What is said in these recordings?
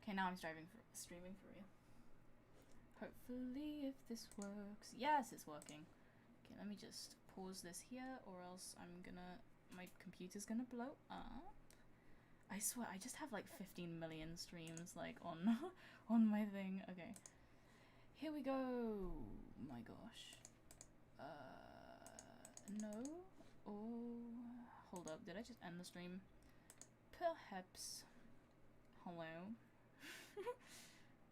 Okay, now I'm streaming for real. Hopefully, if this works. Yes, it's working. Okay, let me just pause this here, or else my computer's gonna blow up. I swear, I just have like 15 million streams like on on my thing. Okay, here we go. My gosh. No. Oh, hold up. Did I just end the stream? Perhaps. Hello.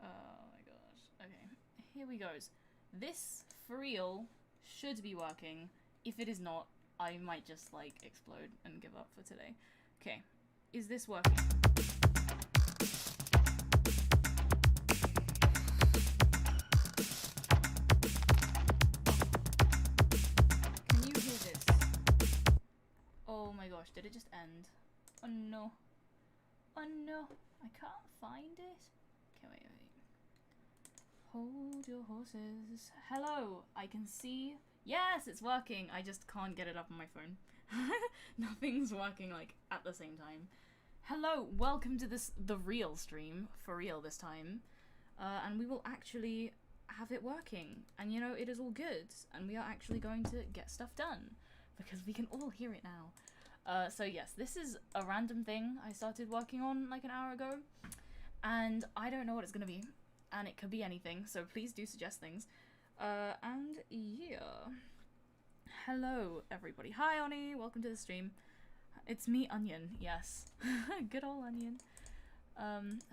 Oh my gosh. Okay, here we goes. This, for real, should be working. If it is not, I might just like explode and give up for today. Okay, is this working? Can you hear this? Oh my gosh, did it just end? Oh no. Oh no, I can't find it. Okay, wait. Hold your horses. Hello, I can see. Yes, it's working. I just can't get it up on my phone. Nothing's working like at the same time. Hello, welcome to the real stream, for real this time. And we will actually have it working. And you know, it is all good. And we are actually going to get stuff done. Because we can all hear it now. So yes, this is a random thing I started working on like an hour ago. And I don't know what it's gonna be. And it could be anything, so please do suggest things. And yeah. Hello, everybody. Hi, Oni. Welcome to the stream. It's me, Onion. Yes. Good old Onion.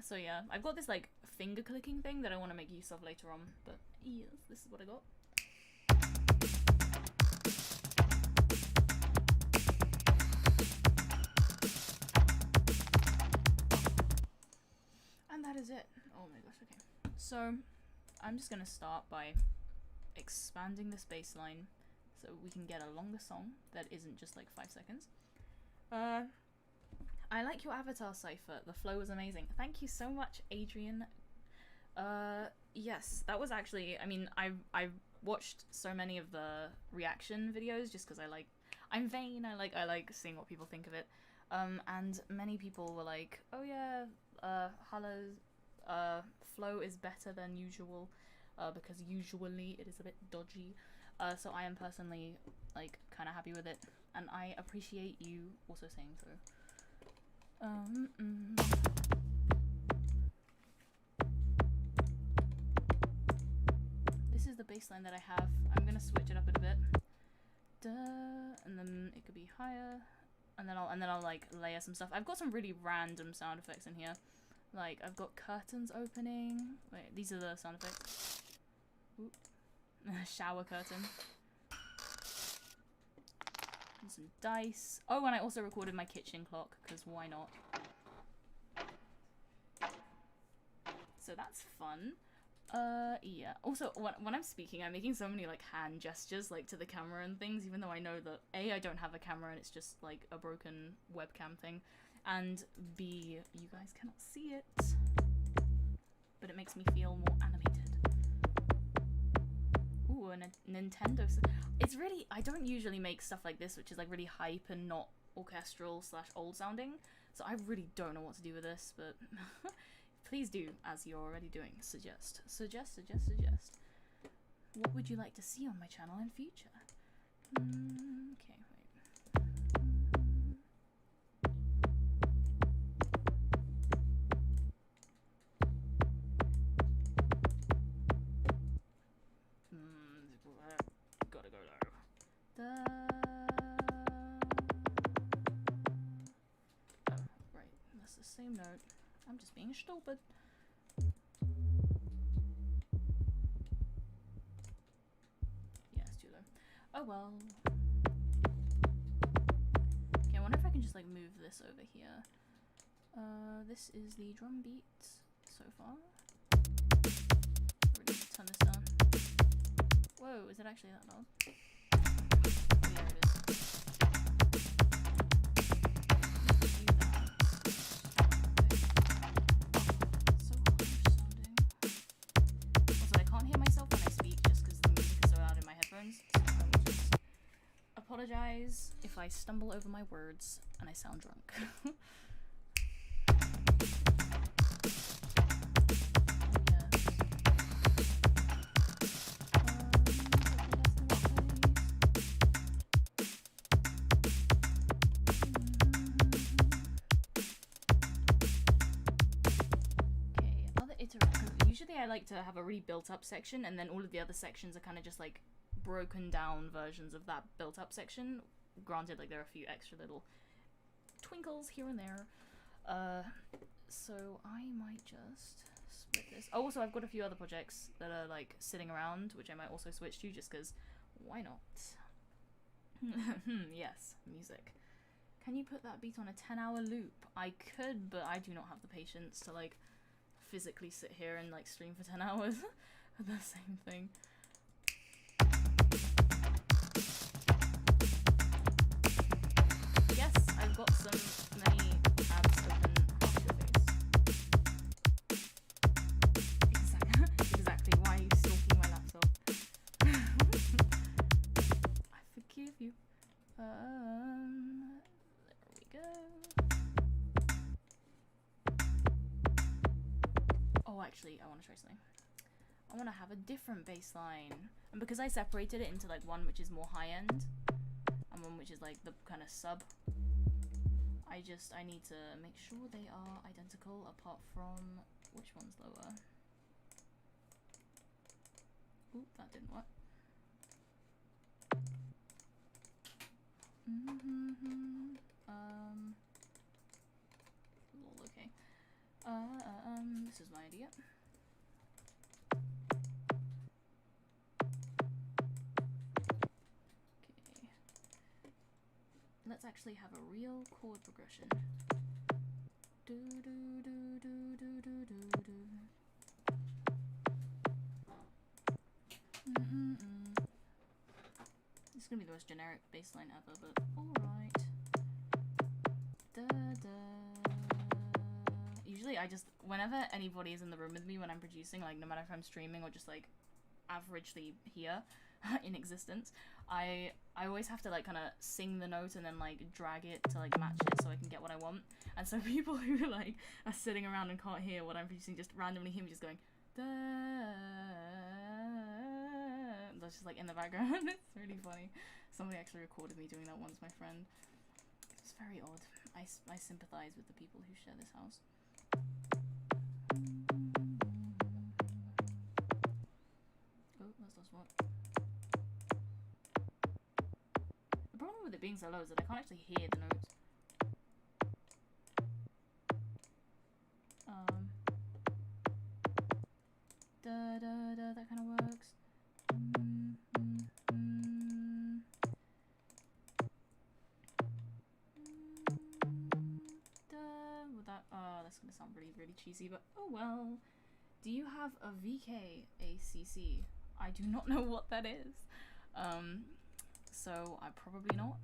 So yeah, I've got this like finger clicking thing that I want to make use of later on. But yes, this is what I got. And that is it. Oh my gosh, okay. So, I'm just gonna start by expanding this bass line so we can get a longer song that isn't just like 5 seconds. I like your avatar, Cypher. The flow was amazing. Thank you so much, Adrian. Yes, that was actually, I mean, I've watched so many of the reaction videos just because I'm vain, I like seeing what people think of it. And many people were like, oh yeah, Hala's flow is better than usual, because usually it is a bit dodgy. So I am personally like kind of happy with it, and I appreciate you also saying so. This is the bass line that I have. I'm gonna switch it up a bit. And then it could be higher. And then I'll like layer some stuff. I've got some really random sound effects in here. Like I've got curtains opening. Wait, these are the sound effects. Oop. Shower curtain. And some dice. Oh, and I also recorded my kitchen clock, because why not? So that's fun. Yeah. Also, when I'm speaking, I'm making so many like hand gestures like to the camera and things, even though I know that A, I don't have a camera and it's just like a broken webcam thing, and B, you guys cannot see it, but it makes me feel more animated. Ooh, and a Nintendo. It's really, I don't usually make stuff like this, which is like really hype and not orchestral / old sounding, so I really don't know what to do with this, but please do, as you're already doing. Suggest. What would you like to see on my channel in future? Okay, wait. Gotta go low. Oh, right. That's the same note. I'm just being stupid. Yeah, it's too low. Oh well. Okay, I wonder if I can just like move this over here. This is the drum beat so far. Really need to turn this down. Whoa, is it actually that loud? Oh, yeah, it is. Apologize if I stumble over my words and I sound drunk. basically I like to have a really built up section, and then all of the other sections are kind of just like broken down versions of that built up section. Granted, like there are a few extra little twinkles here and there. So I might just split this. Oh, also I've got a few other projects that are like sitting around, which I might also switch to just because why not? Yes, music. Can you put that beat on a 10-hour loop? I could, but I do not have the patience to like physically sit here and like stream for 10 hours for the same thing. Yes, I've got many tabs open off your face. Exactly. Why are you stalking my laptop? I forgive you. There we go. Oh, actually, I want to try something. I want to have a different bass line. And because I separated it into like one which is more high end and one which is like the kind of sub, I need to make sure they are identical apart from which one's lower. Oop, that didn't work. Okay. This is my idea. Okay. Let's actually have a real chord progression. Do do do do do do do do. This is gonna be the most generic bass line ever, but alright. Da da. Usually whenever anybody is in the room with me when I'm producing, like no matter if I'm streaming or just like averagely here in existence, I always have to like kind of sing the note and then like drag it to like match it so I can get what I want. And so people who like are sitting around and can't hear what I'm producing just randomly hear me just going da. That's just like in the background. It's really funny. Somebody actually recorded me doing that once, my friend. It's very odd. I sympathize with the people who share this house. Oh, that's not what. The problem with it being so low is that I can't actually hear the notes. Da da da, that kind of works. That's gonna sound really, really cheesy, but oh well. Do you have a VKACC? I do not know what that is. So I probably not.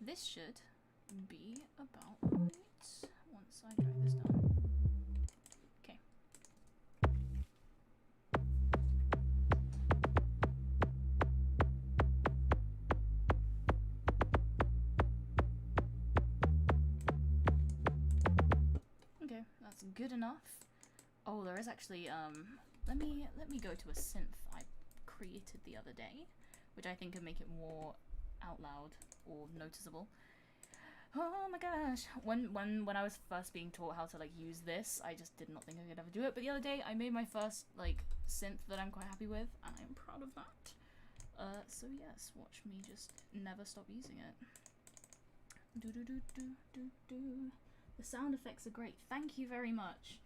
This should be about right once I drag this down. Okay. Okay, that's good enough. Oh, there is actually let me go to a synth I created the other day, which I think could make it more out loud or noticeable. Oh my gosh, when I was first being taught how to like use this, I just did not think I could ever do it, but the other day I made my first like synth that I'm quite happy with, and I'm proud of that. So yes, watch me just never stop using it. Do do do do do do. The sound effects are great. Thank you very much.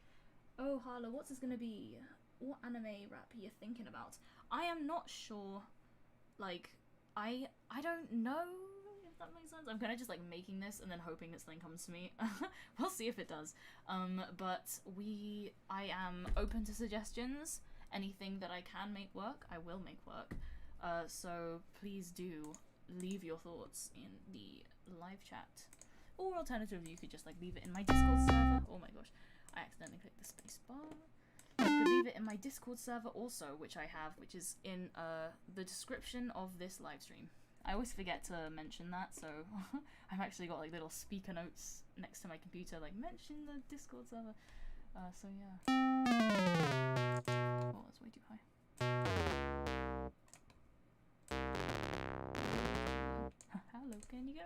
Oh Harla, what's this gonna be? What anime rap are you thinking about? I am not sure. Like I don't know if that makes sense. I'm kind of just like making this and then hoping that something comes to me. We'll see if it does. But I am open to suggestions. Anything that I can make work, I will make work. So please do leave your thoughts in the live chat. Or alternatively, you could just like leave it in my Discord server. Oh my gosh, I accidentally clicked the space bar. my Discord server also, which I have, which is in the description of this live stream. I always forget to mention that, so I've actually got like little speaker notes next to my computer, like mention the Discord server. So yeah. Oh, that's way too high. How low can you go?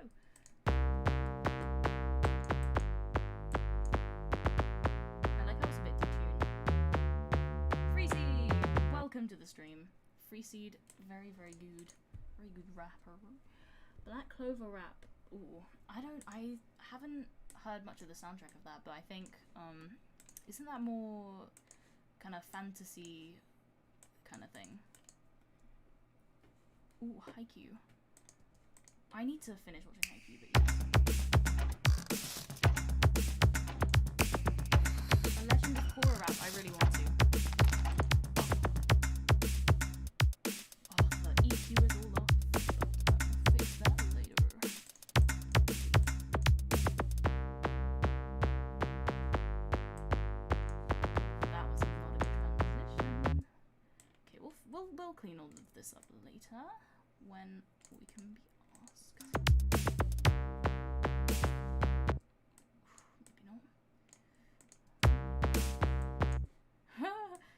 I like how it's a bit too tuned. Freezy! Welcome to the stream. Freezy, very, very good. Very good rapper. Black Clover rap. Ooh, I haven't heard much of the soundtrack of that, but I think, isn't that more kind of fantasy kind of thing? Ooh, Haikyuu. I need to finish watching Haikyuu, but yes. A Legend of Korra rap, I really want to. Oh, the EQ is all off. I'll fix that later. That was not a good transition. Okay, we'll clean all of this up later when we can be asked. Maybe not.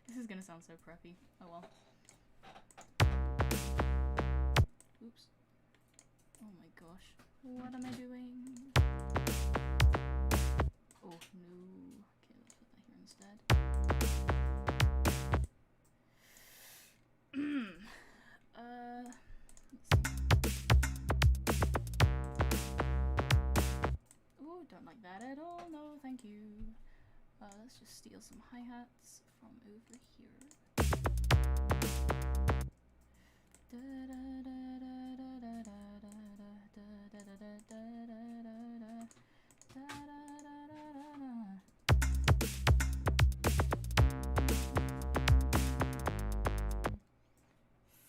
This is gonna sound so preppy. Oh well. Oops. Oh my gosh. What am I doing? Oh no. Okay, let's put that here instead. Oh, don't like that at all. No, thank you. Let's just steal some hi-hats from over here.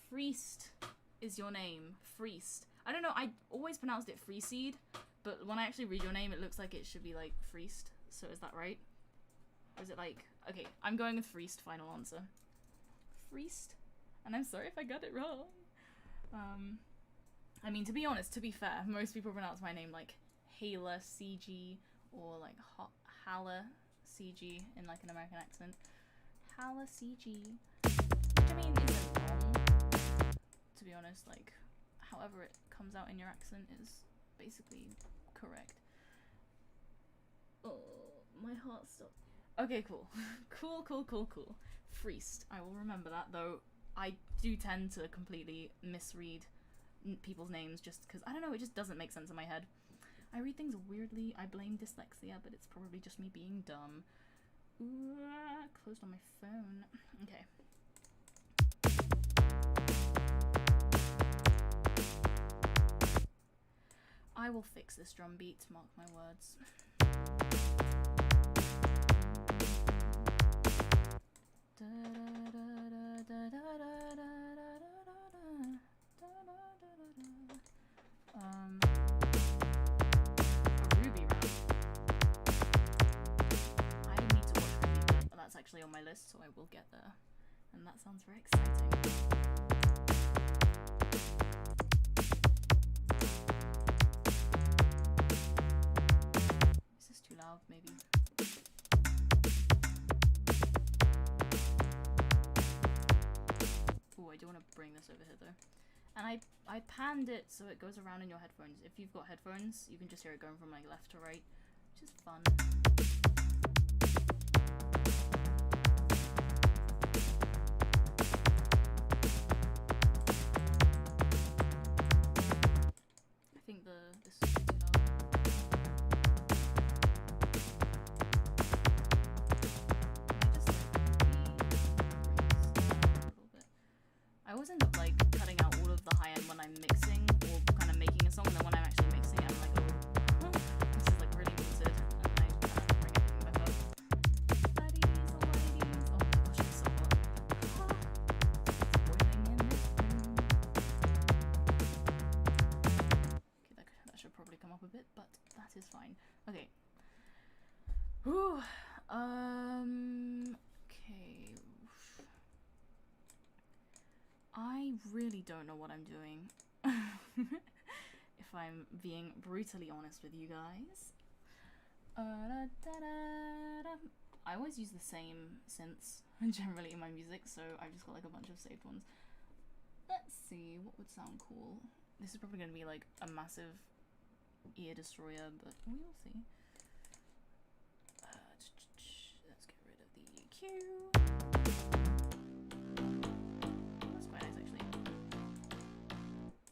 Freest is your name. Freest. I don't know, I always pronounced it Freeseed, but when I actually read your name, it looks like it should be like Freest. So is that right? Or is it like... Okay, I'm going with Freest, final answer. Freest? And I'm sorry if I got it wrong. I mean, to be honest, to be fair, most people pronounce my name like Hala CG or like Hala CG in like an American accent. Hala CG. Which I mean isn't wrong. To be honest, like however it comes out in your accent is basically correct. Oh, my heart stopped. Okay, cool. Cool. Freest. I will remember that, though I do tend to completely misread people's names just because, I don't know, it just doesn't make sense in my head. I read things weirdly. I blame dyslexia, but it's probably just me being dumb. Ooh, closed on my phone. Okay. I will fix this drum beat, mark my words. A Ruby rap. I need to watch Ruby, but that's actually on my list, so I will get there. And that sounds very exciting. Is this too loud? Maybe. Oh, I do want to bring this over here though. And I panned it so it goes around in your headphones. If you've got headphones, you can just hear it going from like left to right, which is fun. I think this is too loud. I always end up like cutting out all of the high end when I'm mixing or kind of making a song, and then when I'm actually mixing it, I'm like, oh, this is like really muted, and then I bring everything back up. Ladies, oh my gosh, it's so hot. It's boiling in this room. Okay, that should probably come up a bit, but that is fine. Okay. Whew. Okay. I really don't know what I'm doing. If I'm being brutally honest with you guys. I always use the same synths generally in my music, so I've just got like a bunch of saved ones. Let's see, what would sound cool? This is probably going to be like a massive ear destroyer, but we will see. Let's get rid of the EQ. That's quite nice actually.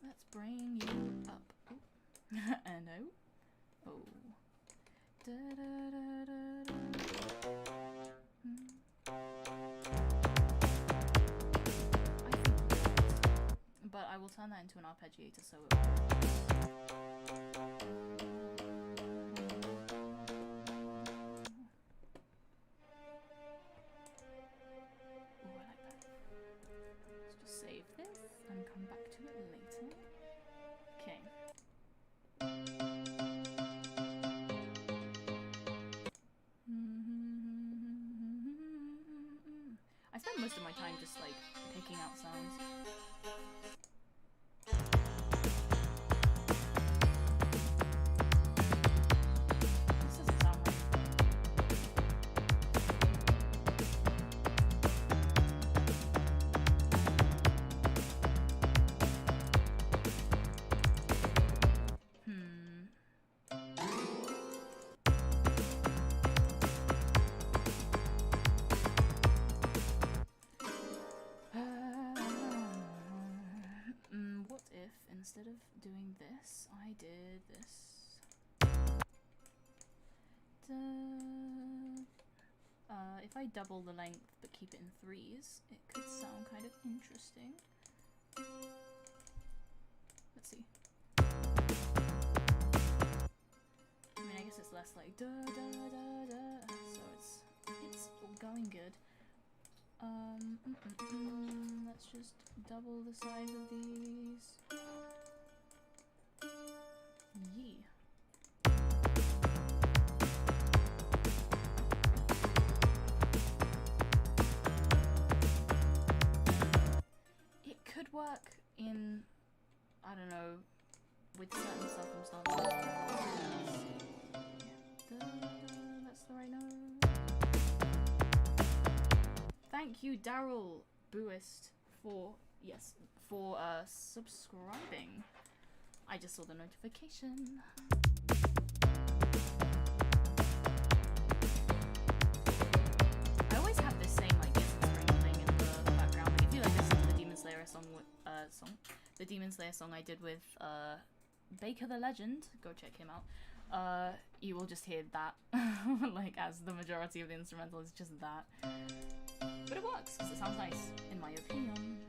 Let's bring you up. Oh. And oh. Oh. Da, da, da, da, da. But I will turn that into an arpeggiator so it works. Oh, I like that. Let's just save this and come back to it later. Okay. I spend most of my time just like picking out sounds. This doesn't sound right. What if instead of doing this, I did this? If I double the length but keep it in threes, it could sound kind of interesting. Let's see. I mean, I guess it's less like da da da da, so it's going good. Let's just double the size of these. Yee. It could work in, I don't know, with certain circumstances. That's the right note. Thank you, Daryl Buist, for subscribing. I just saw the notification. I always have this same like spring thing in the background. Like, if you like listen to the Demon Slayer the Demon Slayer song I did with Baker the Legend, go check him out. You will just hear that, like, as the majority of the instrumental is just that. But it works, because it sounds nice, in my opinion.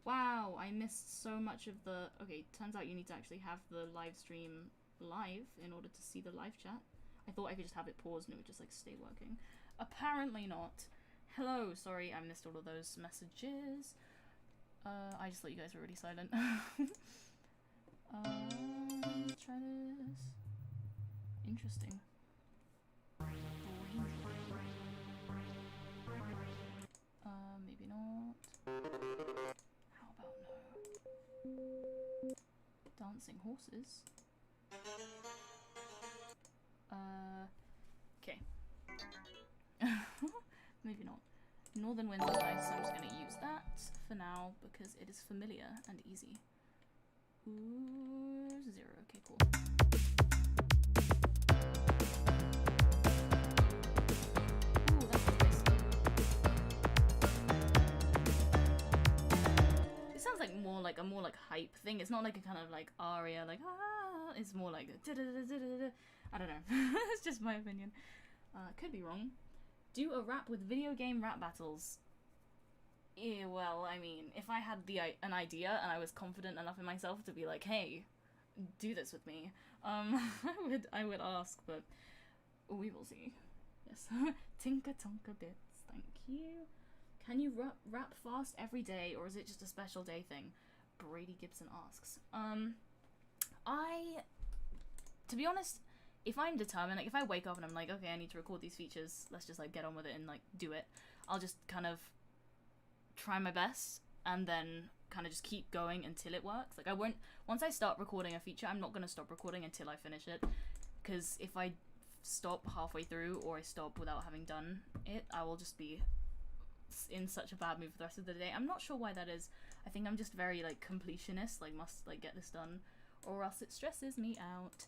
Wow, I missed so much of the... Okay, turns out you need to actually have the live stream live in order to see the live chat. I thought I could just have it paused and it would just, like, stay working. Apparently not. Hello, sorry, I missed all of those messages. I just thought you guys were really silent. Let's try this. Interesting. Maybe not. How about no? Dancing horses? Okay. Maybe not. Northern Winds is nice, so I'm just gonna use that for now because it is familiar and easy. Ooh, 0. Okay, cool. Ooh, that's nice. It sounds like more like a hype thing. It's not like a kind of like aria, like ah. It's more like a I don't know. It's just my opinion. Could be wrong. Do a rap with video game rap battles. Yeah, well, I mean, if I had an idea and I was confident enough in myself to be like, hey, do this with me, I would ask, but we will see. Yes. Tinka Tonka Bits, thank you. Can you rap fast every day, or is it just a special day thing? Brady Gibson asks. To be honest, if I'm determined, like if I wake up and I'm like, okay, I need to record these features, let's just like get on with it and like do it, I'll just kind of try my best and then kind of just keep going until it works. Like I won't, once I start recording a feature, I'm not going to stop recording until I finish it, because if I stop halfway through or I stop without having done it, I will just be in such a bad mood for the rest of the day. I'm not sure why that is. I think I'm just very like completionist, like must like get this done or else it stresses me out.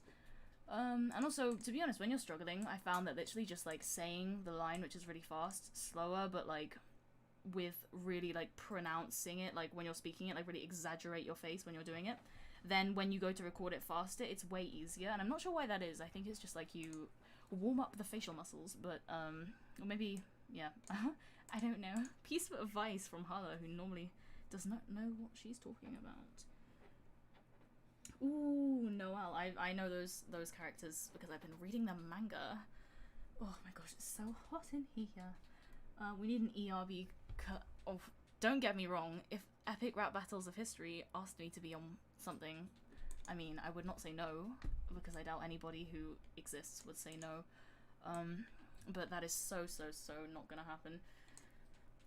And also, to be honest, when you're struggling, I found that literally just like saying the line, which is really fast, slower, but like with really like pronouncing it, like when you're speaking it, like really exaggerate your face when you're doing it, then when you go to record it faster, it's way easier. And I'm not sure why that is. I think it's just like you warm up the facial muscles, but or maybe, yeah. I don't know. Piece of advice from Hala, who normally does not know what she's talking about. Ooh, Noelle. I know those characters because I've been reading the manga. Oh my gosh, it's so hot in here. We need an ERB cut of... Don't get me wrong, if Epic Rap Battles of History asked me to be on something, I mean, I would not say no, because I doubt anybody who exists would say no. But that is so not gonna happen.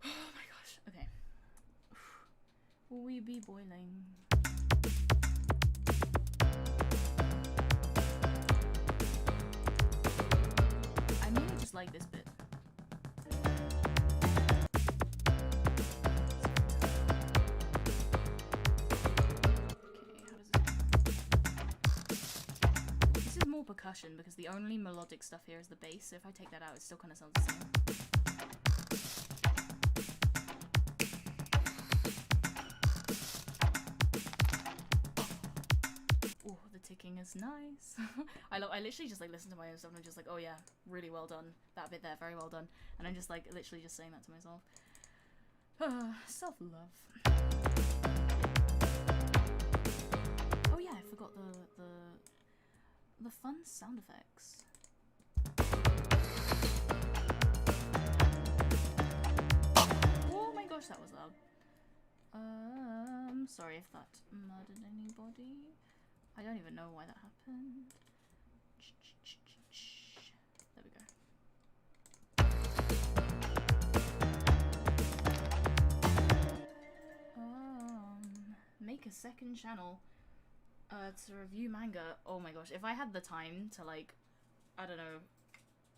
Oh my gosh, okay. Will we be boiling? I mainly just like this bit. This is more percussion because the only melodic stuff here is the bass, so if I take that out it still kind of sounds the same. Oh, the ticking is nice. I literally just like listen to my own stuff and I'm just like, oh yeah, really well done. That bit there, very well done. And I'm just like literally just saying that to myself. Self-love. Oh yeah, I forgot the fun sound effects. Oh my gosh, that was loud. Sorry if that murdered anybody. I don't even know why that happened. There we go. Make a second channel to review manga. Oh my gosh, if I had the time to like, I don't know,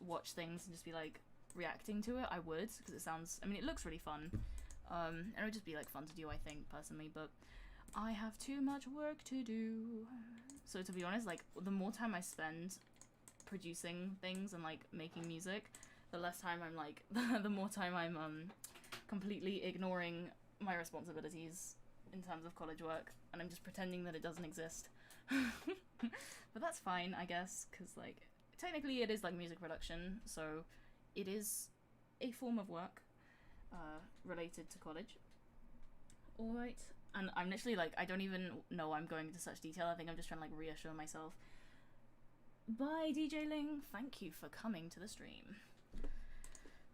watch things and just be like reacting to it, I would, because it sounds, I mean, it looks really fun. And it would just be like fun to do, I think, personally, but I have too much work to do. So to be honest, like the more time I spend producing things and like making music, the less time I'm like, the more time I'm completely ignoring my responsibilities in terms of college work, and I'm just pretending that it doesn't exist. But that's fine, I guess, because like technically it is like music production, so it is a form of work related to college. Alright, and I'm literally like, I don't even know I'm going into such detail. I think I'm just trying to like reassure myself. Bye DJ Ling, thank you for coming to the stream.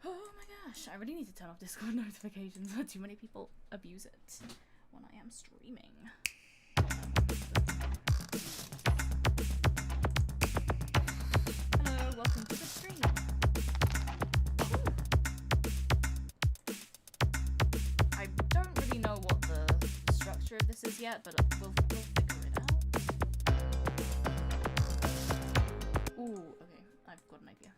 Oh my gosh, I really need to turn off Discord notifications. Too many people abuse it when I am streaming. Hello, welcome to the stream. I don't really know what the structure of this is yet, but we'll figure it out. Ooh, okay, I've got an idea.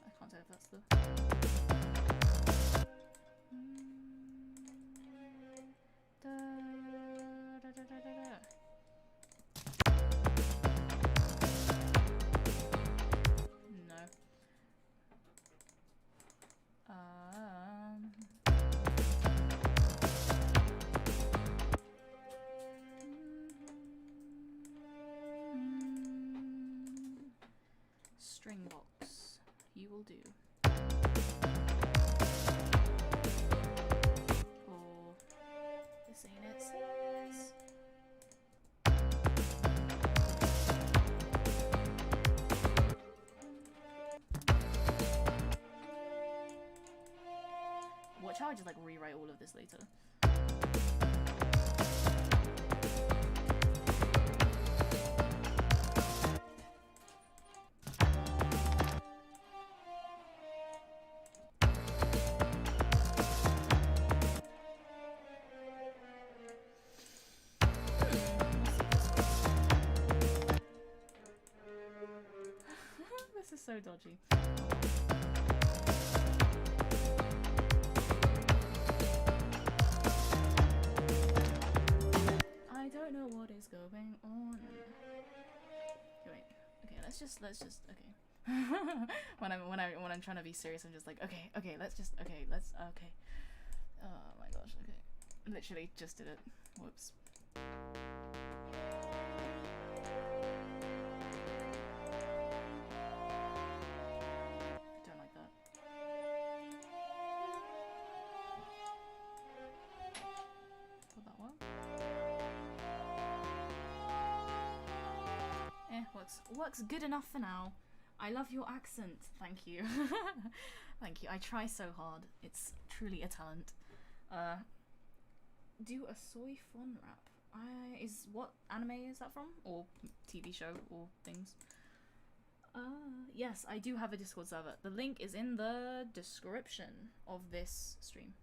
I can't tell if that's the... No. String box. You will do. Or this ain't it, sis. Watch Watch how I just like rewrite all of this later. This is so dodgy. I don't know what is going on. Okay, wait. Okay, let's just okay. when I'm trying to be serious, I'm just like, okay, let's okay. Oh my gosh, okay. Literally just did it. Whoops. Don't like that. Thought that well. Works good enough for now. I love your accent. Thank you. Thank you. I try so hard. It's truly a talent. Do a soy fun rap. What anime is that from? Or TV show or things? Yes, I do have a Discord server. The link is in the description of this stream.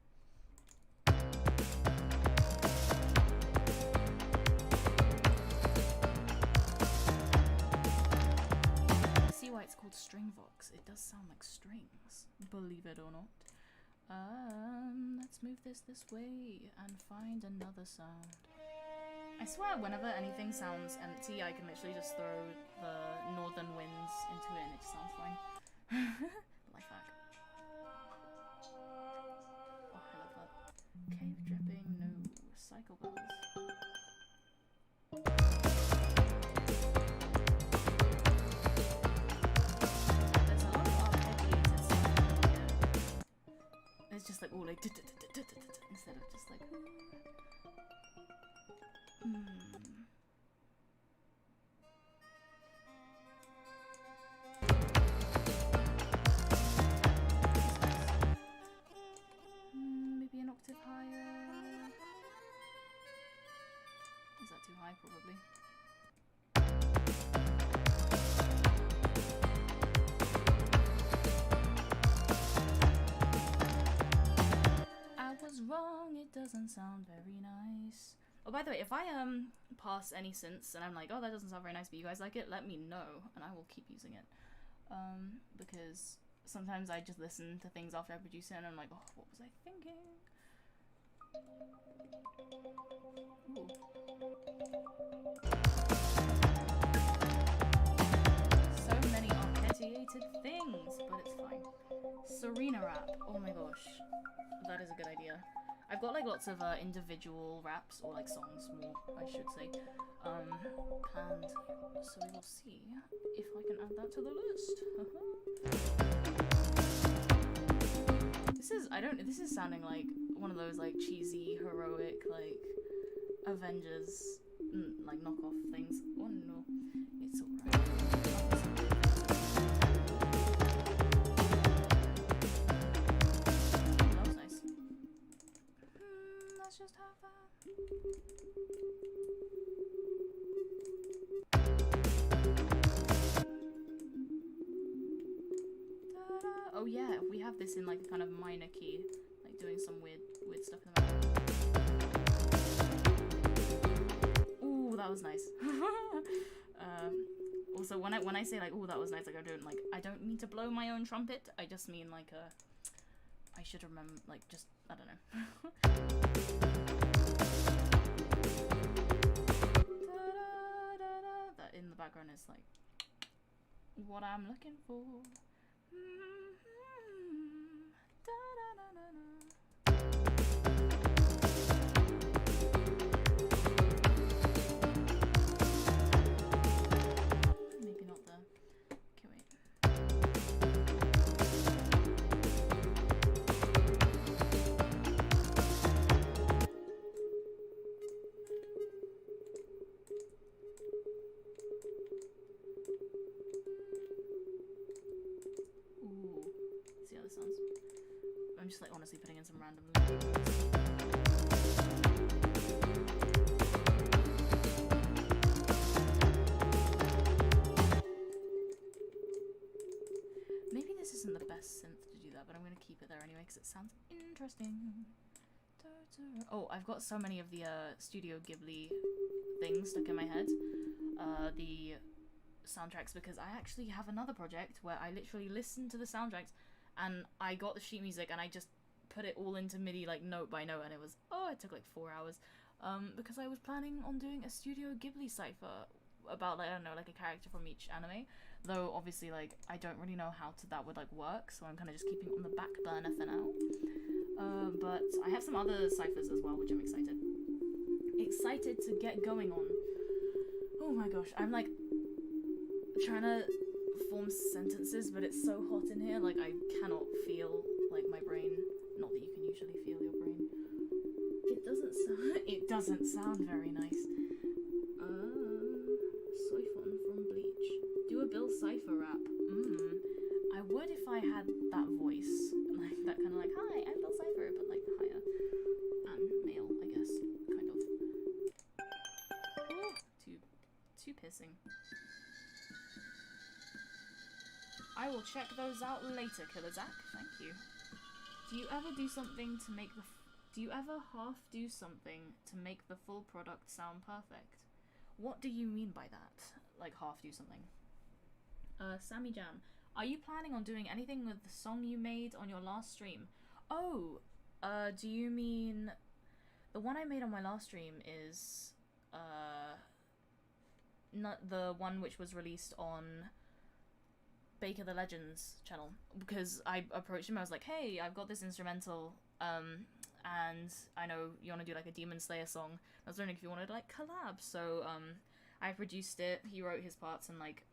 See why it's called Stringvox. It does sound like strings, believe it or not. Let's move this way and find another sound. I swear whenever anything sounds empty, I can literally just throw the northern winds into it and it just sounds fine. Life hack. Oh, I love that. Cave dripping, no. Cycle bells. It's just like all like instead of just like maybe an octave higher. Is that too high? Probably. Wrong, it doesn't sound very nice. Oh, by the way, if I pass any synths and I'm like, oh, that doesn't sound very nice, but you guys like it, let me know and I will keep using it. Because sometimes I just listen to things after I produce it and I'm like, oh, what was I thinking? Ooh. So many arpeggiated things, but it's fine. Serena rap, oh my gosh. That is a good idea. I've got like lots of individual raps, or like songs more, I should say, planned. So we will see if I can add that to the list. This is sounding like one of those like cheesy, heroic, like Avengers, like knockoff things. Oh no, it's alright. Let's just have that. Oh yeah, we have this in like a kind of minor key, like doing some weird stuff in the background. Ooh, that was nice. Also, when I say like, ooh, that was nice, like I don't mean to blow my own trumpet. I just mean like I should remember, like, just, I don't know. That in the background is like what I'm looking for. Maybe not there. Okay, wait. I'm just like honestly putting in some random lyrics. Maybe this isn't the best synth to do that, but I'm gonna keep it there anyway because it sounds interesting. Oh, I've got so many of the Studio Ghibli things stuck in my head. The soundtracks, because I actually have another project where I literally listen to the soundtracks and I got the sheet music and I just put it all into MIDI like note by note, and it took like 4 hours because I was planning on doing a Studio Ghibli cipher about like, I don't know, like a character from each anime, though obviously like I don't really know how that would like work, so I'm kind of just keeping it on the back burner for now. But I have some other ciphers as well, which I'm excited to get going on. Oh my gosh, I'm like trying to form sentences, but it's so hot in here, like I cannot feel like my brain. Not that you can usually feel your brain. It doesn't sound very nice. Siphon from Bleach. Do a Bill Cipher rap. I would if I had that voice, like that kind of like, hi, I'm Bill Cipher, but like higher and male, I guess, kind of. Ooh, too pissing. I will check those out later, Killer Zach. Thank you. Do you ever do something to make do you ever half do something to make the full product sound perfect? What do you mean by that? Like half do something? Sammy Jam. Are you planning on doing anything with the song you made on your last stream? Oh, do you mean the one I made on my last stream is not the one which was released on Baker the Legends channel, because I approached him. I was like, hey, I've got this instrumental and I know you want to do like a Demon Slayer song. I was wondering if you wanted to like collab. So I produced it, he wrote his parts and like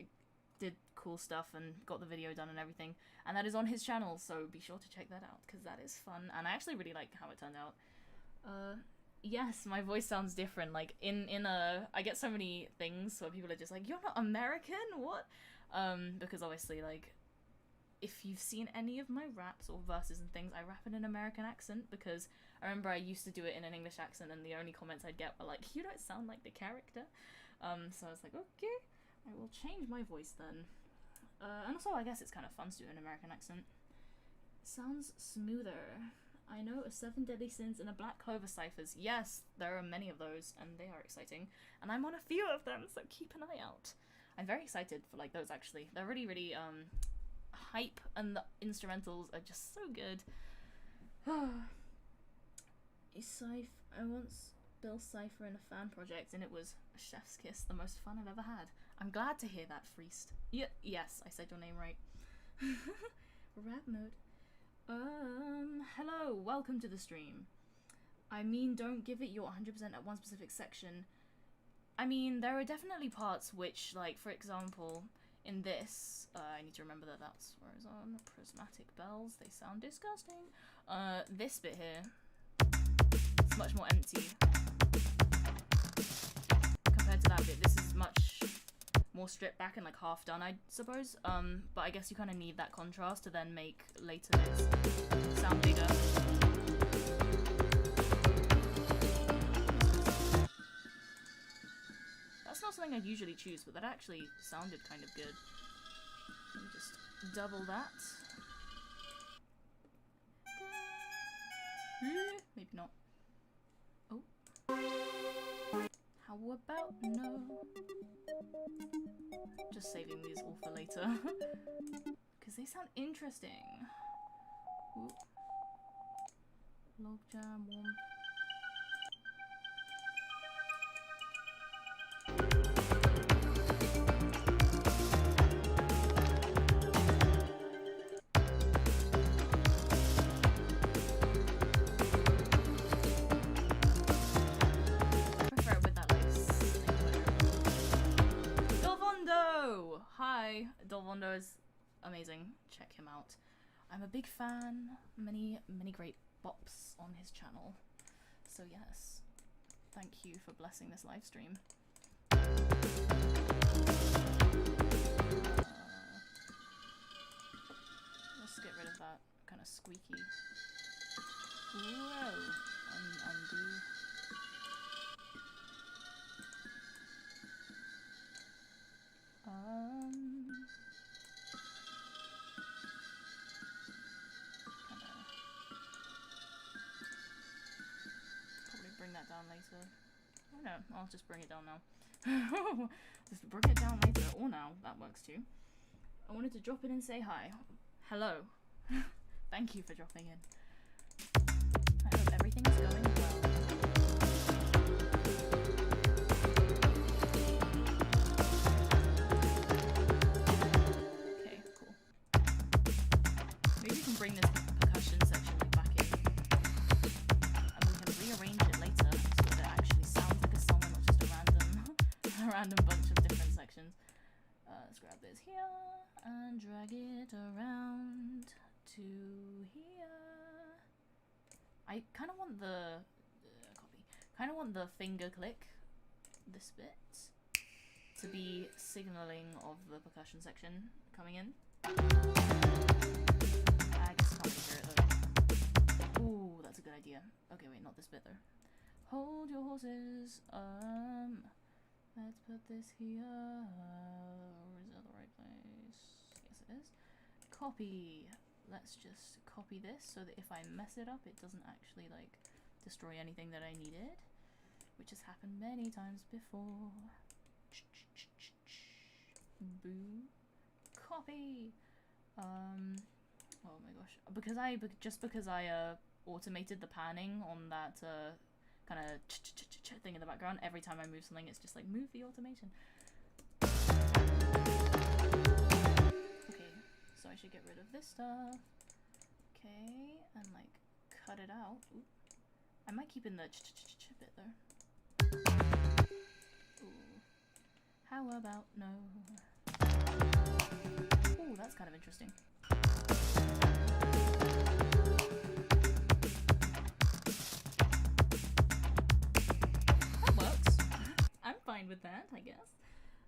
did cool stuff and got the video done and everything, and that is on his channel, so be sure to check that out because that is fun and I actually really like how it turned out. Yes, my voice sounds different. Like I get so many things where people are just like, you're not American, what? Because obviously, like, if you've seen any of my raps or verses and things, I rap in an American accent, because I remember I used to do it in an English accent and the only comments I'd get were like, you don't sound like the character. So I was like, okay, I will change my voice then. And also, I guess it's kind of fun to do an American accent. Sounds smoother. I know a 7 Deadly Sins and a Black Clover ciphers. Yes, there are many of those, and they are exciting. And I'm on a few of them, so keep an eye out. I'm very excited for like those actually. They're really, really hype, and the instrumentals are just so good. I once built Cypher in a fan project and it was a chef's kiss, the most fun I've ever had. I'm glad to hear that, Freest. Yes, I said your name right. Rap mode. Hello, welcome to the stream. I mean, don't give it your 100% at one specific section. I mean, there are definitely parts which, like, for example, in this, I need to remember that that's where it's on. Prismatic bells, they sound disgusting. This bit here, it's much more empty compared to that bit. This is much more stripped back and like half done, I suppose. But I guess you kind of need that contrast to then make later bits sound bigger. That's not something I'd usually choose, but that actually sounded kind of good. Let me just double that. Maybe not. Oh. How about no? Just saving these all for later. Because they sound interesting. Ooh. Logjam, warm. Hi, Dolvondo is amazing. Check him out. I'm a big fan. Many great bops on his channel. So yes, thank you for blessing this live stream. Let's get rid of that kind of squeaky Whoa. Undo. Probably bring that down later. Oh no, I'll just bring it down now. Just bring it down later, or now, that works too. I wanted to drop in and say hi. Hello. Thank you for dropping in. I hope everything's going well. Okay, cool. Maybe we can bring this percussion section back in. And we can rearrange it later so that it actually sounds like a song and not just a random bunch of different sections. Let's grab this here and drag it around to here. I kind of want the finger click, this bit, to be signaling of the percussion section coming in. I guess I can't really hear it though. Ooh, that's a good idea. Okay, wait, not this bit though. Hold your horses. Let's put this here. Is that the right place? Yes, it is. Copy. Let's just copy this so that if I mess it up, it doesn't actually like destroy anything that I needed, which has happened many times before. Boo. Copy. Oh my gosh. Because I automated the panning on that kind of thing in the background. Every time I move something, it's just like, move the automation. Okay, so I should get rid of this stuff. Okay, and like cut it out. Ooh. I might keep in the bit though. Ooh. How about no? Ooh, that's kind of interesting. I'm fine with that, I guess.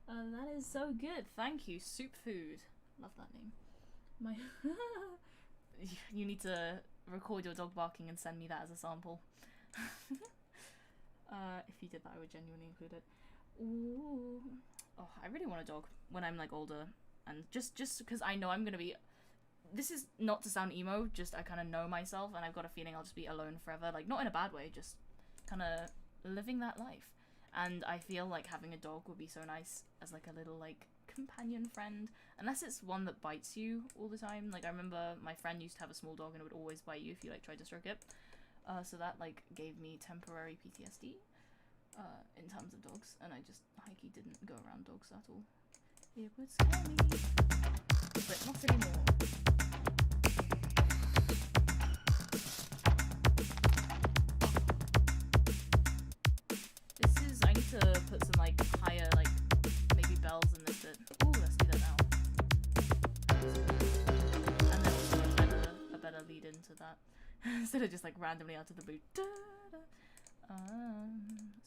That is so good. Thank you, Soup Food. Love that name. My you need to record your dog barking and send me that as a sample. If you did that, I would genuinely include it. Ooh. Oh, I really want a dog when I'm like older, and just because I know I'm gonna be. This is not to sound emo. Just I kind of know myself, and I've got a feeling I'll just be alone forever. Like not in a bad way, just kind of living that life. And I feel like having a dog would be so nice as like a little like companion friend, unless it's one that bites you all the time. Like I remember my friend used to have a small dog and it would always bite you if you like tried to stroke it. So that like gave me temporary PTSD in terms of dogs, and I just hikey didn't go around dogs at all. It would scare me, but not anymore. I need to put some like higher like maybe bells in this bit. Ooh, let's do that now. And then also a better lead into that instead of just like randomly out of the blue. Let's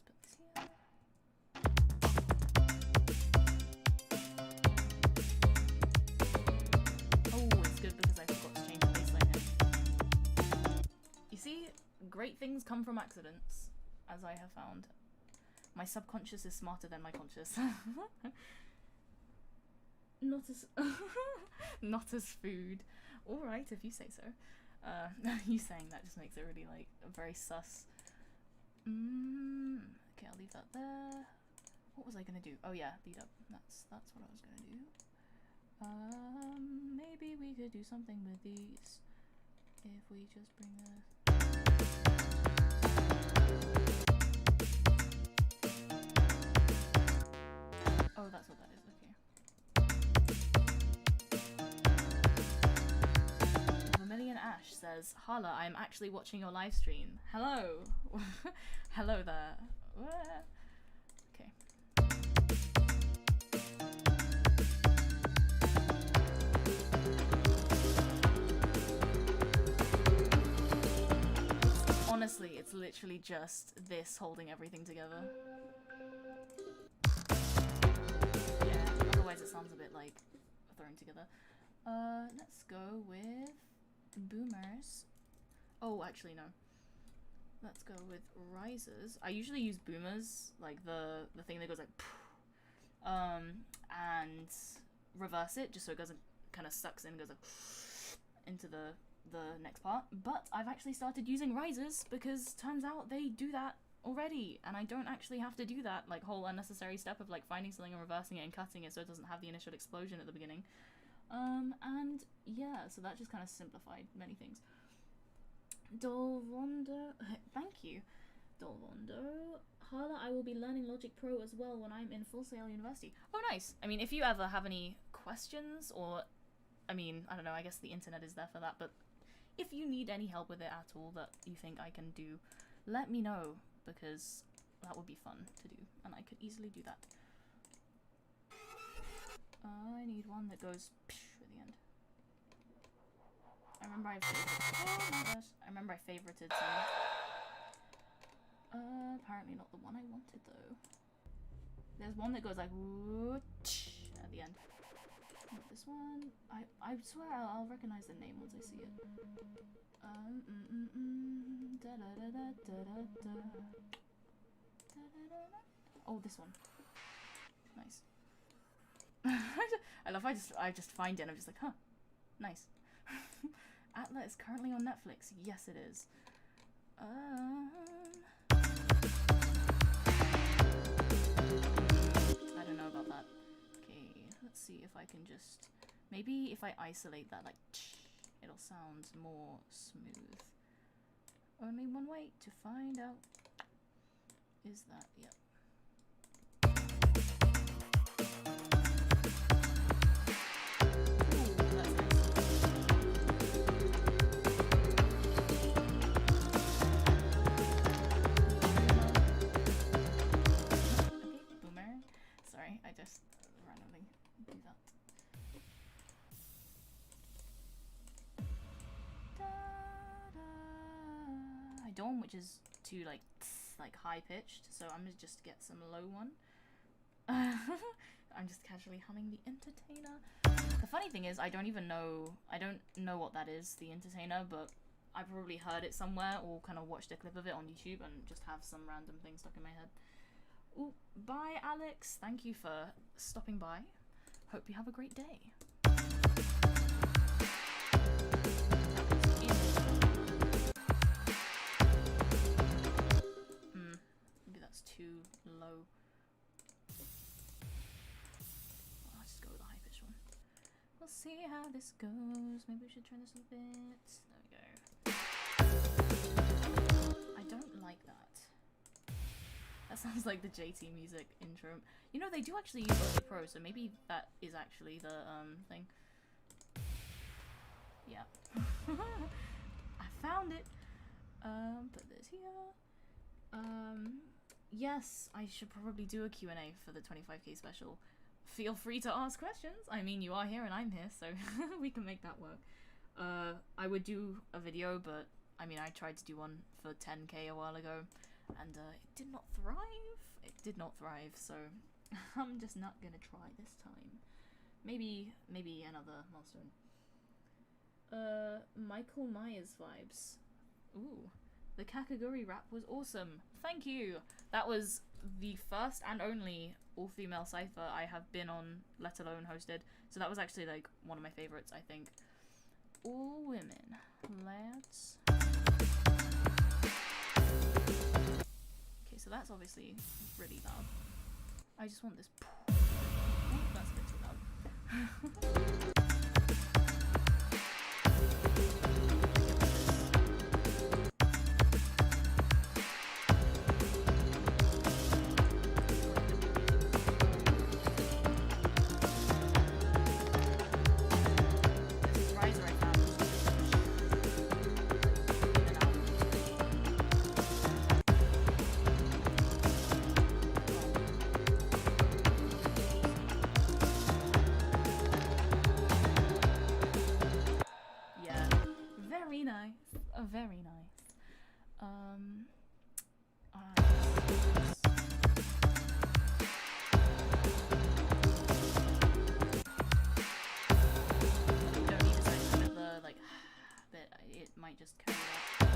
put this here. Oh, it's good because I forgot to change the baseline here. You see, great things come from accidents, as I have found. My subconscious is smarter than my conscious. Not as food. Alright, if you say so. You saying that just makes it really like very sus. Okay, I'll leave that there. What was I gonna do? Oh yeah, lead up. That's what I was gonna do. Maybe we could do something with these. If we just bring this. Oh, that's what that is, okay. Vermilion Ash says, Hala, I'm actually watching your live stream. Hello! Hello there. Okay. Honestly, it's literally just this holding everything together. Otherwise it sounds a bit like thrown together. Let's go with boomers. Oh, actually no. let's go with risers. I usually use boomers, like the thing that goes like and reverse it just so it doesn't kind of sucks in and goes like into the next part. But I've actually started using risers because turns out they do that already, and I don't actually have to do that like whole unnecessary step of like finding something and reversing it and cutting it so it doesn't have the initial explosion at the beginning. And yeah, so that just kind of simplified many things. Dolvondo, thank you. Dolvondo, Harla, I will be learning Logic Pro as well when I'm in Full Sail University. Oh, nice. I mean, if you ever have any questions, or, I mean, I don't know, I guess the internet is there for that, but if you need any help with it at all that you think I can do, let me know, because that would be fun to do, and I could easily do that. I need one that goes psh at the end. I remember I remember I favorited some. Apparently not the one I wanted though. There's one that goes like whoosh at the end. Not this one. I swear I'll recognize the name once I see it. Oh, this one. Nice. I love I just find it and I'm just like, huh, nice. Atla is currently on Netflix. Yes, it is. I don't know about that. Okay, let's see if I can just... Maybe if I isolate that, like, it'll sound more smooth. Only one way to find out is that, yep. I just randomly do that. I don't want which is too like high pitched, so I'm gonna just get some low one. I'm just casually humming the Entertainer. The funny thing is I don't know what that is, the Entertainer, but I probably heard it somewhere or kind of watched a clip of it on YouTube and just have some random thing stuck in my head. Ooh, bye Alex, thank you for stopping by. Hope you have a great day. Maybe that's too low. I'll just go with the high pitched one. We'll see how this goes. Maybe we should turn this a bit. There we go. I don't like that. That sounds like the JT music intro. You know, they do actually use Logic Pro, so maybe that is actually the thing. Yeah. I found it. Put this here. Yes, I should probably do a Q&A for the 25k special. Feel free to ask questions. I mean, you are here and I'm here, so we can make that work. I would do a video, but I mean, I tried to do one for 10k a while ago. And it did not thrive. It did not thrive, so I'm just not gonna try this time. Maybe another milestone. Michael Myers vibes. Ooh, the Kakaguri rap was awesome. Thank you. That was the first and only all-female cipher I have been on, let alone hosted. So that was actually like one of my favorites, I think. All women, lads. So that's obviously really loud. I just want this. Ooh, that's a bit too loud. Very nice. Don't need to say some of the like, but it might just carry that.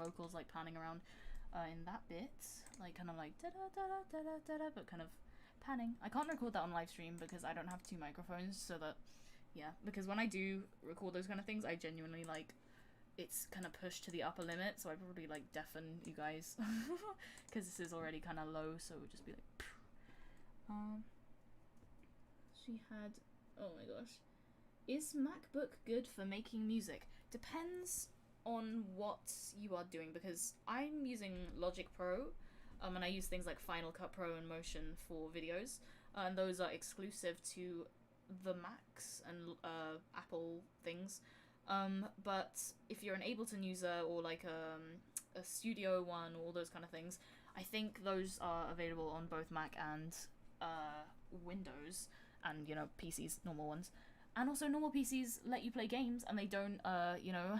vocals like panning around in that bit, like kind of like da da da da da da da, but kind of panning. I can't record that on live stream because I don't have 2 microphones, so that, yeah, because when I do record those kind of things, I genuinely like, it's kind of pushed to the upper limit, so I probably like deafen you guys because this is already kind of low, so it would just be like she had, oh my gosh, is MacBook good for making music? Depends on what you are doing, because I'm using Logic Pro and I use things like Final Cut Pro and Motion for videos, and those are exclusive to the Macs and Apple things. But if you're an Ableton user or like a Studio One, all those kind of things, I think those are available on both Mac and Windows, and, you know, PCs, normal ones. And also normal PCs let you play games, and they don't, you know,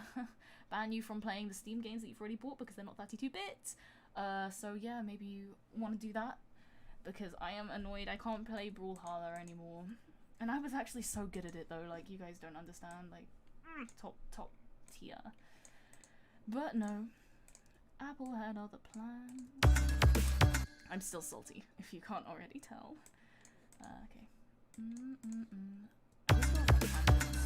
ban you from playing the Steam games that you've already bought because they're not 32-bit. So yeah, maybe you want to do that, because I am annoyed I can't play Brawlhalla anymore. And I was actually so good at it though, like, you guys don't understand, like, top tier. But no, Apple had other plans. I'm still salty, if you can't already tell. Okay. I wish there was like tangents.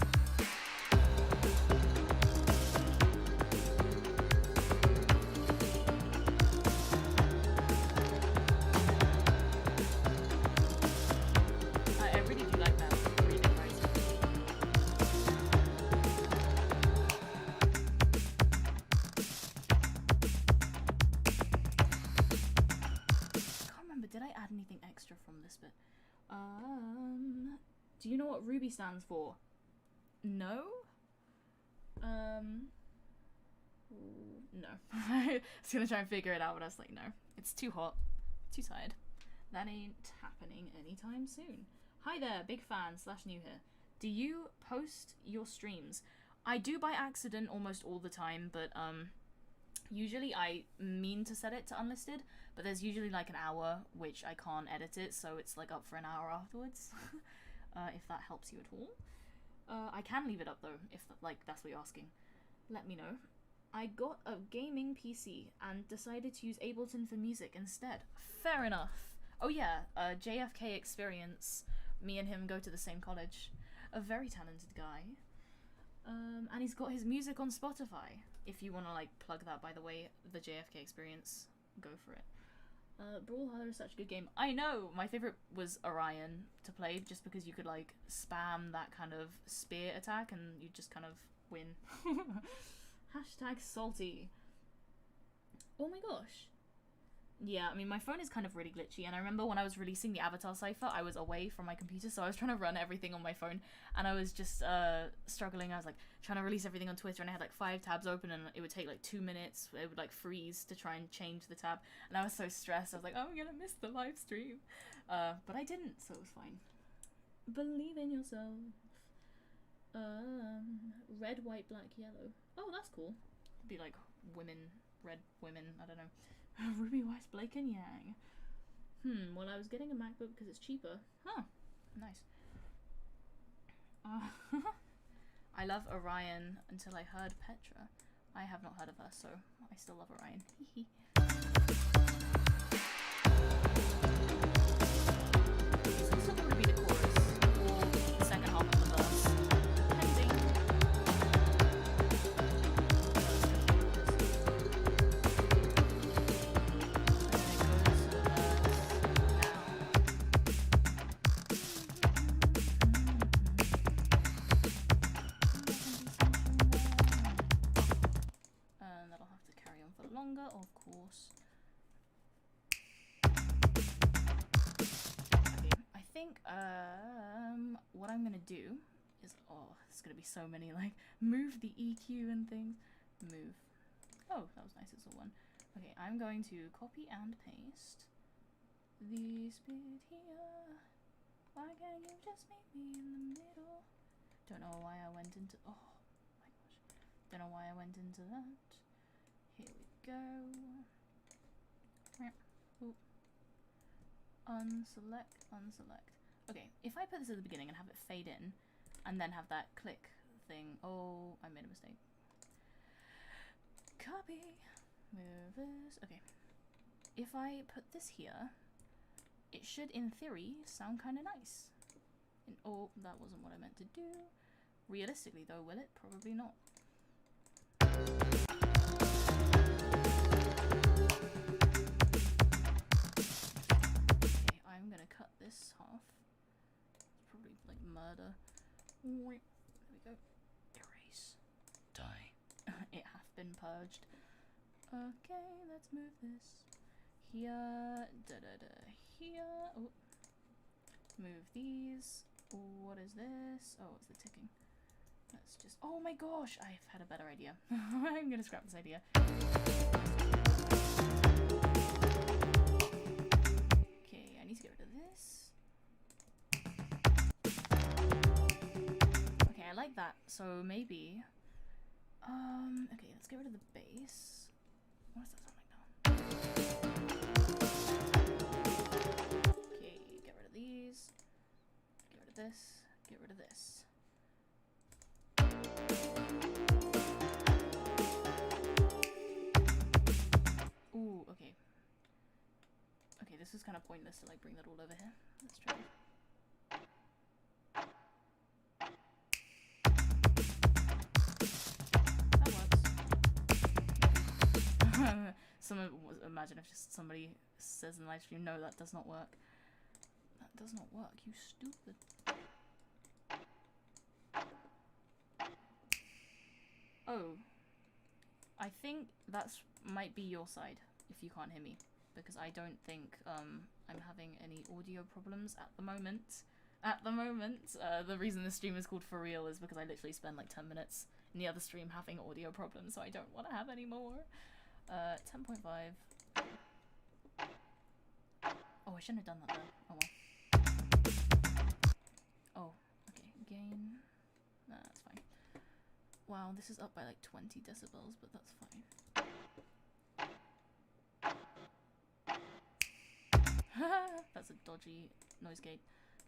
I really do like that breathing noise. I can't remember, did I add anything extra from this bit? Do you know what Ruby stands for? No? No. I was gonna try and figure it out, but I was like, no. It's too hot. Too tired. That ain't happening anytime soon. Hi there, big fan / new here. Do you post your streams? I do by accident almost all the time, but usually I mean to set it to unlisted, but there's usually like an hour which I can't edit it, so it's like up for an hour afterwards. If that helps you at all. I can leave it up though, if like that's what you're asking. Let me know. I got a gaming PC and decided to use Ableton for music instead. Fair enough. Oh yeah, JFK experience. Me and him go to the same college. A very talented guy. And he's got his music on Spotify. If you want to like plug that, by the way, the JFK experience, go for it. Brawlhalla is such a good game. I know! My favourite was Orion to play, just because you could like spam that kind of spear attack and you just kind of win. Hashtag salty. Oh my gosh. Yeah, I mean, my phone is kind of really glitchy, and I remember when I was releasing the Avatar cipher, I was away from my computer, so I was trying to run everything on my phone, and I was just struggling. I was like trying to release everything on Twitter, and I had like 5 tabs open, and it would take like 2 minutes. It would like freeze to try and change the tab, and I was so stressed. I was like, oh, I'm gonna miss the live stream, but I didn't, so it was fine. Believe in yourself. Red, white, black, yellow. Oh, that's cool. It'd be like women, red women, I don't know. Ruby Weiss, Blake and Yang. Well, I was getting a MacBook because it's cheaper. Huh, nice. I love Orion until I heard Petra. I have not heard of her, so I still love Orion. This will probably be the chorus, or the second half of the verse. Depending. That'll have to carry on for longer, of course. Okay, I think what I'm gonna do is, oh, there's gonna be so many like move the EQ and things. Move. Oh, that was nice. It's a one. Okay, I'm going to copy and paste this bit here. Why can't you just meet me in the middle? Don't know why I went into. Oh my gosh. Don't know why I went into that. Here we go. Ooh. Unselect, unselect. Okay, if I put this at the beginning and have it fade in, and then have that click thing. Oh, I made a mistake. Copy. Move this. Okay. If I put this here, it should, in theory, sound kind of nice. Oh, that wasn't what I meant to do. Realistically, though, will it? Probably not. Okay, I'm gonna cut this half. It's probably like murder. There we go. Erase. Die. It hath been purged. Okay, let's move this. Here. Here. Oh. Move these. What is this? Oh, it's the ticking. Let's just... Oh my gosh! I've had a better idea. I'm gonna scrap this idea. Okay, I need to get rid of this. Okay, I like that. So maybe... okay, let's get rid of the base. What does that sound like now? Okay, get rid of these. Get rid of this. Get rid of this. Ooh, okay. Okay, this is kind of pointless to like bring that all over here. Let's try it. Imagine if just somebody says in the live stream, no, that does not work. That does not work, you stupid. Oh. I think that's might be your side, if you can't hear me. Because I don't think I'm having any audio problems at the moment. The reason this stream is called For Real is because I literally spend like 10 minutes in the other stream having audio problems, so I don't want to have any more. 10.5. Oh, I shouldn't have done that though. Oh well. Oh, okay. Gain. Nah, that's fine. Wow, this is up by like 20 decibels, but that's fine. That's a dodgy noise gate.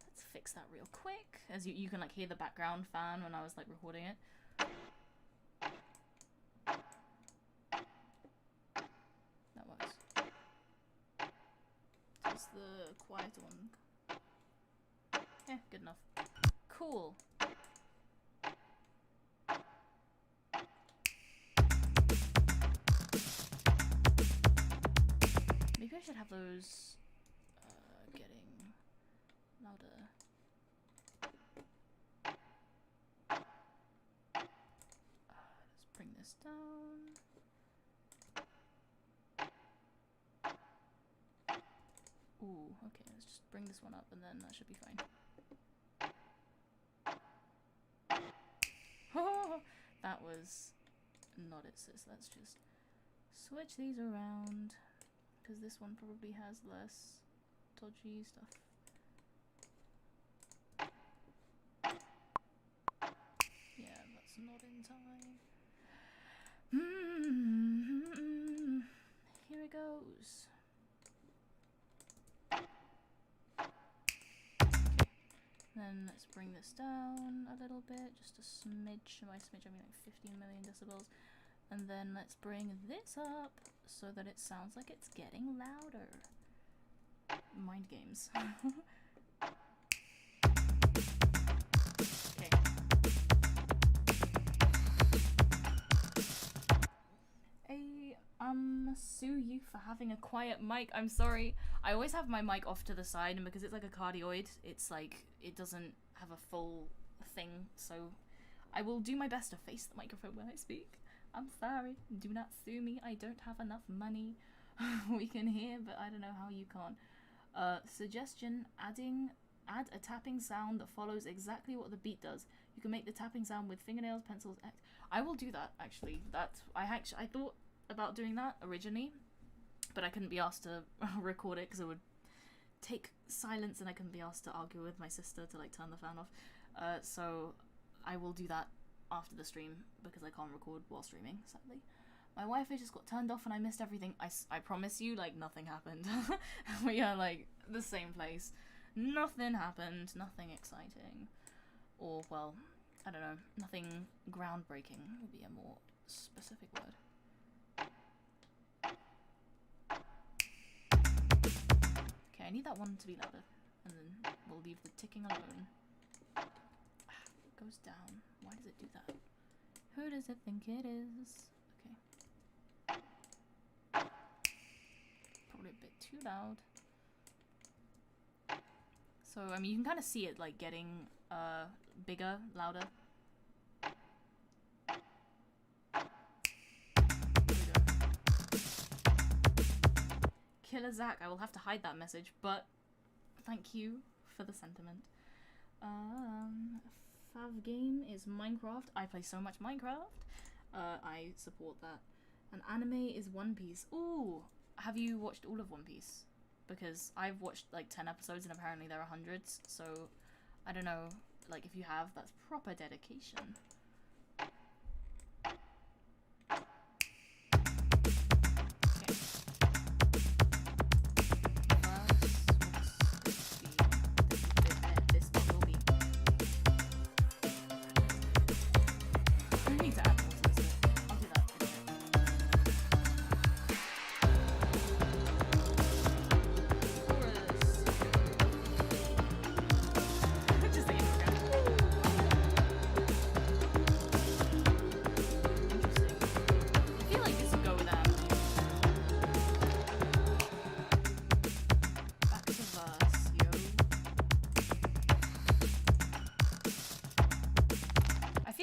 Let's fix that real quick. As you can like hear the background fan when I was like recording it. That works. That's the quiet one. Yeah, good enough. Cool. Maybe I should have those getting louder. Let's bring this down. Ooh, okay, let's just bring this one up and then that should be fine. Oh, that was not it, sis. Let's just switch these around. Because this one probably has less dodgy stuff. Yeah, that's not in time. Here it goes. Okay. Then let's bring this down a little bit, just a smidge. By smidge I mean like 15 million decibels. And then let's bring this up so that it sounds like it's getting louder. Mind games. Okay. Sue you for having a quiet mic. I'm sorry. I always have my mic off to the side, and because it's like a cardioid, it's like, it doesn't have a full thing, so I will do my best to face the microphone when I speak. I'm sorry, do not sue me, I don't have enough money. We can hear, but I don't know how you can't. Suggestion, add a tapping sound that follows exactly what the beat does. You can make the tapping sound with fingernails, pencils, I will do that, actually. I thought about doing that originally, but I couldn't be asked to record it because it would take silence and I couldn't be asked to argue with my sister to like turn the fan off. So I will do that after the stream because I can't record while streaming, sadly. My Wi-Fi just got turned off and I missed everything. I promise you, like, nothing happened. We are, like, the same place. Nothing happened, nothing exciting. Or, well, I don't know, nothing groundbreaking would be a more specific word. need that one to be louder, and then we'll leave the ticking alone. It goes down. Why does it do that? Who does it think it is? Okay. Probably a bit too loud. So, I mean, you can kind of see it, like, getting bigger, louder. Killer Zach, I will have to hide that message, but thank you for the sentiment. Fav game is Minecraft. I play so much Minecraft. I support that. An anime is One Piece. Ooh, have you watched all of One Piece? Because I've watched like 10 episodes and apparently there are hundreds, so I don't know, like if you have, that's proper dedication.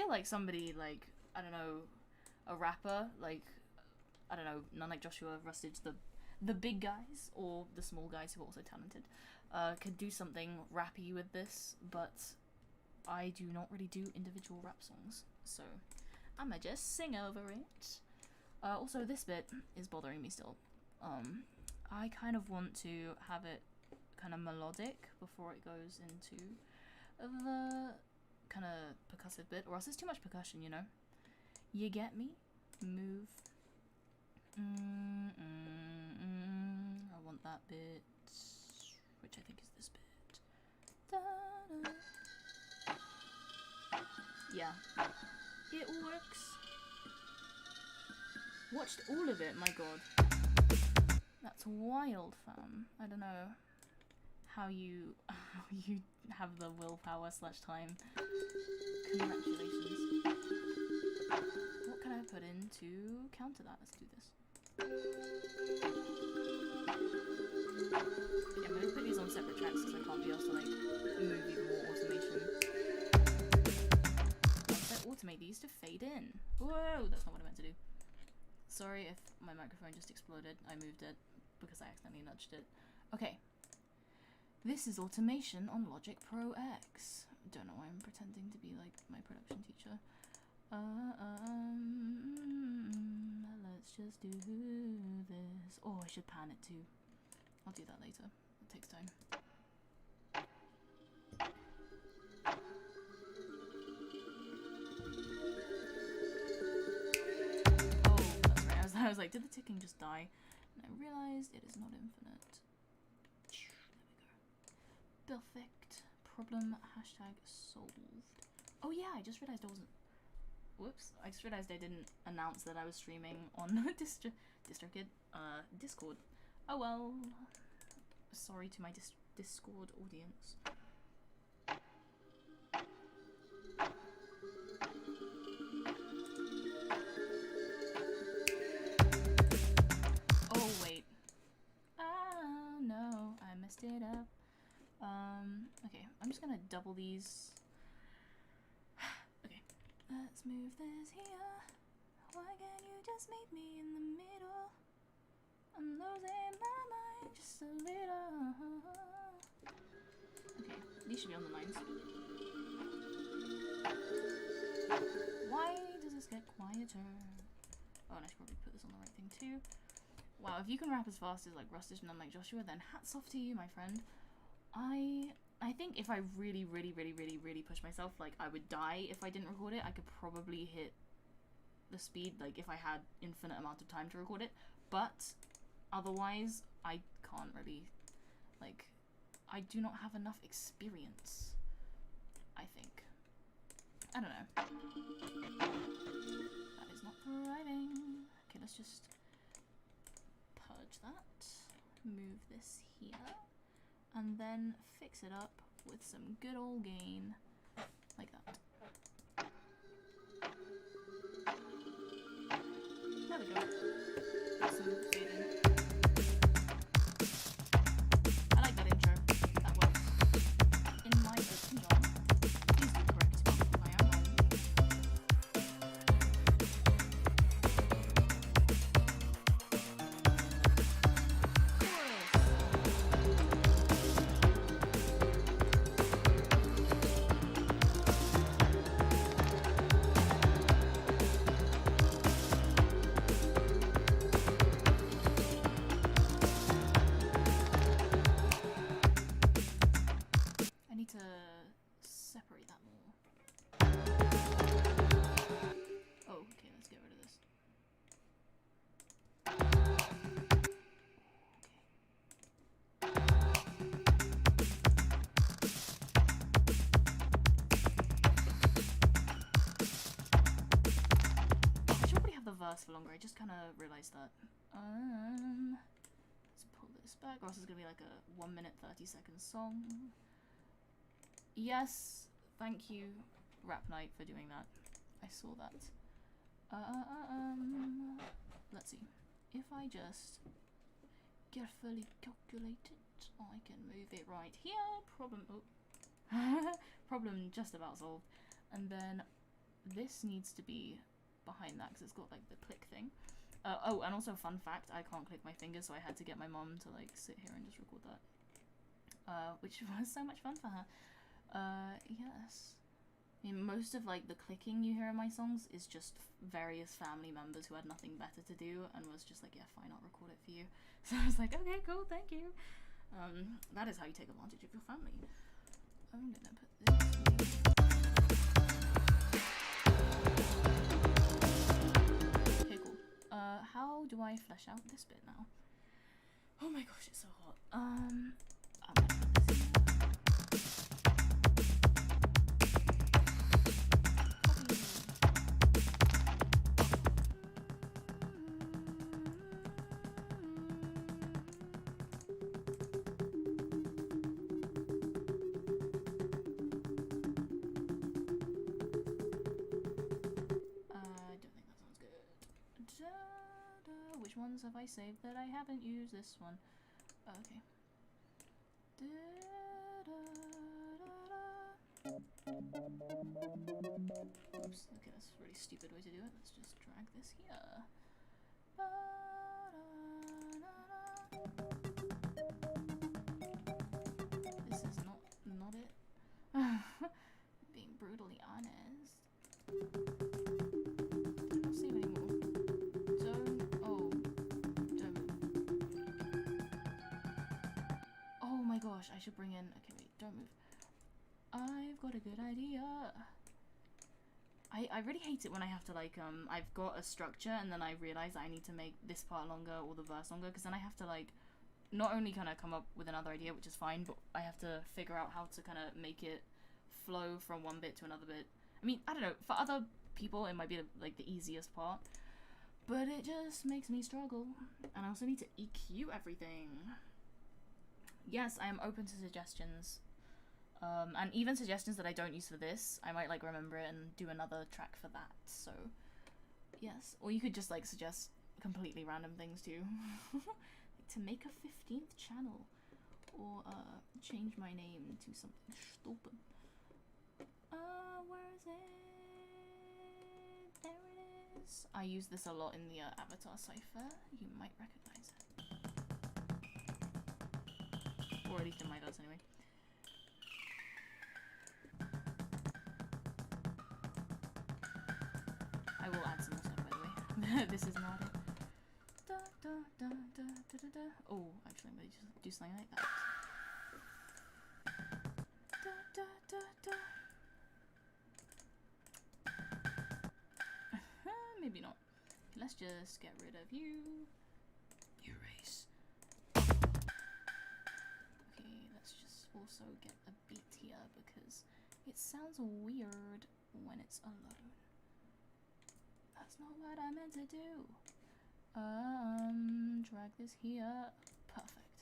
Like somebody like, I don't know, a rapper, like, I don't know, none like Joshua, Rustage, the big guys, or the small guys who are also talented, could do something rappy with this, but I do not really do individual rap songs, so I'ma just sing over it. Also, this bit is bothering me still. I kind of want to have it kind of melodic before it goes into the kind of percussive bit, or else it's too much percussion, you know? You get me? Move. I want that bit, which I think is this bit. Da-da. Yeah. It works. Watched all of it, my god. That's wild, fam. I don't know how you have the willpower / time. Congratulations. What can I put in to counter that? Let's do this. Okay, I'm gonna put these on separate tracks because I can't be asked to like move even more automation. Once I automate these to fade in. Whoa, that's not what I meant to do. Sorry if my microphone just exploded. I moved it because I accidentally nudged it. Okay. This is automation on Logic Pro X. Don't know why I'm pretending to be like my production teacher. Let's just do this. Oh, I should pan it too. I'll do that later. It takes time. Oh, that's right. I was like, did the ticking just die? And I realized it is not infinite. Perfect. Problem #solved. Oh yeah, I just realized I wasn't... Whoops. I just realized I didn't announce that I was streaming on Discord. Oh well. Sorry to my Discord audience. Oh wait. Oh no, I messed it up. Okay, I'm just gonna double these. Okay, let's move this here. Why can't you just meet me in the middle? I'm losing my mind just a little. Okay, these should be on the lines. Why does this get quieter? Oh, and I should probably put this on the right thing too. Wow, if you can rap as fast as like Rustage and unlike Joshua, then hats off to you, my friend. I think if I really push myself, like I would die if I didn't record it. I could probably hit the speed, like if I had infinite amount of time to record it, but otherwise I can't really, like, I do not have enough experience, I think. I don't know. That is not thriving. Okay, let's just purge that. Move this here. and then fix it up with some good old gain, like that. There we go. Some fading. I like that intro. That works. In my opinion, please do correct me if I am wrong. I need to separate that more. Oh, okay, let's get rid of this. I should probably have the verse for longer. I just kind of realized that. Let's pull this back, or else it's gonna be like a 1 minute 30-second song. Yes, thank you, Rap Night, for doing that. I saw that. Let's see. If I just carefully calculate it, I can move it right here. Problem. Oh. Problem just about solved. And then this needs to be behind that because it's got like the click thing. Oh, and also fun fact, I can't click my fingers, so I had to get my mom to like sit here and just record that. Which was so much fun for her. Yes. I mean, most of like the clicking you hear in my songs is just various family members who had nothing better to do and was just like, yeah, fine, I'll record it for you. So I was like, okay, cool, thank you. That is how you take advantage of your family. I'm gonna put this. Okay, cool. How do I flesh out this bit now? Oh my gosh, it's so hot. I'm gonna put this in. Which ones have I saved that I haven't used? This one. Okay. Oops, okay, that's a really stupid way to do it. Let's just drag this here. This is not it. Being brutally honest. Don't save anymore. Oh my gosh, I should bring in. Okay, wait, don't move. I've got a good idea. I really hate it when I have to like I've got a structure and then I realize I need to make this part longer or the verse longer, because then I have to like not only kind of come up with another idea, which is fine, but I have to figure out how to kind of make it flow from one bit to another bit. I mean, I don't know, for other people it might be like the easiest part, but it just makes me struggle. And I also need to EQ everything. Yes, I am open to suggestions. And even suggestions that I don't use for this, I might like remember it and do another track for that. So, yes. Or you could just like suggest completely random things too. Like to make a 15th channel. Or change my name to something stupid. Where is it? There it is. I use this a lot in the Avatar cipher. You might recognize it. Or at least in my verse anyway. I will add some more stuff, by the way. This is not it. Oh, actually, I'm going to just do something like that. Maybe not. Okay, let's just get rid of you. Erase. Okay, let's just also get a beat here because it sounds weird when it's alone. That's not what I meant to do. Drag this here. Perfect.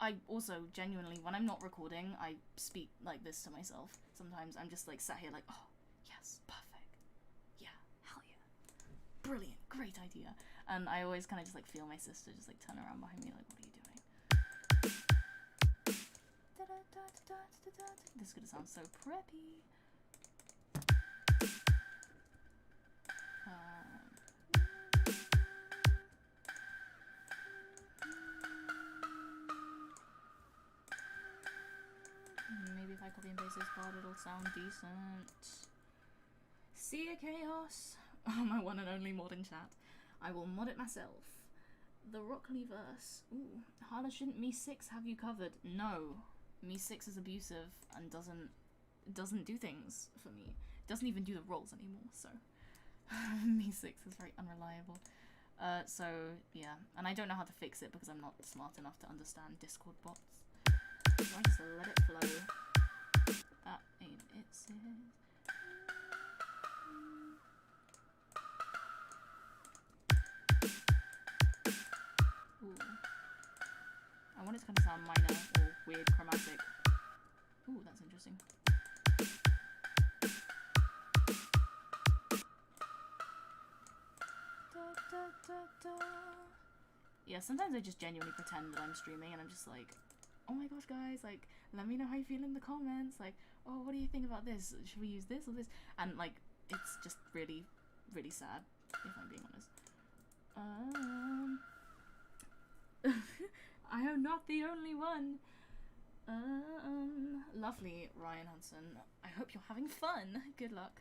I also genuinely, when I'm not recording, I speak like this to myself. Sometimes I'm just like sat here like, oh, yes, perfect. Yeah, hell yeah. Brilliant, great idea. And I always kind of just like feel my sister just like turn around behind me like, what are you doing? This is gonna sound so preppy. Maybe if I copy and paste this part, it'll sound decent. See ya, Chaos! Oh, my one and only mod in chat. I will mod it myself. The Rocklyverse. Ooh, Hala, shouldn't Me6 have you covered? No. Me6 is abusive and doesn't do things for me. Doesn't even do the rolls anymore, so. Me6 is very unreliable. So, yeah. And I don't know how to fix it because I'm not smart enough to understand Discord bots. So I just let it flow. That ain't it, sis. Ooh. I want it to kind of sound minor or weird chromatic. Ooh, that's interesting. Yeah, sometimes I just genuinely pretend that I'm streaming and I'm just like, oh my gosh guys, like, let me know how you feel in the comments, like, oh, what do you think about this? Should we use this or this? And like, it's just really, really sad, if I'm being honest. I am not the only one. Lovely, Ryan Hansen. I hope you're having fun. Good luck.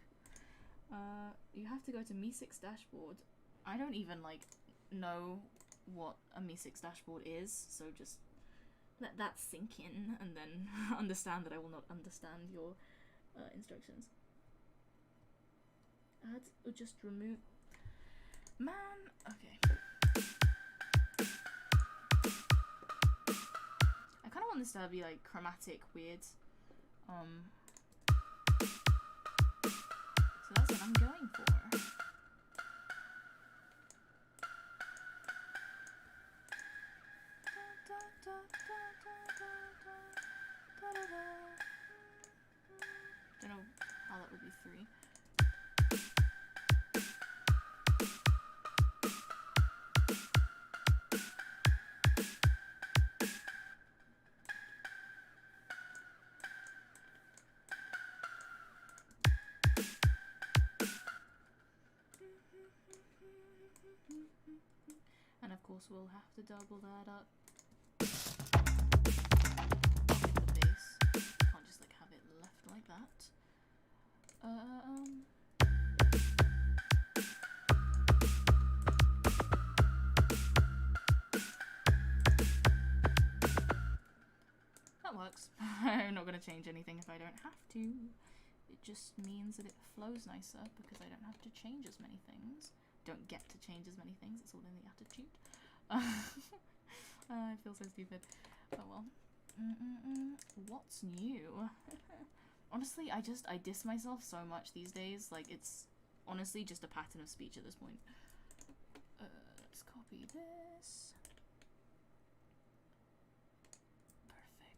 You have to go to Me6 dashboard. I don't even like know what a Me6 dashboard is, so just let that sink in and then understand that I will not understand your instructions. Add or just remove. Man, okay. I kind of want this to be like chromatic weird. So that's what I'm going for. Don't know how that would be 3. And of course we'll have to double that up. With the bass. Can't just like have it left like that. That works. I'm not going to change anything if I don't have to. It just means that it flows nicer because I don't have to change as many things. Don't get to change as many things, it's all in the attitude. I feel so stupid. Oh well. What's new? Honestly, I diss myself so much these days. Like, it's honestly just a pattern of speech at this point. Let's copy this. Perfect.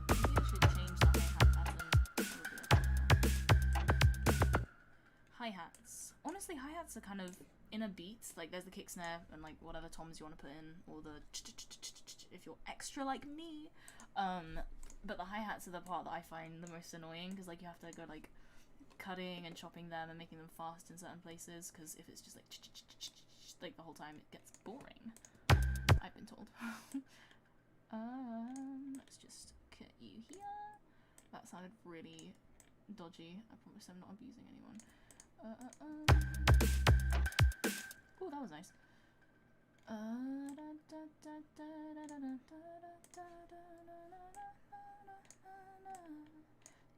Maybe I should change the hi-hat pattern a little bit. Hi-hats. Honestly, hi-hats are kind of inner beats. Like, there's the kick snare and like whatever toms you want to put in, or the if you're extra like me. But the hi-hats are the part that I find the most annoying because like you have to go like cutting and chopping them and making them fast in certain places, because if it's just like the whole time, it gets boring, I've been told. Let's just cut you here. That sounded really dodgy. I promise I'm not abusing anyone. Oh, that was nice.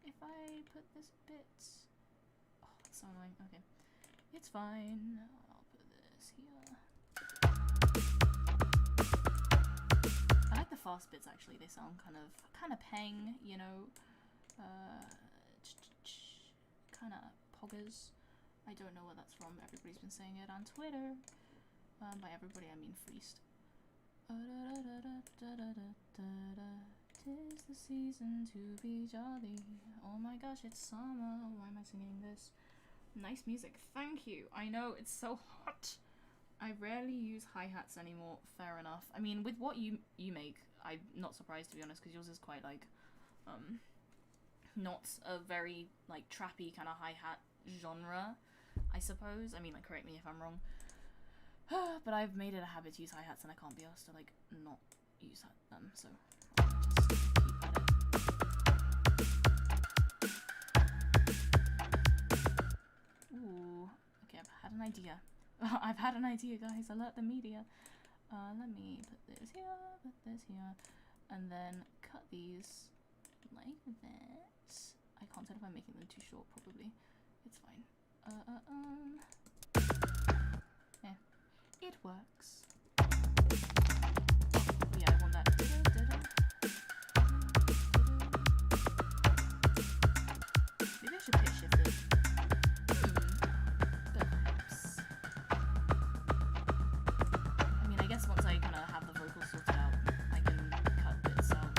If I put this bit... Oh, that's so annoying. Okay. It's fine. I'll put this here. I like the fast bits actually. They sound kind of pang, you know. Kind of poggers. I don't know where that's from. Everybody's been saying it on Twitter. By everybody, I mean Freest. 'Tis the season to be jolly. Oh my gosh, it's summer. Why am I singing this? Nice music, thank you. I know, it's so hot. I rarely use hi-hats anymore, fair enough. I mean, with what you make, I'm not surprised, to be honest, because yours is quite, like, not a very, like, trappy kind of hi-hat genre, I suppose. I mean, like, correct me if I'm wrong. But I've made it a habit to use hi-hats, and I can't be asked to, like, not use them, so I'll just keep at it. Ooh, okay, I've had an idea. I've had an idea, guys. Alert the media. Let me put this here, and then cut these like this. I can't tell if I'm making them too short, probably. It's fine. Yeah, it works. Yeah, I want that. Maybe I should pitch shift it. Perhaps. I mean, I guess once I kind of have the vocals sorted out, I can cut bits out.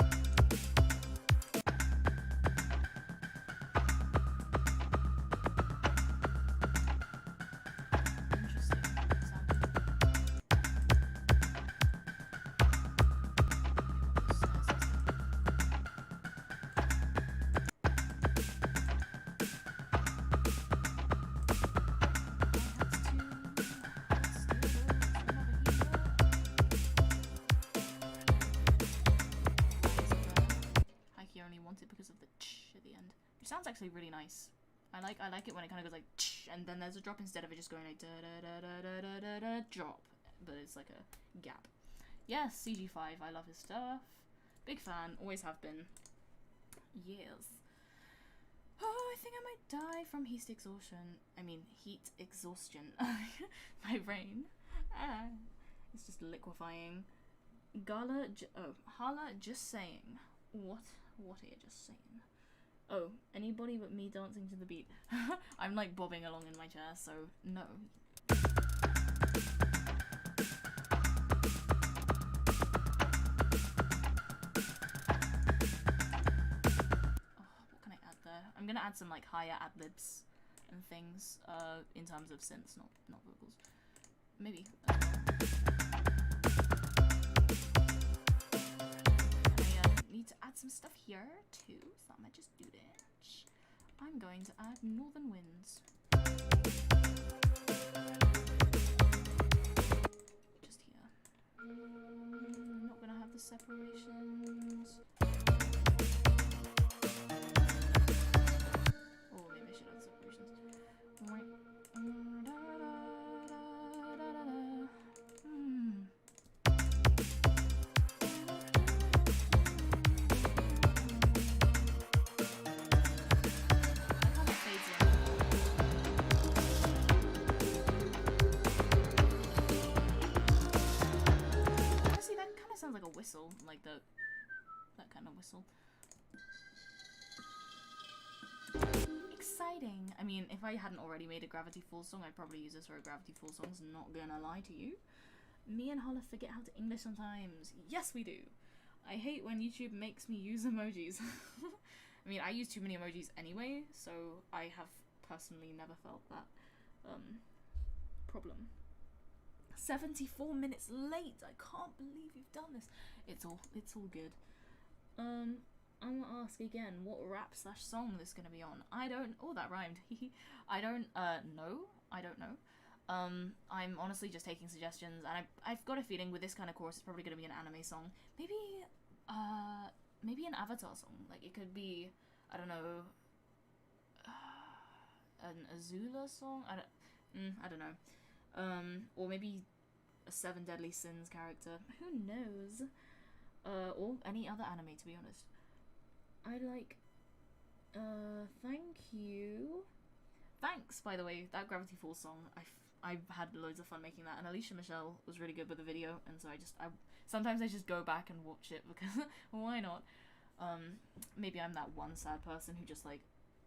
Interesting. Sound good. I only want it because of the ch at the end. It sounds actually really nice. I like it when it kind of goes like ch, and then there's a drop instead of it just going like da da da da da da da da drop, but it's like a gap. Yes, CG5, I love his stuff. Big fan, always have been. Yes. Oh, I think I might die from heat exhaustion. I mean, heat exhaustion. My brain. It's just liquefying. Hala, just saying. What are you just saying? Oh, anybody but me dancing to the beat. I'm like bobbing along in my chair, so no. What can I add there? I'm gonna add some like higher ad-libs and things, in terms of synths, not vocals. Maybe as well. Need to add some stuff here too, so I might just do that. I'm going to add Northern Winds. Just here. I'm not gonna have the separations. Oh, maybe I should have the separations. Right. Sounds like a whistle, like that kind of whistle. Exciting! I mean, if I hadn't already made a Gravity Falls song, I'd probably use this for a Gravity Falls song, not gonna lie to you. Me and Holla forget how to English sometimes. Yes, we do! I hate when YouTube makes me use emojis. I mean, I use too many emojis anyway, so I have personally never felt that problem. 74 minutes late. I can't believe you've done this. It's all good. I'm gonna ask again, what rap / song this is gonna be on? Oh, that rhymed. I don't know. I'm honestly just taking suggestions, and I've got a feeling with this kind of chorus it's probably gonna be an anime song. Maybe an Avatar song. Like, it could be, I don't know, an Azula song? I don't know. Or maybe a Seven Deadly Sins character. Who knows? Or any other anime, to be honest. Thank you. Thanks, by the way, that Gravity Falls song. I've had loads of fun making that, and Alicia Michelle was really good with the video, and so sometimes I just go back and watch it because why not? Maybe I'm that one sad person who just like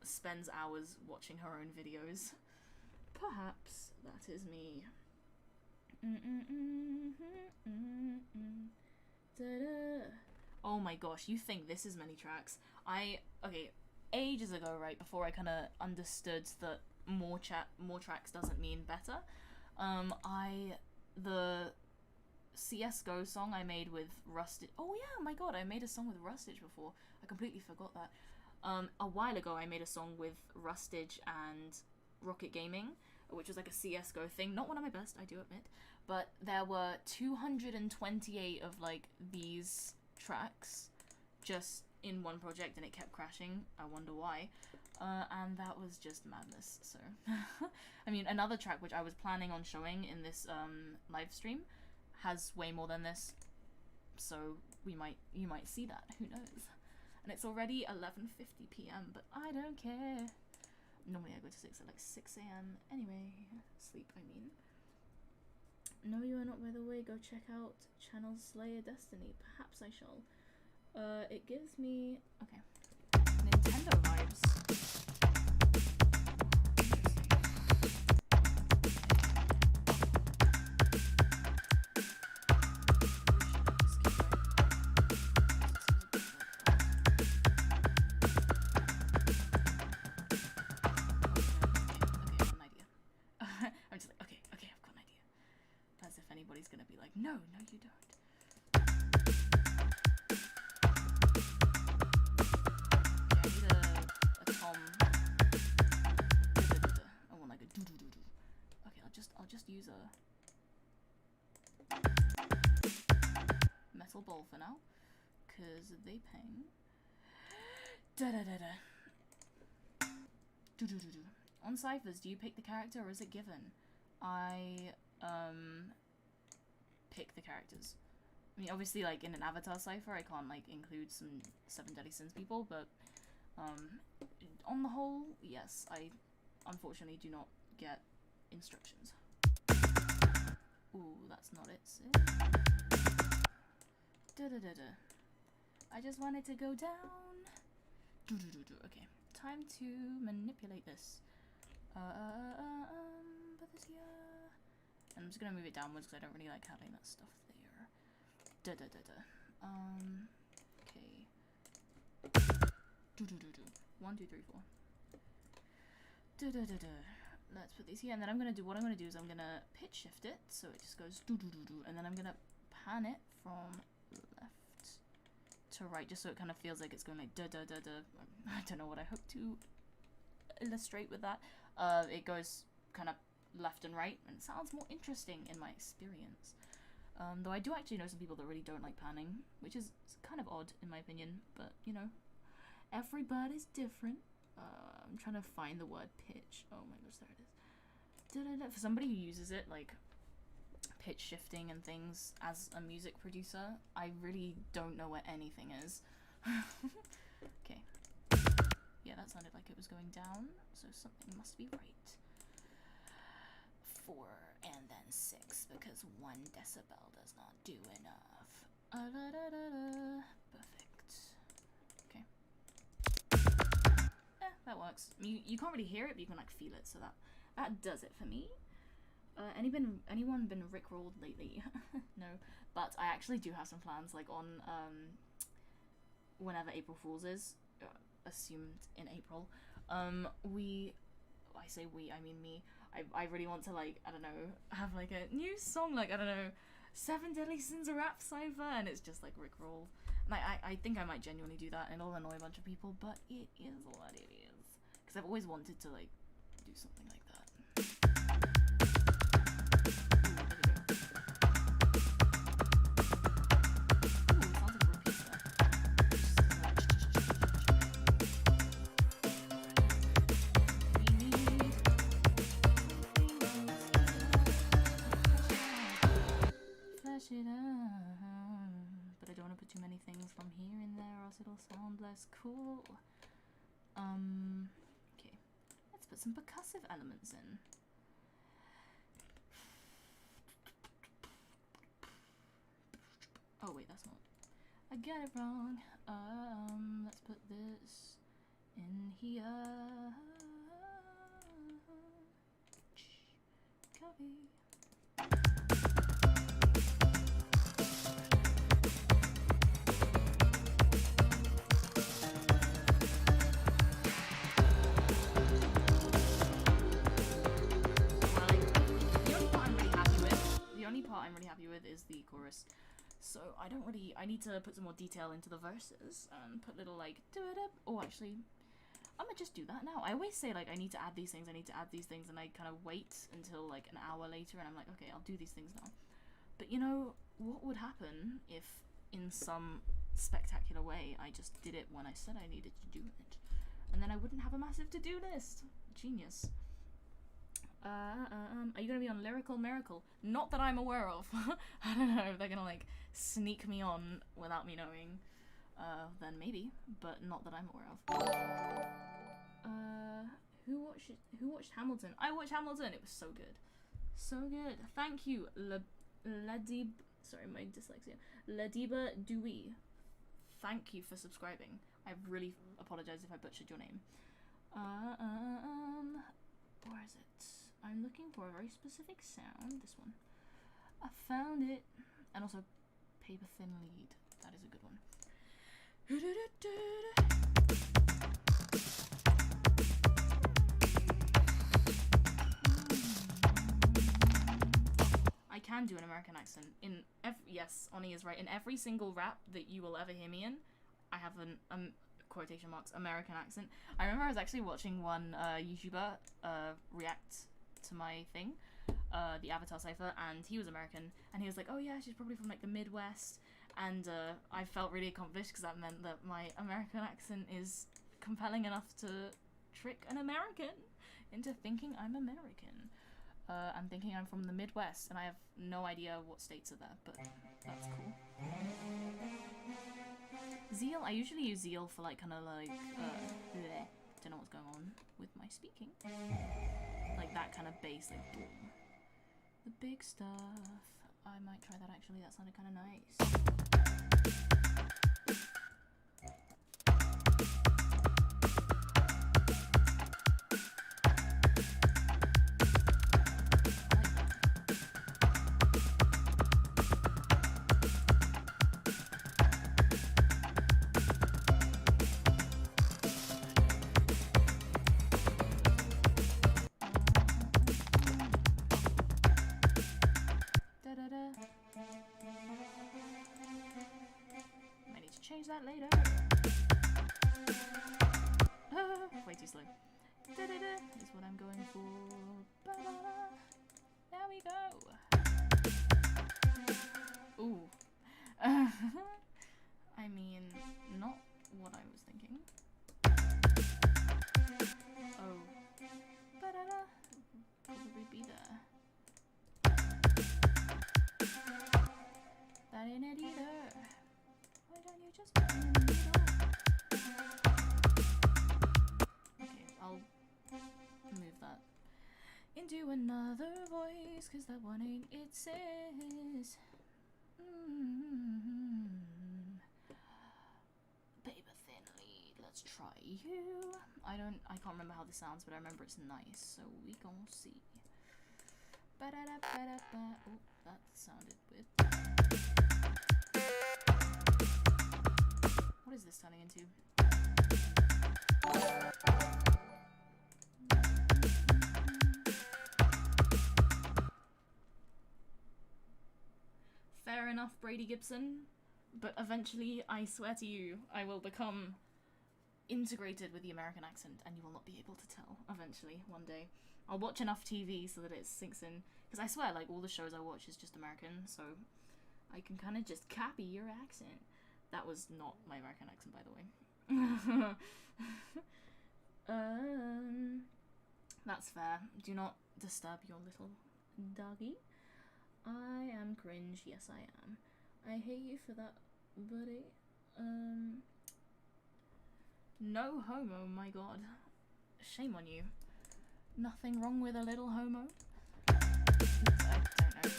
spends hours watching her own videos. Perhaps that is me. Oh my gosh, you think this is many tracks? Okay, ages ago, right, before I kind of understood that more tracks doesn't mean better, the CSGO song I made with Rustage. Oh yeah, my god, I made a song with Rustage before. I completely forgot that. A while ago I made a song with Rustage and Rocket Gaming, which was like a CSGO thing. Not one of my best, I do admit, but there were 228 of like these tracks just in one project, and it kept crashing. I wonder why. And that was just madness. So I mean, another track which I was planning on showing in this live stream has way more than this, so you might see that, who knows. And it's already 11:50 p.m, but I don't care. Normally I go to 6 at like 6 a.m. anyway. Sleep, I mean. No, you are not, by the way. Go check out channel Slayer Destiny. Perhaps I shall. It gives me... okay. Nintendo vibes. Anybody's gonna be like, no, you don't. Okay, I need a tom. I want like a do-do-do-do. Okay, I'll just use a metal bowl for now, cause they ping. Da-da-da-da. Do-do-do-do. On ciphers, do you pick the character or is it given? I pick the characters. I mean, obviously, like, in an avatar cipher, I can't, like, include some 7 Deadly Sins people, but, on the whole, yes, I, unfortunately, do not get instructions. Ooh, that's not it, sis. Da-da-da-da. I just want it to go down. Do-do-do-do. Okay, time to manipulate this. But this, yeah. And I'm just gonna move it downwards because I don't really like having that stuff there. Da-da-da-da. Okay. Do-do-do-do. 1, 2, 3, 4. Da-da-da-da. Let's put these here, and then what I'm gonna do is I'm gonna pitch shift it, so it just goes do-do-do-do, and then I'm gonna pan it from left to right, just so it kind of feels like it's going like da-da-da-da. I don't know what I hope to illustrate with that. It goes kind of left and right, and it sounds more interesting in my experience. Though I do actually know some people that really don't like panning, which is kind of odd in my opinion, but you know, everybody's different. I'm trying to find the word pitch. Oh my gosh, there it is. Da-da-da. For somebody who uses it, like pitch shifting and things as a music producer, I really don't know what anything is. Okay. Yeah, that sounded like it was going down, so something must be right. 4 and then 6 because 1 decibel does not do enough. Perfect. Okay. That works. You can't really hear it, but you can like feel it, so that does it for me. Anyone been rickrolled lately? No, but I actually do have some plans, like on whenever April Fool's is, assumed in April. I say we, I mean me. I really want to, like, I don't know, have like a new song, like, I don't know, 7 Deadly Sins rap cipher, and it's just like rickrolled. And I think I might genuinely do that, and it'll annoy a bunch of people, but it is what it is. Because I've always wanted to, like, do something like that. But I don't want to put too many things from here in there, or else it'll sound less cool. Okay, let's put some percussive elements in. Oh wait, that's not. I got it wrong. Let's put this in here. Copy. part I'm really happy with is the chorus. So I need to put some more detail into the verses and put little like oh, actually I'm gonna just do that now. I always say like I need to add these things, and I kind of wait until like an hour later and I'm like, okay, I'll do these things now. But you know what would happen if in some spectacular way I just did it when I said I needed to do it, and then I wouldn't have a massive to-do list. Genius. Are you gonna be on Lyrical Miracle? Not that I'm aware of. I don't know if they're gonna like sneak me on without me knowing. Then maybe, but not that I'm aware of. Who watched Hamilton? I watched Hamilton. It was so good, so good. Thank you, Ladib. Sorry, my dyslexia. Ladiba Dewey. Thank you for subscribing. I really apologize if I butchered your name. Where is it? I'm looking for a very specific sound. This one. I found it. And also, Paper Thin Lead. That is a good one. I can do an American accent. Yes, Oni is right. In every single rap that you will ever hear me in, I have an quotation marks American accent. I remember I was actually watching one YouTuber react to my thing, the Avatar Cypher, and he was American, and he was like, oh yeah, she's probably from like the Midwest, and I felt really accomplished because that meant that my American accent is compelling enough to trick an American into thinking I'm American. And thinking I'm from the Midwest, and I have no idea what states are there, but that's cool. Zeal, I usually use Zeal for like kind of like, don't know what's going on with my speaking. Like that kind of bass, like boom. The big stuff. I might try that actually, that sounded kind of nice. That later. Way too slow. Is what I'm going for. There we go. Ooh. I mean, not what I was thinking. Oh. Probably be there. That ain't it either. Why don't you just put me in the middle? Okay, I'll move that into another voice, cause that one ain't it says. Paper Thin Lead, let's try you. I can't remember how this sounds, but I remember it's nice, so we gon' see. Ba-da-da-ba-da-ba. Oh, that sounded weird. What is this turning into? Fair enough, Brady Gibson. But eventually, I swear to you, I will become integrated with the American accent, and you will not be able to tell. Eventually, one day. I'll watch enough TV so that it sinks in. Because I swear, like, all the shows I watch is just American, so I can kind of just copy your accent. That was not my American accent, by the way. That's fair. Do not disturb your little doggy. I am cringe. Yes, I am. I hate you for that, buddy. No homo, my god. Shame on you. Nothing wrong with a little homo. I don't know.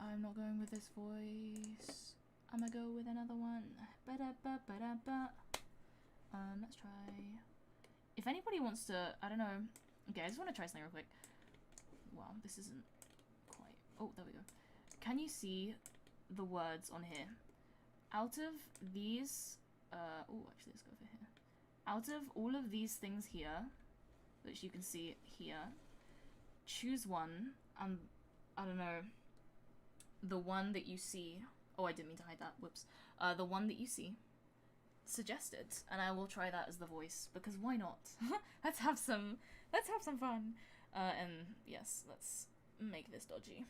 I'm not going with this voice. I'm gonna go with another one. Ba-da-ba-ba-da-ba. Let's try. If anybody wants to, I don't know. Okay, I just want to try something real quick. Wow, this isn't quite. Oh, there we go. Can you see the words on here? Out of these, oh, actually, let's go over here. Out of all of these things here, which you can see here, choose one, and I don't know, the one that you see, oh, I didn't mean to hide that, whoops, the one that you see, suggested, and I will try that as the voice, because why not? let's have some fun. And yes, let's make this dodgy.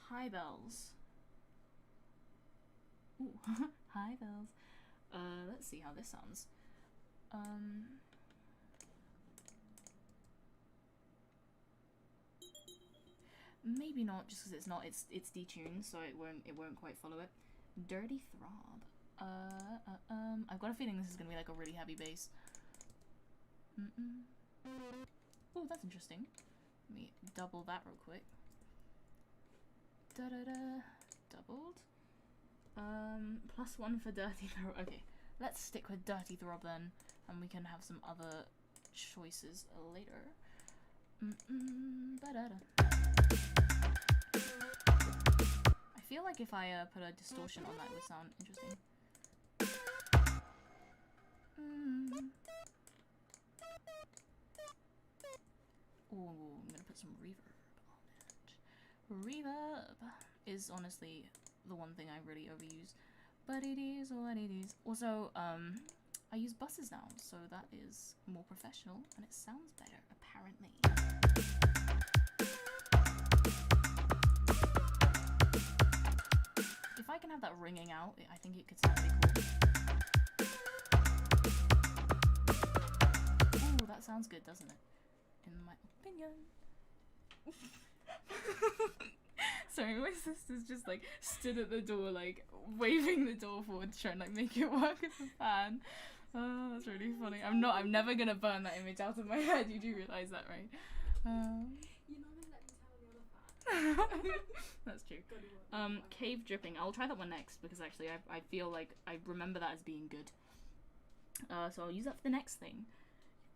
Hi, Bells. Ooh, hi, Bells. Let's see how this sounds. Maybe not, just because it's detuned, so it won't quite follow it. Dirty Throb. I've got a feeling this is gonna be like a really heavy bass. Oh, that's interesting. Let me double that real quick. Doubled. +1 for Dirty Throb. Okay, let's stick with Dirty Throb then, and we can have some other choices later. I feel like if I put a distortion on that, it would sound interesting. Oh, I'm gonna put some reverb on it. Reverb is honestly the one thing I really overuse, but it is what it is. Also, I use buses now, so that is more professional and it sounds better, apparently. If I can have that ringing out, I think it could sound really cool. Ooh, that sounds good, doesn't it? In my opinion. Sorry, my sister's just like stood at the door, like waving the door forward, trying to like make it work as a fan. Oh, that's really funny. I'm never gonna burn that image out of my head. You do realize that, right? You're not gonna let me tell the other fan. That's true. Cave dripping. I'll try that one next because actually I feel like I remember that as being good. So I'll use that for the next thing.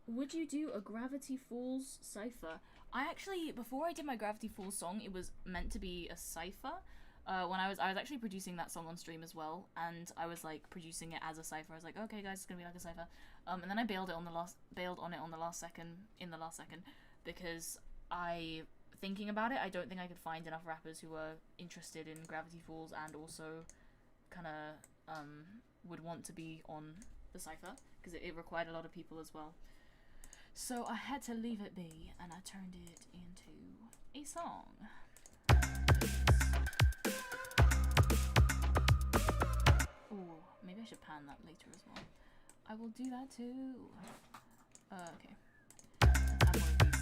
Would you do a Gravity Falls cipher? I actually, before I did my Gravity Falls song, it was meant to be a cipher. When I was actually producing that song on stream as well, and I was like producing it as a cipher. I was like, okay guys, it's gonna be like a cipher. And then I bailed on it on the last second, because thinking about it, I don't think I could find enough rappers who were interested in Gravity Falls and also kind of would want to be on the cipher, because it required a lot of people as well. So I had to leave it be, and I turned it into a song. Ooh, maybe I should pan that later as well. I will do that too. Okay. Let's add more of these.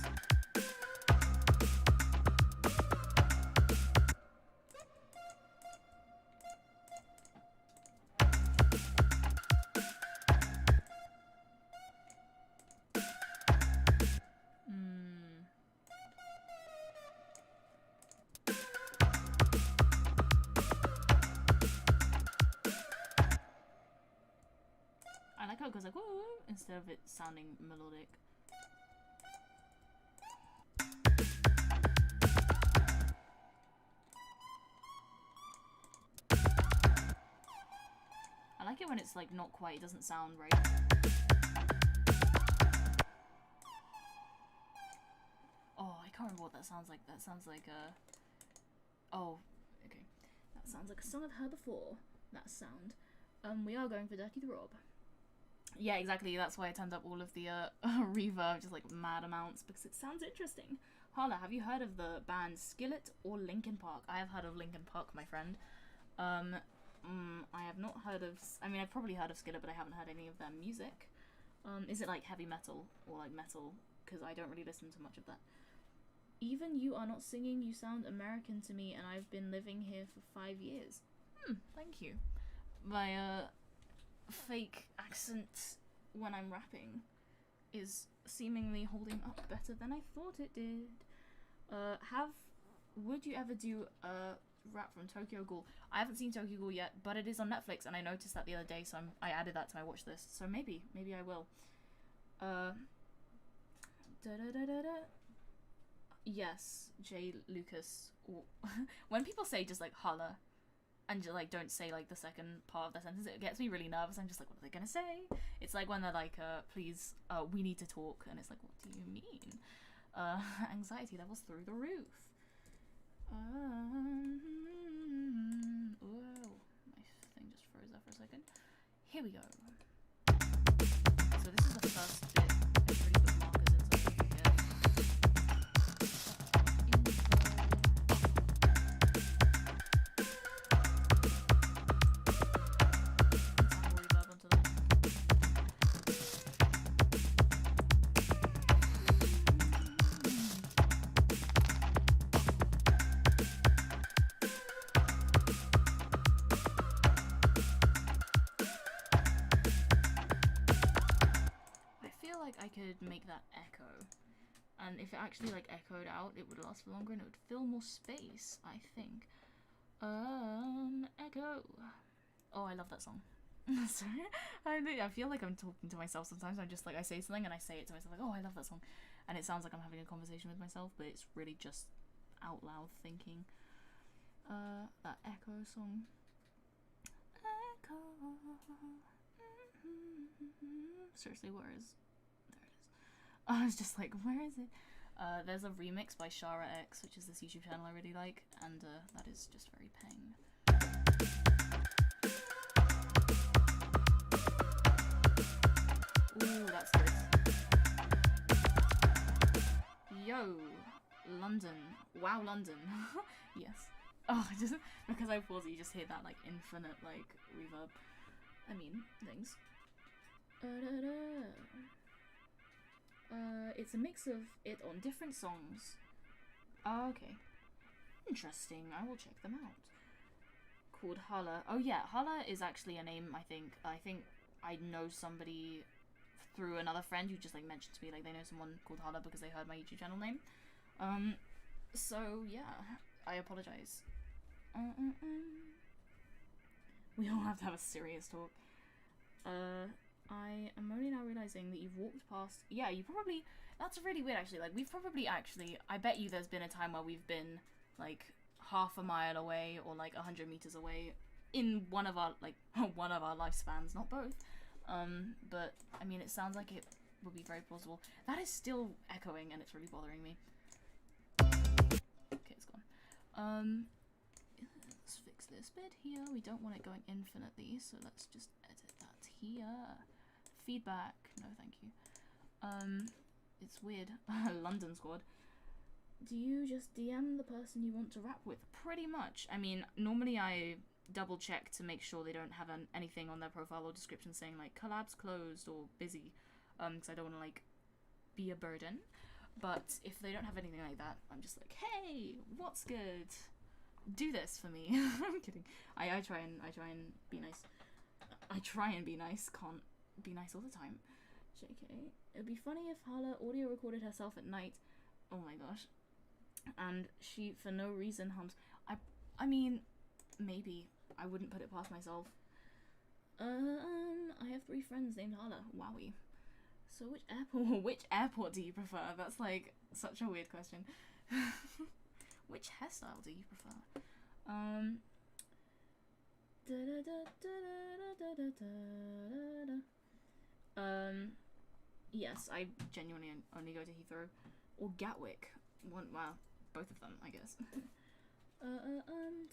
I like how it goes like woo instead of it sounding melodic. I like it when it's like not quite, it doesn't sound right. Oh, I can't remember what that sounds like. That sounds like oh, okay. That sounds like a song I've heard before. That sound. We are going for Dirty Throb. Yeah, exactly. That's why I turned up all of the reverb, just like mad amounts, because it sounds interesting. Hala, have you heard of the band Skillet or Linkin Park? I have heard of Linkin Park, my friend. I have not heard of... I mean, I've probably heard of Skillet, but I haven't heard any of their music. Is it like heavy metal or like metal? Because I don't really listen to much of that. Even you are not singing, you sound American to me, and I've been living here for 5 years. Thank you. My fake accent when I'm rapping is seemingly holding up better than I thought it did. Would you ever do a rap from Tokyo Ghoul? I haven't seen Tokyo Ghoul yet, but it is on Netflix, and I noticed that the other day, so I added that to my watch list. So maybe I will. Yes, J. Lucas. When people say just like holla, and just, like, don't say like the second part of the sentence, it gets me really nervous. I'm just like, what are they gonna say? It's like when they're like, please, we need to talk, and it's like, what do you mean? Anxiety levels through the roof. Whoa, my thing just froze up for a second. Here we go. So this is the first bit. I should really put markers in so I don't forget. Reverb onto that. I could make that echo, and if it actually like echoed out, it would last for longer and it would fill more space, I think. Echo. Oh, I love that song. Sorry, I feel like I'm talking to myself sometimes. I'm just like, I say something and I say it to myself like, oh, I love that song, and it sounds like I'm having a conversation with myself, but it's really just out loud thinking. That echo song. Echo. Seriously, where is? I was just like, where is it? There's a remix by Shara X, which is this YouTube channel I really like, and that is just very peng. Ooh, that's good. Yo, London. Wow, London. Yes. Oh, just because I pause it, you just hear that like infinite like reverb. I mean, things. It's a mix of it on different songs. Okay. Interesting, I will check them out. Called Hala. Oh yeah, Hala is actually a name, I think. I think I know somebody through another friend who just like mentioned to me like they know someone called Hala because they heard my YouTube channel name. So yeah, I apologize. We all have to have a serious talk. I am only now realizing that you've walked past. Yeah, you probably. That's really weird, actually. Like, we've probably actually. I bet you there's been a time where we've been, like, half a mile away or, like, 100 meters away in one of our, like, one of our lifespans, not both. But, I mean, it sounds like it would be very plausible. That is still echoing, and it's really bothering me. Okay, it's gone. Let's fix this bit here. We don't want it going infinitely, so let's just edit that here. Feedback. No, thank you. It's weird. London squad. Do you just DM the person you want to rap with? Pretty much. I mean, normally I double check to make sure they don't have anything on their profile or description saying like collabs closed or busy, because I don't want to like be a burden. But if they don't have anything like that, I'm just like, hey, what's good? Do this for me. I'm kidding. I try and be nice. I try and be nice. Can't be nice all the time. JK. It'd be funny if Hala audio recorded herself at night. Oh my gosh. And she for no reason hums. I mean, maybe. I wouldn't put it past myself. I have 3 friends named Hala. Wowie. So which airport do you prefer? That's like such a weird question. Which hairstyle do you prefer? Yes, I genuinely only go to Heathrow or Gatwick. Wow, both of them, I guess.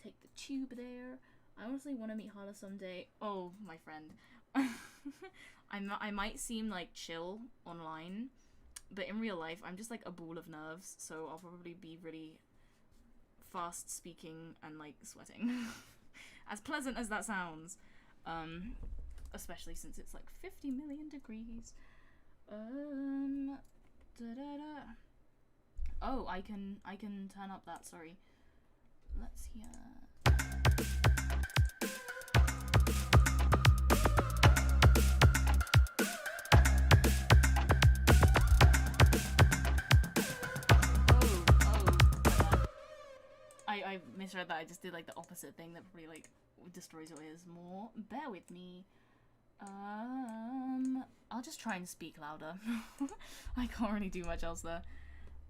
Take the tube there. I honestly want to meet Hala someday. Oh, my friend. I might seem like chill online, but in real life, I'm just like a ball of nerves. So I'll probably be really fast speaking and like sweating. As pleasant as that sounds, especially since it's like 50 million degrees. Oh, I can turn up that. Sorry. Let's hear. I misread that. I just did like the opposite thing that probably like destroys your ears more. Bear with me. I'll just try and speak louder. I can't really do much else there.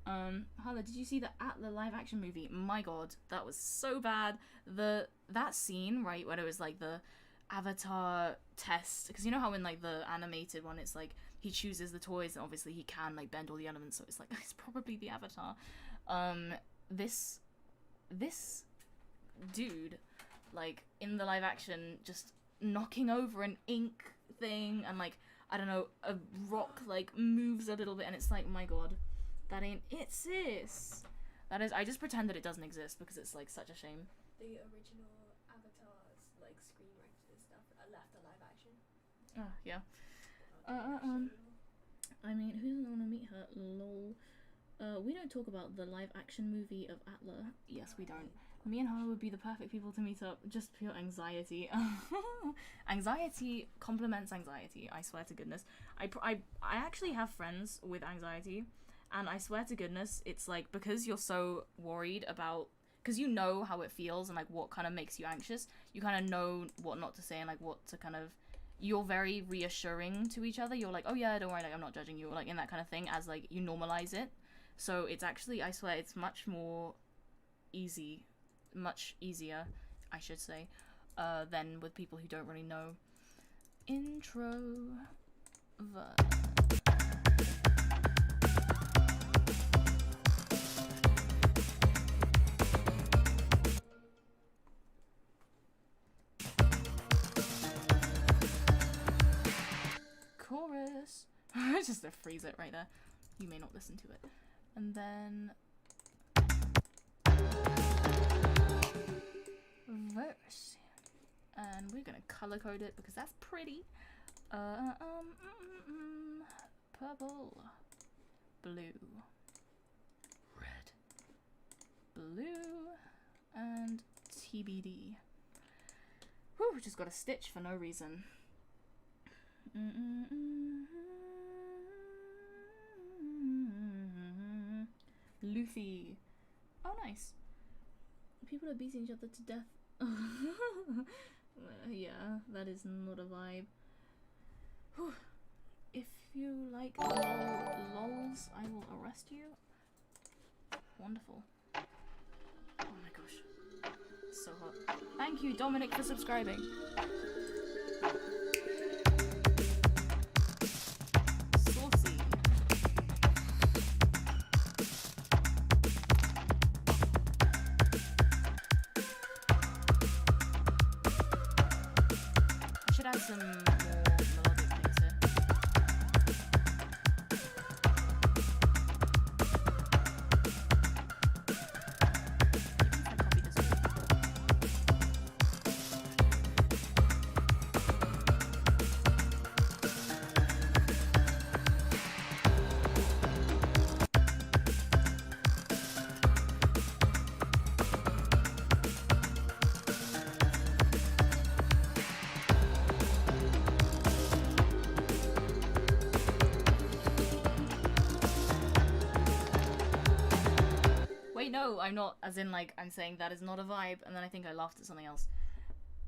Hala, did you see the live action movie? My god, that was so bad. That scene, right, where it was like the Avatar test, because you know how in like the animated one it's like he chooses the toys, and obviously he can like bend all the elements, so it's like it's probably the Avatar. This dude, like in the live action, just knocking over an ink thing, and like I don't know, a rock like moves a little bit, and it's like, my god, that ain't it, sis. That is, I just pretend that it doesn't exist because it's like such a shame. The original Avatar's like screenwriters and stuff left the live action. Oh yeah. I mean, who doesn't want to meet her? Lol. We don't talk about the live action movie of Atla. Yes, we don't. Me and her would be the perfect people to meet up. Just pure anxiety. Anxiety complements anxiety. I swear to goodness. I actually have friends with anxiety, and I swear to goodness, it's like because you're so worried about, because you know how it feels and like what kind of makes you anxious. You kind of know what not to say and like what to kind of. You're very reassuring to each other. You're like, oh yeah, don't worry, like I'm not judging you, like in that kind of thing, as like you normalize it. So it's actually, I swear, it's much easier, I should say, than with people who don't really know. Intro. Chorus. Just to freeze it right there. You may not listen to it. And then verse, and we're gonna color code it because that's pretty. Purple, blue, red, blue, and TBD. Whew, just got a stitch for no reason. Luffy. Oh, nice. People are beating each other to death. Yeah, that is not a vibe. Whew. If you like lols, I will arrest you. Wonderful. Oh my gosh. So hot. Thank you, Dominic, for subscribing. Saucy. I should add some more melodic things here. I copied this one. Wait, no, I'm not, as in, like, I'm saying that is not a vibe, and then I think I laughed at something else.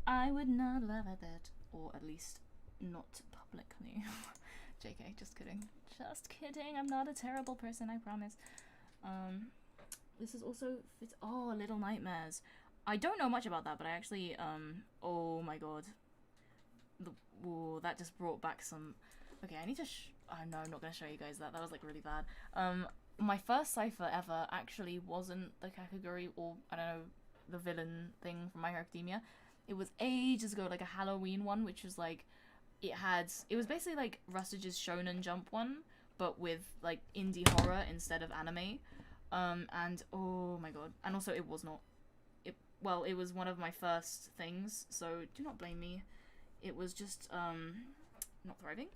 I would not laugh at that, or at least not publicly. JK, just kidding. Just kidding, I'm not a terrible person, I promise. This is also, oh, Little Nightmares. I don't know much about that, but I actually, oh my god. Ooh, that just brought back some, okay, I need to oh no, I'm not gonna show you guys that was like really bad. My first cipher ever actually wasn't the Kakaguri or, I don't know, the villain thing from My Hero Academia. It was ages ago, like a Halloween one, which was like, it was basically like Rustage's Shonen Jump one, but with like indie horror instead of anime. And oh my god. And also it was not, well, it was one of my first things, so do not blame me. It was just, not thriving.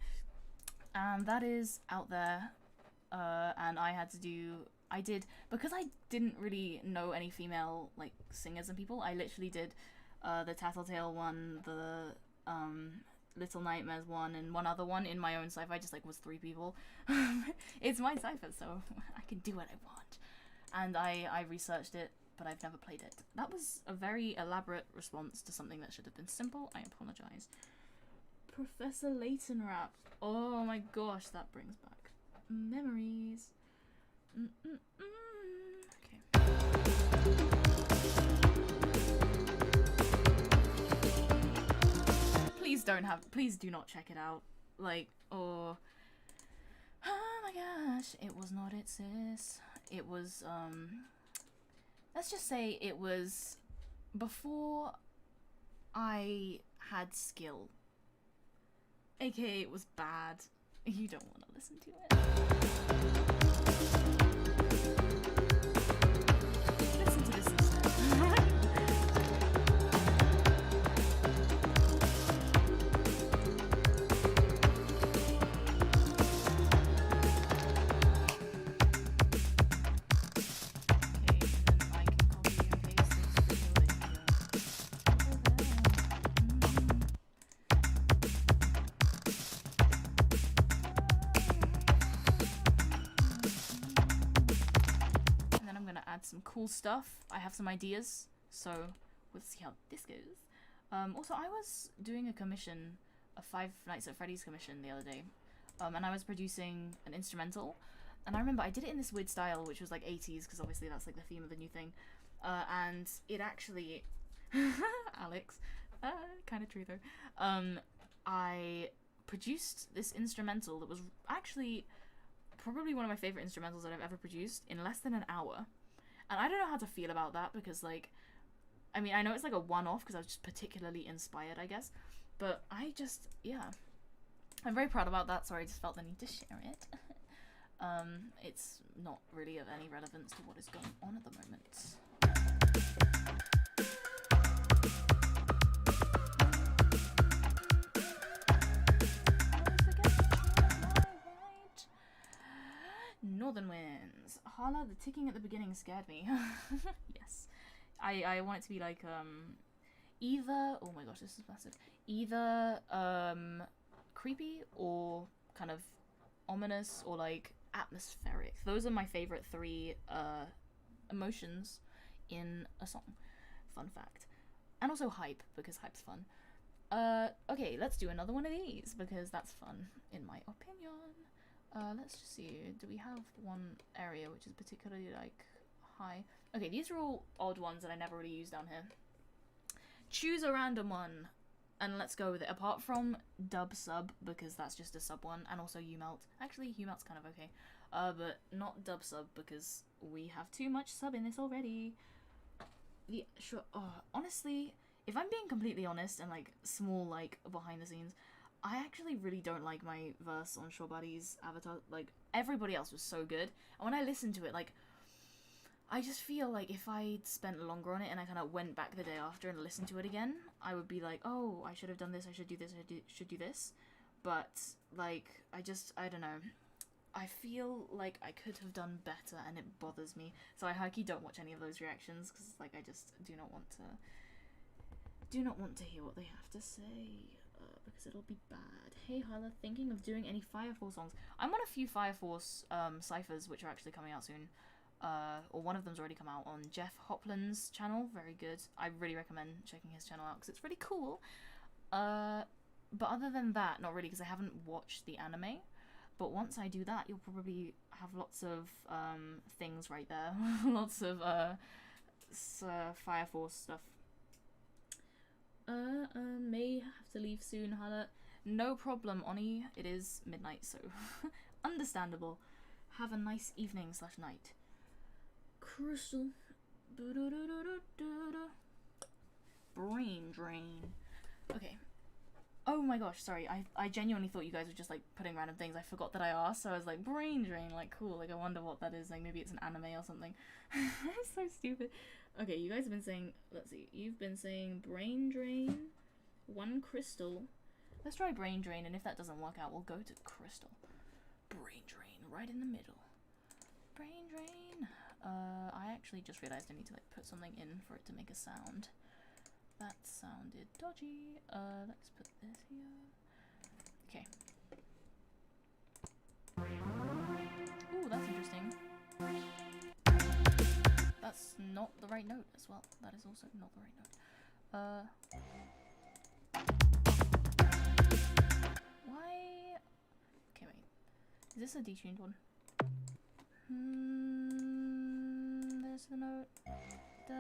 And that is out there. And because I didn't really know any female like singers and people, I literally did the Tattletale one, the Little Nightmares one, and one other one in my own cipher. I just like was 3 people. It's my cipher, so I can do what I want. And I researched it, but I've never played it. That was a very elaborate response to something that should have been simple. I apologize. Professor Layton rap. Oh my gosh, that brings back memories. Okay. Please do not check it out. Like, or my gosh, it was not it, sis. It was, let's just say it was before I had skill. AKA it was bad. You don't want to listen to it. Listen to this instead. Some cool stuff. I have some ideas, so we'll see how this goes. Also, I was doing a commission, a Five Nights at Freddy's commission the other day, and I was producing an instrumental, and I remember I did it in this weird style, which was like 80s, because obviously that's like the theme of the new thing, and it actually, Alex, kind of true though, I produced this instrumental that was actually probably one of my favorite instrumentals that I've ever produced in less than an hour. And I don't know how to feel about that because, like, I mean, I know it's like a one-off because I was just particularly inspired, I guess. But I just, yeah. I'm very proud about that, so I just felt the need to share it. It's not really of any relevance to what is going on at the moment. Northern winds. Hala, the ticking at the beginning scared me. Yes. I want it to be like, either, oh my gosh, this is massive. Either, creepy or kind of ominous or like atmospheric. Those are my favorite three, emotions in a song. Fun fact. And also hype, because hype's fun. Okay, let's do another one of these, because that's fun, in my opinion. Let's just see, do we have one area which is particularly, like, high? Okay, these are all odd ones that I never really use down here. Choose a random one, and let's go with it, apart from dub sub, because that's just a sub one, and also umelt. Actually, umelt's kind of okay, but not dub sub, because we have too much sub in this already. Honestly, if I'm being completely honest, and, like, small, like, behind the scenes, I actually really don't like my verse on Shorebuddy's avatar. Like, everybody else was so good. And when I listened to it, like, I just feel like if I'd spent longer on it and I kind of went back the day after and listened to it again, I would be like, oh, I should have done this, I should do this, I should do this. But, like, I don't know. I feel like I could have done better and it bothers me. So I hikey don't watch any of those reactions because, like, I just do not want to hear what they have to say. Because it'll be bad. Hey Hyla, thinking of doing any Fire Force songs? I'm on a few Fire Force ciphers which are actually coming out soon. Or one of them's already come out on Jeff Hopland's channel. Very good. I really recommend checking his channel out because it's really cool. But other than that, not really, because I haven't watched the anime. But once I do that, you'll probably have lots of things right there. Lots of Fire Force stuff. May have to leave soon, Hala. No problem, Oni. It is midnight, so understandable. Have a nice evening / night. Crystal. Brain drain. Okay. Oh my gosh, sorry. I genuinely thought you guys were just like putting random things. I forgot that I asked, so I was like, brain drain, like cool. Like I wonder what that is. Like maybe it's an anime or something. I'm so stupid. Okay, you guys have been saying, let's see, you've been saying brain drain, 1 crystal. Let's try brain drain, and if that doesn't work out, we'll go to crystal. Brain drain, right in the middle. Brain drain. I actually just realized I need to like put something in for it to make a sound. That sounded dodgy. Let's put this here. Okay. Ooh, that's interesting. That's not the right note as well. That is also not the right note. Why? Okay, wait. Is this a detuned one? There's the note. Okay.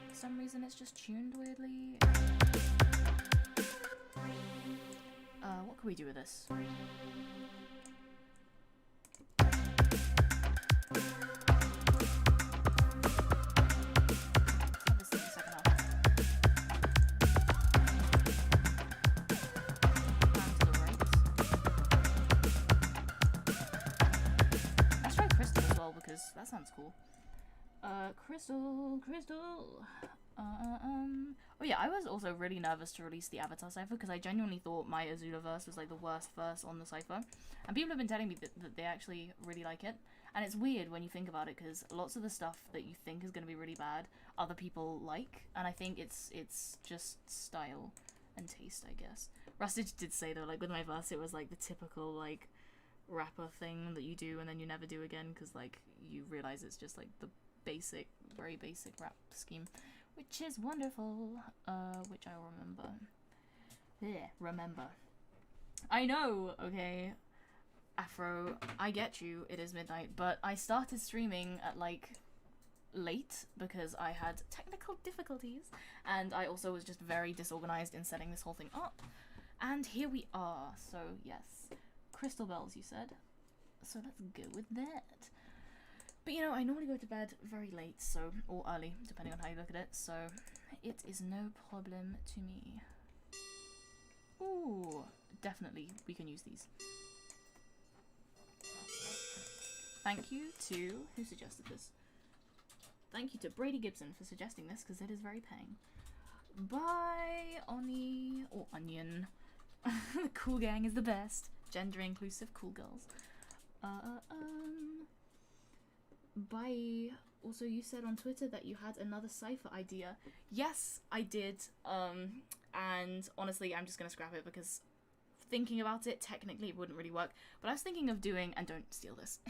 For some reason it's just tuned weirdly. What can we do with this? That sounds cool. Crystal. Oh yeah, I was also really nervous to release the Avatar cipher because I genuinely thought my Azula verse was like the worst verse on the cipher, and people have been telling me that they actually really like it. And it's weird when you think about it because lots of the stuff that you think is going to be really bad, other people like, and I think it's just style and taste, I guess. Rustage did say though, like with my verse, it was like the typical like rapper thing that you do and then you never do again because like you realize it's just like the very basic rap scheme, which is wonderful, which I remember. Yeah, remember. I know, okay, Afro, I get you, it is midnight, but I started streaming at like late because I had technical difficulties and I also was just very disorganized in setting this whole thing up, and here we are. So yes, crystal bells you said, so let's go with that. But you know, I normally go to bed very late, so, or early, depending on how you look at it, so it is no problem to me. Ooh, definitely we can use these. Thank you to, who suggested this? Thank you to Brady Gibson for suggesting this, because it is very paying. Bye, Oni, or Onion. Cool gang is the best. Gender inclusive, cool girls. Bye. Also, you said on Twitter that you had another cipher idea. Yes, I did. And honestly, I'm just gonna scrap it because thinking about it, technically it wouldn't really work. But I was thinking of doing, and don't steal this,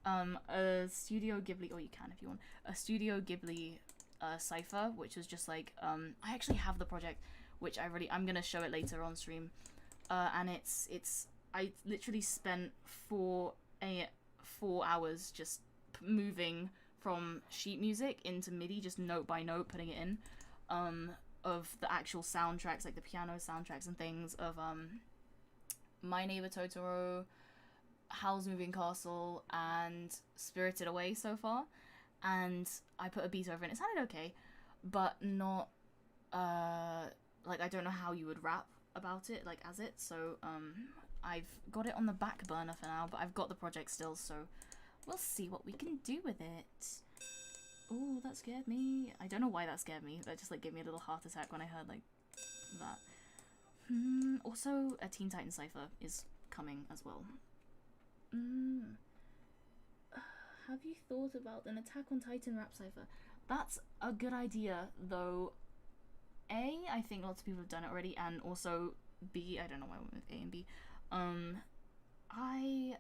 a Studio Ghibli, or you can if you want, a Studio Ghibli cipher, which was just like, I actually have the project, which I'm gonna show it later on stream. And I literally spent 4 hours just moving from sheet music into MIDI, just note by note, putting it in, of the actual soundtracks, like the piano soundtracks and things of My Neighbor Totoro, Howl's Moving Castle, and Spirited Away so far. And I put a beat over it and it sounded okay, but not, like, I don't know how you would rap about it, like, as it, so, I've got it on the back burner for now, but I've got the project still, so we'll see what we can do with it. Oh, that scared me. I don't know why that scared me. That just like gave me a little heart attack when I heard like that. Also, a Teen Titans cipher is coming as well. Have you thought about an Attack on Titan rap cipher? That's a good idea, though. A, I think lots of people have done it already, and also B, I don't know why I went with A and B. I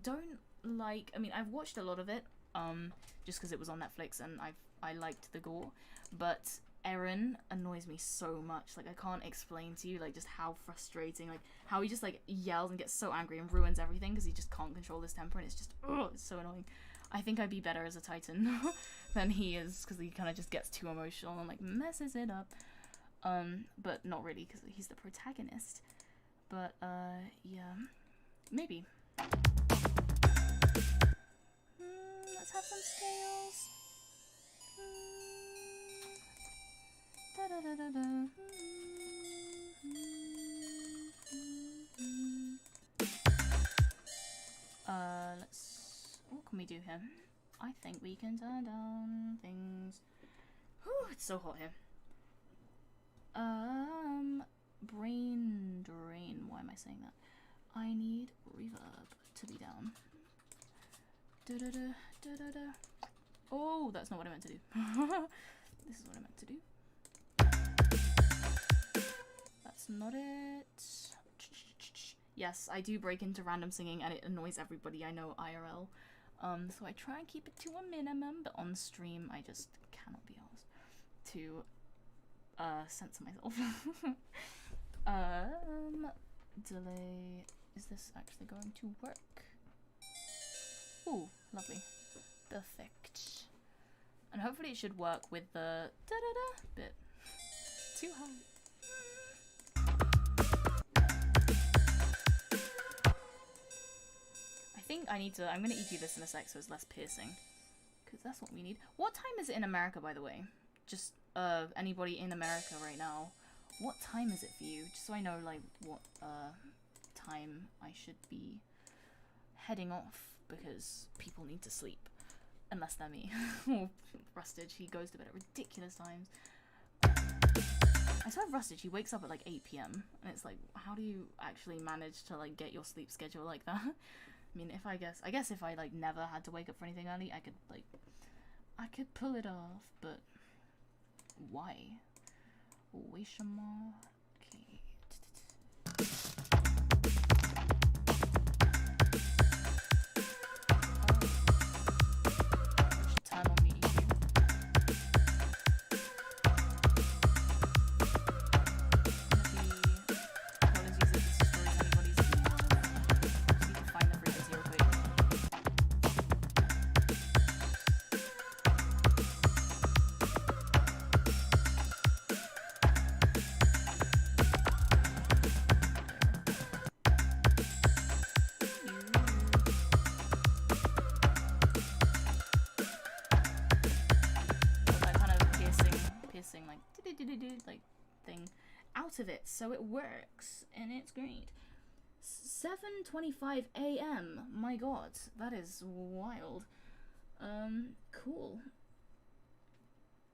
don't like, I mean, I've watched a lot of it, just because it was on Netflix and I liked the gore, but Eren annoys me so much. Like, I can't explain to you, like, just how frustrating, like, how he just, like, yells and gets so angry and ruins everything because he just can't control his temper, and it's just, oh, it's so annoying. I think I'd be better as a Titan than he is, because he kind of just gets too emotional and, like, messes it up. But not really, because he's the protagonist. But, yeah, maybe. Let's have some scales. Da -da -da -da -da. What can we do here? I think we can turn down things. Whew, it's so hot here. Brain drain. Why am I saying that? I need reverb to be down. Da -da -da -da -da -da. Oh, that's not what I meant to do. This is what I meant to do. That's not it. Yes, I do break into random singing and it annoys everybody I know IRL. So I try and keep it to a minimum, but on stream I just cannot be asked to censor myself. Delay. Is this actually going to work? Ooh, lovely. Perfect. And hopefully it should work with the da-da-da bit. Too high. think I'm gonna EQ this in a sec so it's less piercing. Because that's what we need. What time is it in America, by the way? Just, anybody in America right now. What time is it for you? Just so I know, like, what, time I should be heading off. Because people need to sleep. Unless they're me. Or Rustage, he goes to bed at ridiculous times. I swear Rustage, he wakes up at like 8 PM. And it's like, how do you actually manage to like get your sleep schedule like that? I mean, I guess if I like never had to wake up for anything early, I could pull it off, but why? Weishama. Okay. Turn on the EQ. Like thing out of it, so it works and it's great. 7:25 AM. My god, that is wild. Cool.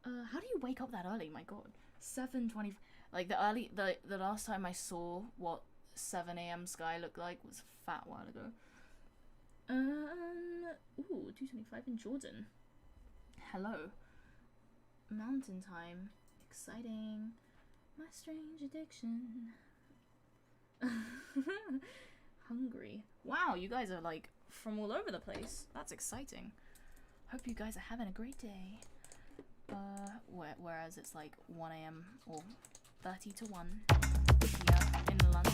How do you wake up that early? My god. 7:20. Like the last time I saw what 7 AM sky looked like was a fat while ago. Ooh, 2:25 in Jordan. Hello. Mountain time. Exciting. My strange addiction. Hungry. Wow, you guys are like from all over the place. That's exciting. Hope you guys are having a great day. Whereas it's like 1 AM or 30 to 1 here in London.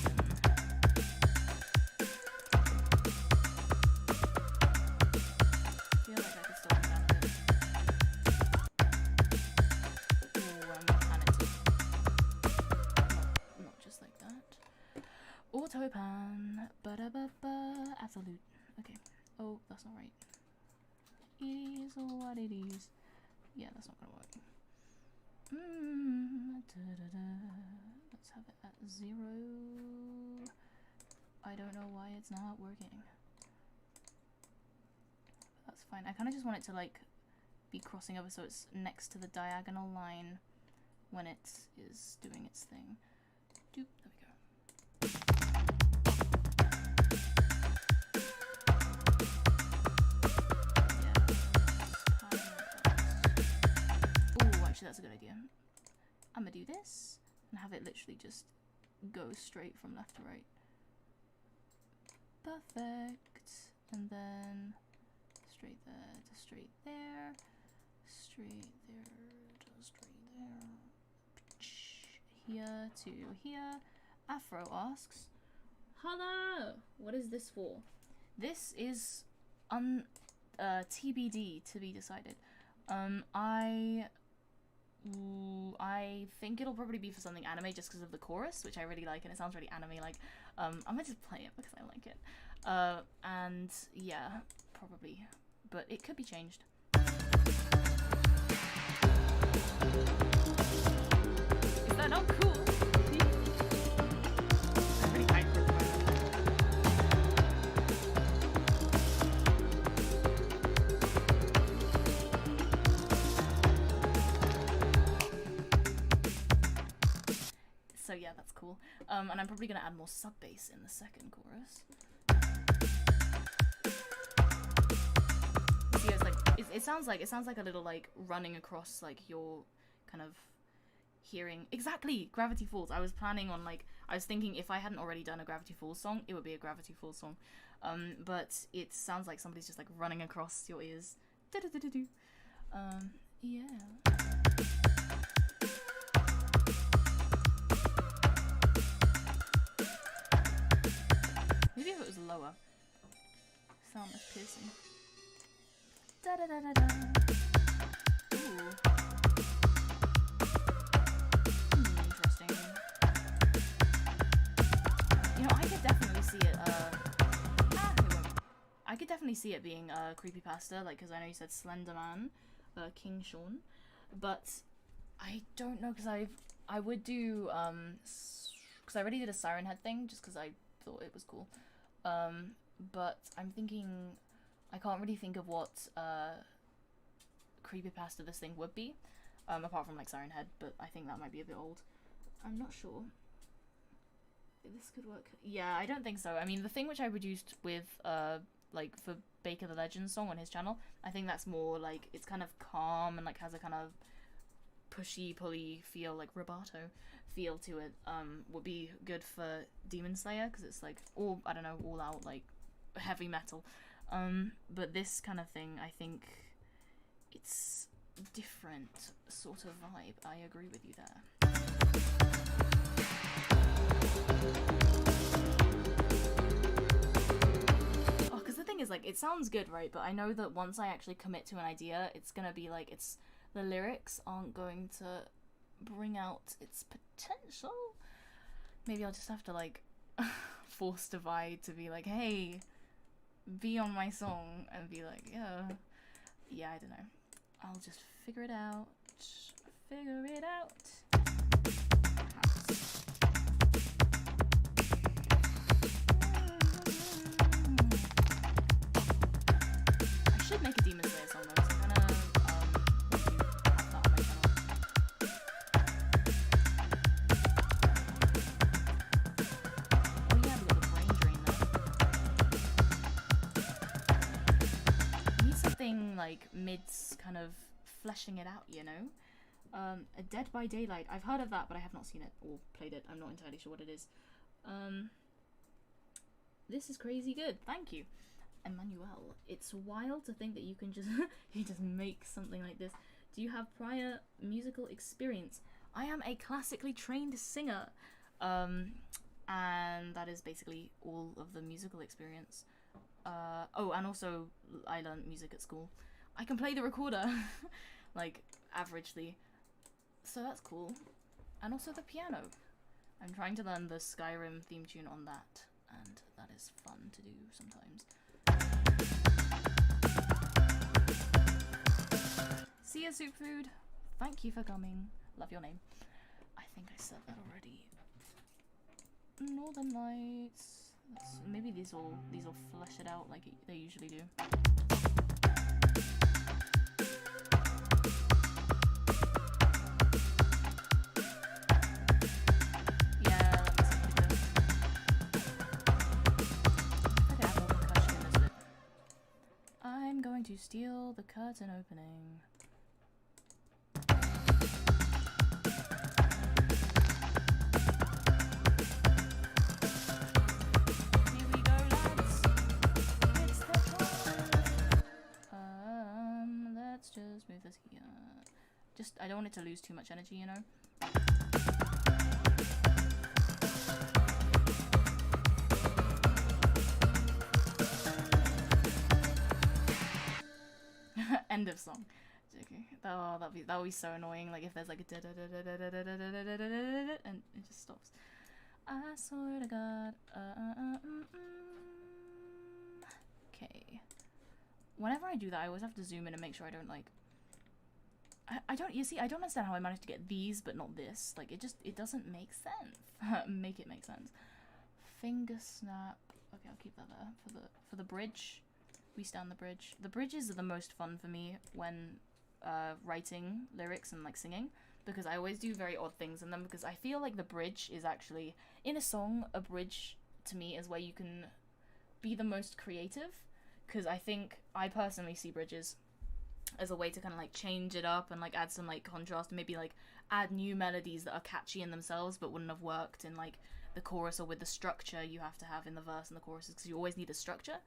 I feel like I could slow down a bit. Autopan, ba-da-ba-ba, absolute. Okay. Oh, that's not right. It is what it is. Yeah, that's not gonna work. Let's have it at 0. I don't know why it's not working. But that's fine. I kind of just want it to like be crossing over so it's next to the diagonal line when it is doing its thing. Doop, there we go. Actually, that's a good idea. I'm gonna do this and have it literally just go straight from left to right. Perfect. And then straight there to straight there, straight there to straight there, here to here. Afro asks, hello, what is this for? This is TBD, to be decided. I think it'll probably be for something anime just because of the chorus, which I really like, and it sounds really anime-like. I'm gonna just play it because I like it. And yeah, probably. But it could be changed. Is that not cool? I'm pretty hyped for it. So yeah, that's cool. And I'm probably gonna add more sub bass in the second chorus. See, it's like it sounds like a little like running across like your kind of hearing. Exactly, Gravity Falls. I was planning on like I was thinking if I hadn't already done a Gravity Falls song, it would be a Gravity Falls song. But it sounds like somebody's just like running across your ears. Yeah. Maybe if it was lower. Sound less piercing. Da da da da da. Ooh. Interesting. You know, I could definitely see it. I could definitely see it being a creepypasta, like, because I know you said Slender Man, King Sean, but I don't know, because I would do, because I already did a Siren Head thing, just because I thought it was cool, but I'm thinking, I can't really think of what creepypasta this thing would be, apart from, like, Siren Head, but I think that might be a bit old. I'm not sure. This could work. Yeah, I don't think so. I mean, the thing which I produced with, like, for Baker the Legend song on his channel, I think that's more, like, it's kind of calm and, like, has a kind of pushy-pulley feel, like, rubato feel to it, would be good for Demon Slayer, because it's, like, all, I don't know, all out, like, heavy metal. But this kind of thing, I think it's different sort of vibe. I agree with you there. Oh, because the thing is, like, it sounds good, right? But I know that once I actually commit to an idea, it's gonna be like, the lyrics aren't going to bring out its potential. Maybe I'll just have to, like, force Divide to be like, hey, be on my song, and be like, yeah, I don't know. I'll just figure it out. Figure it out. I should make a Demon Slayer song though, so I'm gonna have that on my channel. Oh yeah, we got the brain drain there. Need something like mids kind of fleshing it out, you know? A Dead by Daylight. I've heard of that, but I have not seen it or played it. I'm not entirely sure what it is. This is crazy good. Thank you, Emmanuel. It's wild to think that you can just you just make something like this. Do you have prior musical experience? I am a classically trained singer, and that is basically all of the musical experience. Oh, and also I learned music at school. I can play the recorder, like, averagely. So that's cool. And also the piano. I'm trying to learn the Skyrim theme tune on that, and that is fun to do sometimes. See ya, Soup Food. Thank you for coming. Love your name. I think I said that already. Northern Lights. Maybe these will flesh it out like they usually do. I'm going to steal the curtain opening. Here we go, lads. It's the time. Let's just move this here. I don't want it to lose too much energy, you know? End of song. Okay. Oh, that would be so annoying. Like if there's like a da da da da da da da da da da da and it just stops. I swear to God. Okay. Whenever I do that, I always have to zoom in and make sure I don't like. I don't. You see, I don't understand how I managed to get these, but not this. Like it doesn't make sense. Make it make sense. Finger snap. Okay, I'll keep that there for the bridge. We stand the bridge. The bridges are the most fun for me when writing lyrics and like singing, because I always do very odd things in them, because I feel like the bridge is actually, in a song, a bridge to me is where you can be the most creative, because I think I personally see bridges as a way to kind of like change it up and like add some like contrast and maybe like add new melodies that are catchy in themselves but wouldn't have worked in like the chorus or with the structure you have to have in the verse and the choruses, because you always need a structure.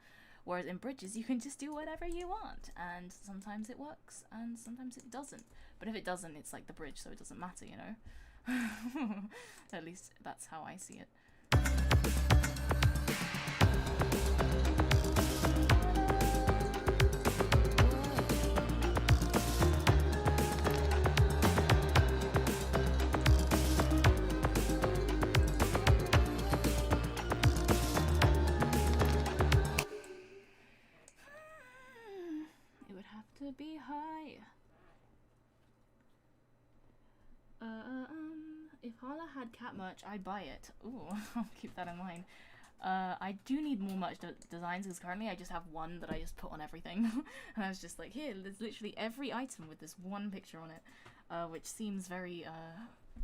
Whereas in bridges, you can just do whatever you want, and sometimes it works, and sometimes it doesn't. But if it doesn't, it's like the bridge, so it doesn't matter, you know? At least that's how I see it. to be high. If Hala had cat merch, I'd buy it. Ooh, I'll keep that in mind. I do need more merch designs because currently I just have one that I just put on everything. And I was just like, here, there's literally every item with this one picture on it, which seems very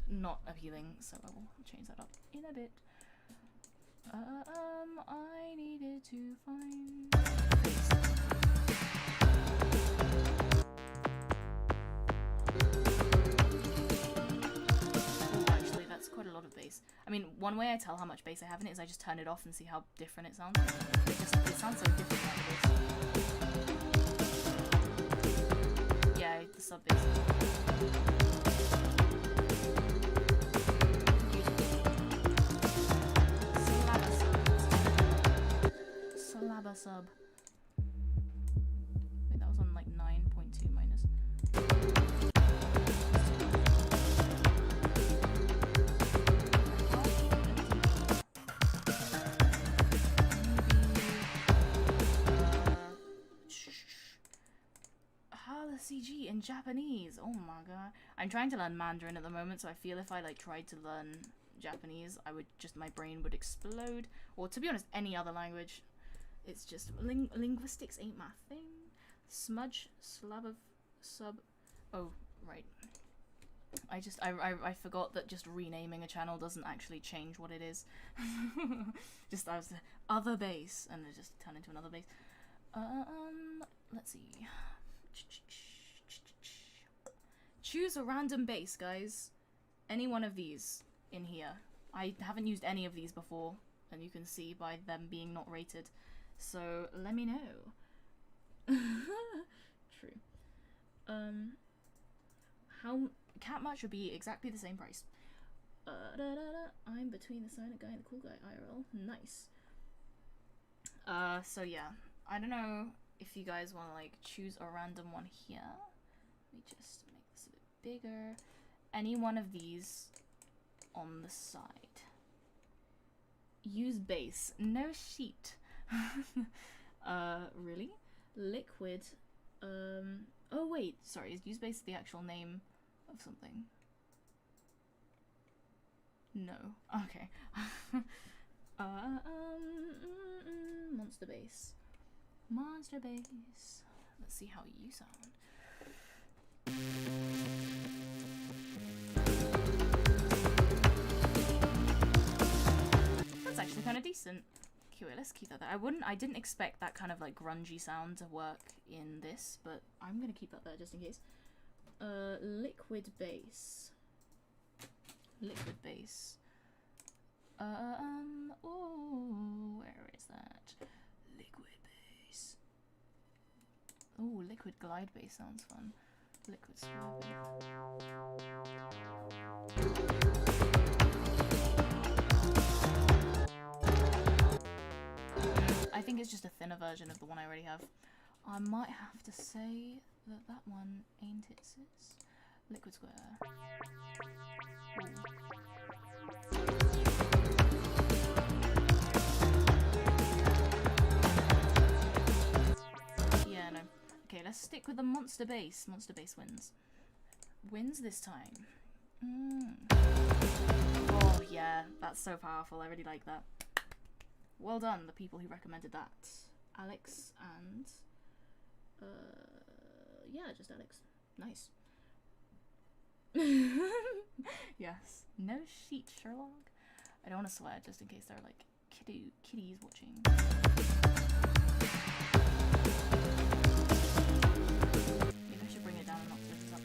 not appealing. So I will change that up in a bit. I needed to find. That's quite a lot of bass. I mean, one way I tell how much bass I have in it is I just turn it off and see how different it sounds. It sounds so different without the bass. Yeah, the sub bass. Slabba sub. Wait, that was on like 9.2 minus. CG in Japanese. Oh my god. I'm trying to learn Mandarin at the moment, so I feel if I like tried to learn Japanese, my brain would explode. Or to be honest, any other language. It's just linguistics ain't my thing. Smudge, slab of sub. Oh, right. I forgot that just renaming a channel doesn't actually change what it is. Just I was other base and it just turned into another base. Let's see. Choose a random base, guys. Any one of these in here. I haven't used any of these before, and you can see by them being not rated. So let me know. True. How cat match would be exactly the same price. I'm between the silent guy and the cool guy IRL. Nice. So yeah, I don't know if you guys want to like choose a random one here. Let me just make this a bit bigger. Any one of these on the side. Use base. No sheet. Really? Liquid. Oh wait, sorry, is use base the actual name of something? No. Okay. Monster base. Monster base. Let's see how you sound. That's actually kind of decent. Okay, wait, let's keep that there. I didn't expect that kind of like grungy sound to work in this, but I'm gonna keep that there just in case. Liquid base. Liquid base. Oh, where is that? Liquid base. Oh, liquid glide base sounds fun. Liquid swirl. I think it's just a thinner version of the one I already have. I might have to say that that one ain't it, sis. Liquid square. Ooh. Yeah, no. Okay, let's stick with the monster base. Monster base wins. Wins this time. Oh yeah, that's so powerful. I really like that. Well done, the people who recommended that. Alex and... yeah, just Alex. Nice. Yes. No sheet, Sherlock. I don't want to swear, just in case there are, like, kitties watching. Maybe I should bring it down and not put this up.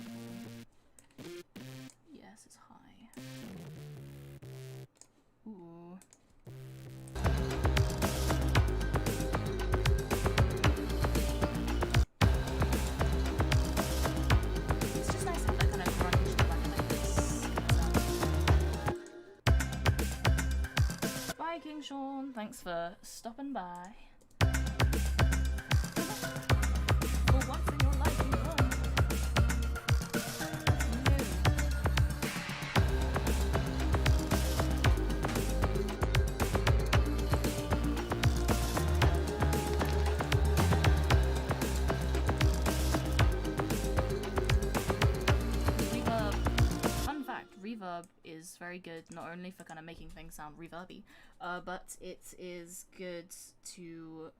Yes, it's high. Ooh. Bye, King Sean. Thanks for stopping by. For once in your life, you won. reverb is very good, not only for kind of making things sound reverby, but it is good to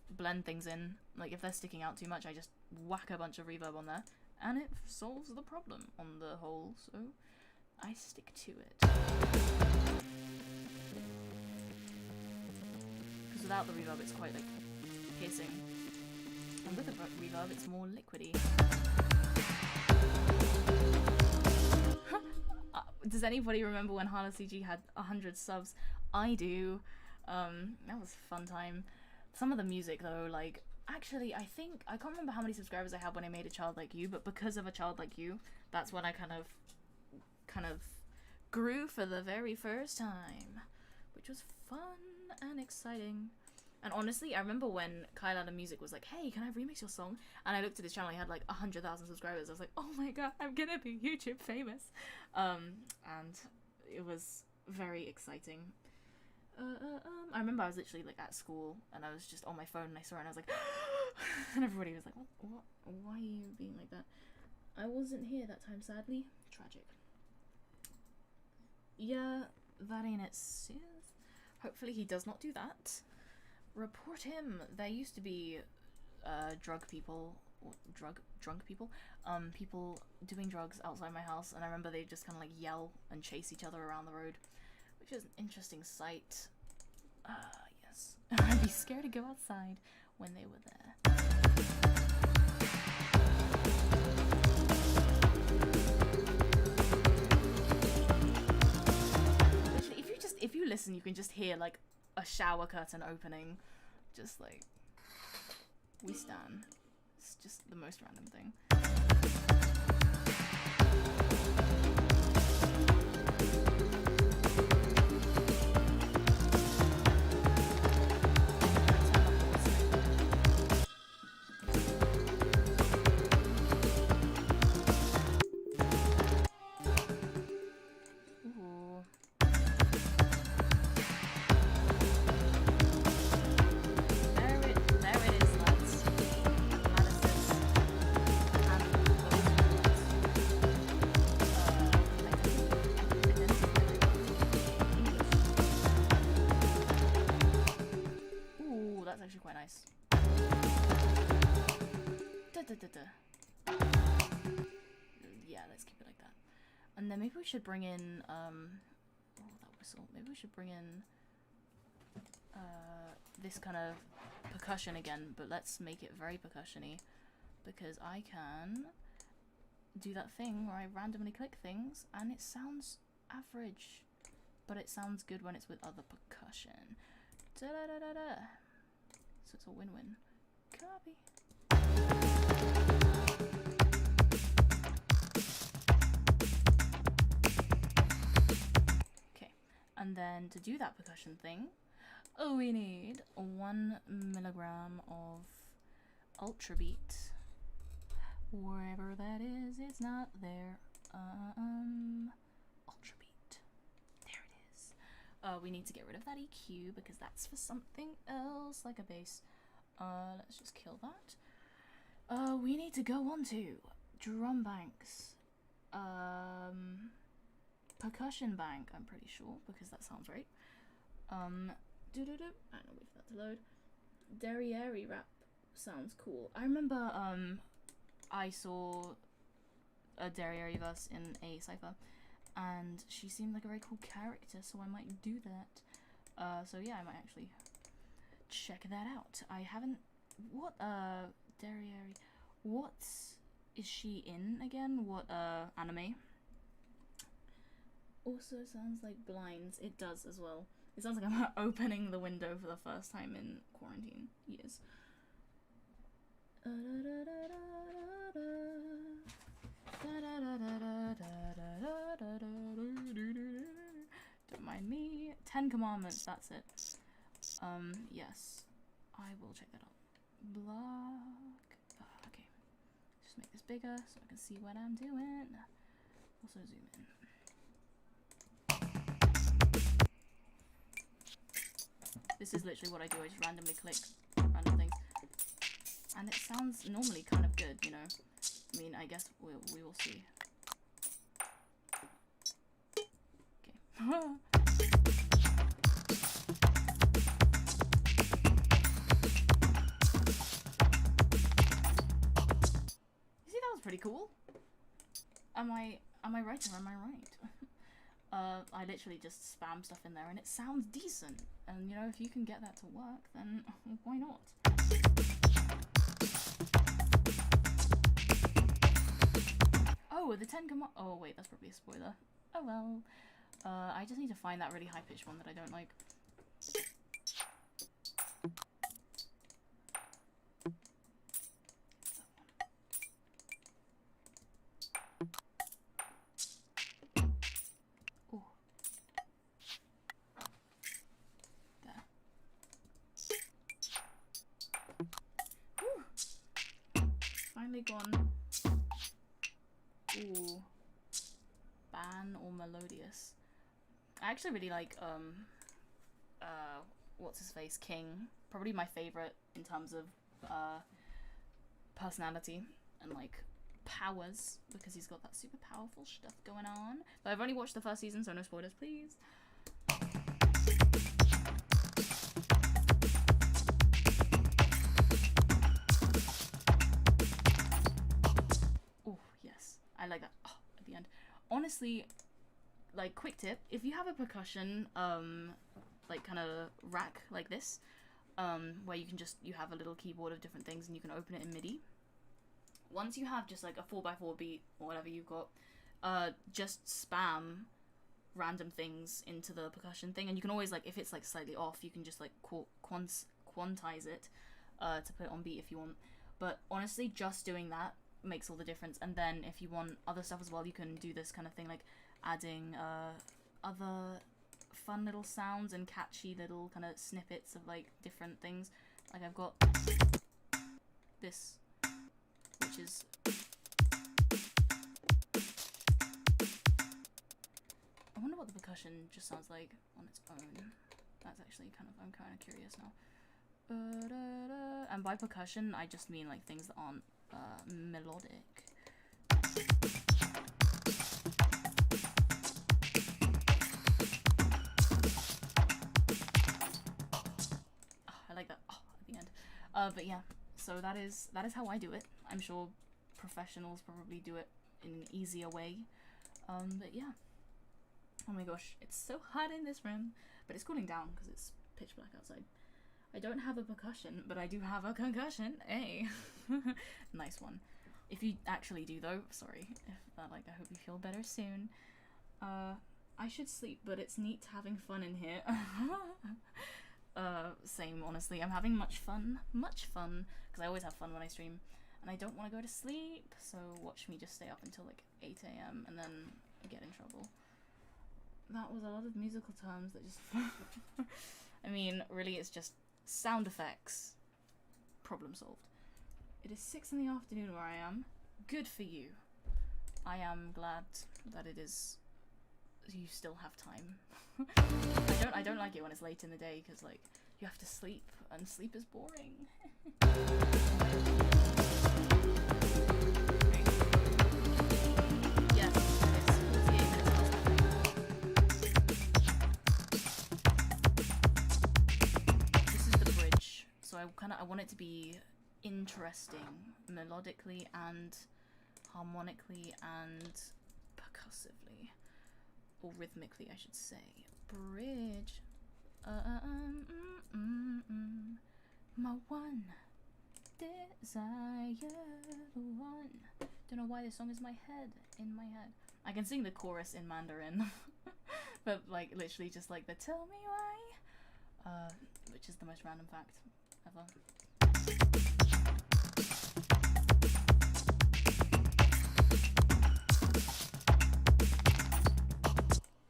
blend things in. Like if they're sticking out too much, I just whack a bunch of reverb on there and it solves the problem on the whole, so I stick to it. Because without the reverb it's quite like piercing, and with the reverb it's more liquidy. Does anybody remember when HarlaCG had 100 subs? I do. That was a fun time. Some of the music though, like, actually I think, I can't remember how many subscribers I had when I made A Child Like You, but because of A Child Like You, that's when I kind of grew for the very first time, which was fun and exciting. And honestly, I remember when Kyle Adam Music was like, hey, can I remix your song? And I looked at his channel, he had like 100,000 subscribers. I was like, oh my god, I'm gonna be YouTube famous. And it was very exciting. I remember I was literally like at school and I was just on my phone and I saw it and I was like, and everybody was like, what, why are you being like that? I wasn't here that time, sadly. Tragic. Yeah, that ain't it, sis. Hopefully he does not do that. Report him. There used to be drunk people, people doing drugs outside my house, and I remember they just kind of like yell and chase each other around the road, which is an interesting sight. Yes. I'd be scared to go outside when they were there. Literally, if you listen, you can just hear like a shower curtain opening, just like we stand. It's just the most random thing. Yeah, let's keep it like that. And then maybe we should bring in oh, that whistle. Maybe we should bring in this kind of percussion again, but let's make it very percussion-y, because I can do that thing where I randomly click things and it sounds average, but it sounds good when it's with other percussion. Da-da-da-da-da. So it's a win-win. Copy. Okay, and then to do that percussion thing, we need 1 milligram of Ultra Beat. Wherever that is, it's not there. Ultra Beat. There it is. We need to get rid of that EQ because that's for something else, like a bass. Let's just kill that. We need to go on to drum banks. Percussion bank, I'm pretty sure, because that sounds right. Do-do-do. I don't know, wait for that to load. Derriere rap sounds cool. I remember, I saw a Derriere verse in a cypher, and she seemed like a very cool character, so I might do that. So yeah, I might actually check that out. I haven't... What, Derriere... What is she in again? What, anime? Also sounds like Blinds. It does as well. It sounds like I'm opening the window for the first time in quarantine years. Don't mind me. 10 Commandments, that's it. Yes. I will check that out. Block. Okay. Just make this bigger so I can see what I'm doing. Also zoom in. This is literally what I do. I just randomly click random things. And it sounds normally kind of good, you know. I mean, I guess we will see. See, that was pretty cool. Am I right or am I right? I literally just spam stuff in there and it sounds decent. And you know, if you can get that to work, then why not? Oh, the 10 come up. Oh wait, that's probably a spoiler. Oh well. I just need to find that really high-pitched one that I don't like. Oh. There. Whew. Finally gone. Ooh. Ban or melodious. I actually really like what's his face, King. Probably my favorite in terms of personality and like powers, because he's got that super powerful stuff going on. But I've only watched the first season, so no spoilers, please. Oh yes, I like that. Oh, at the end, honestly. Like, quick tip, if you have a percussion, like, kind of rack like this, where you have a little keyboard of different things and you can open it in MIDI. Once you have just, like, a 4x4 beat or whatever you've got, just spam random things into the percussion thing, and you can always, like, if it's, like, slightly off, you can just, like, quantize it, to put it on beat if you want. But, honestly, just doing that makes all the difference, and then if you want other stuff as well, you can do this kind of thing, like, adding other fun little sounds and catchy little kind of snippets of like different things. Like I've got this, which is I wonder what the percussion just sounds like on its own. That's actually I'm kind of curious now. And by percussion I just mean like things that aren't melodic. But yeah, so that is how I do it. I'm sure professionals probably do it in an easier way. But yeah. Oh my gosh, it's so hot in this room. But it's cooling down because it's pitch black outside. I don't have a percussion, but I do have a concussion. Hey. Nice one. If you actually do though, sorry. I hope you feel better soon. I should sleep, but it's neat having fun in here. Same, honestly. I'm having much fun, because I always have fun when I stream, and I don't want to go to sleep, so watch me just stay up until like 8 AM and then get in trouble. That was a lot of musical terms that just I mean, really, it's just sound effects. Problem solved. It is 6 in the afternoon where I am. Good for you. I am glad that it is. You still have time. I don't like it when it's late in the day because like you have to sleep and sleep is boring. Yes, it's 48 minutes past. This is the bridge, so I want it to be interesting melodically and harmonically and percussively. Or rhythmically, I should say. Bridge. My one desire, the one. Don't know why this song is in my head. I can sing the chorus in Mandarin, but like literally just like the "Tell me why," which is the most random fact ever.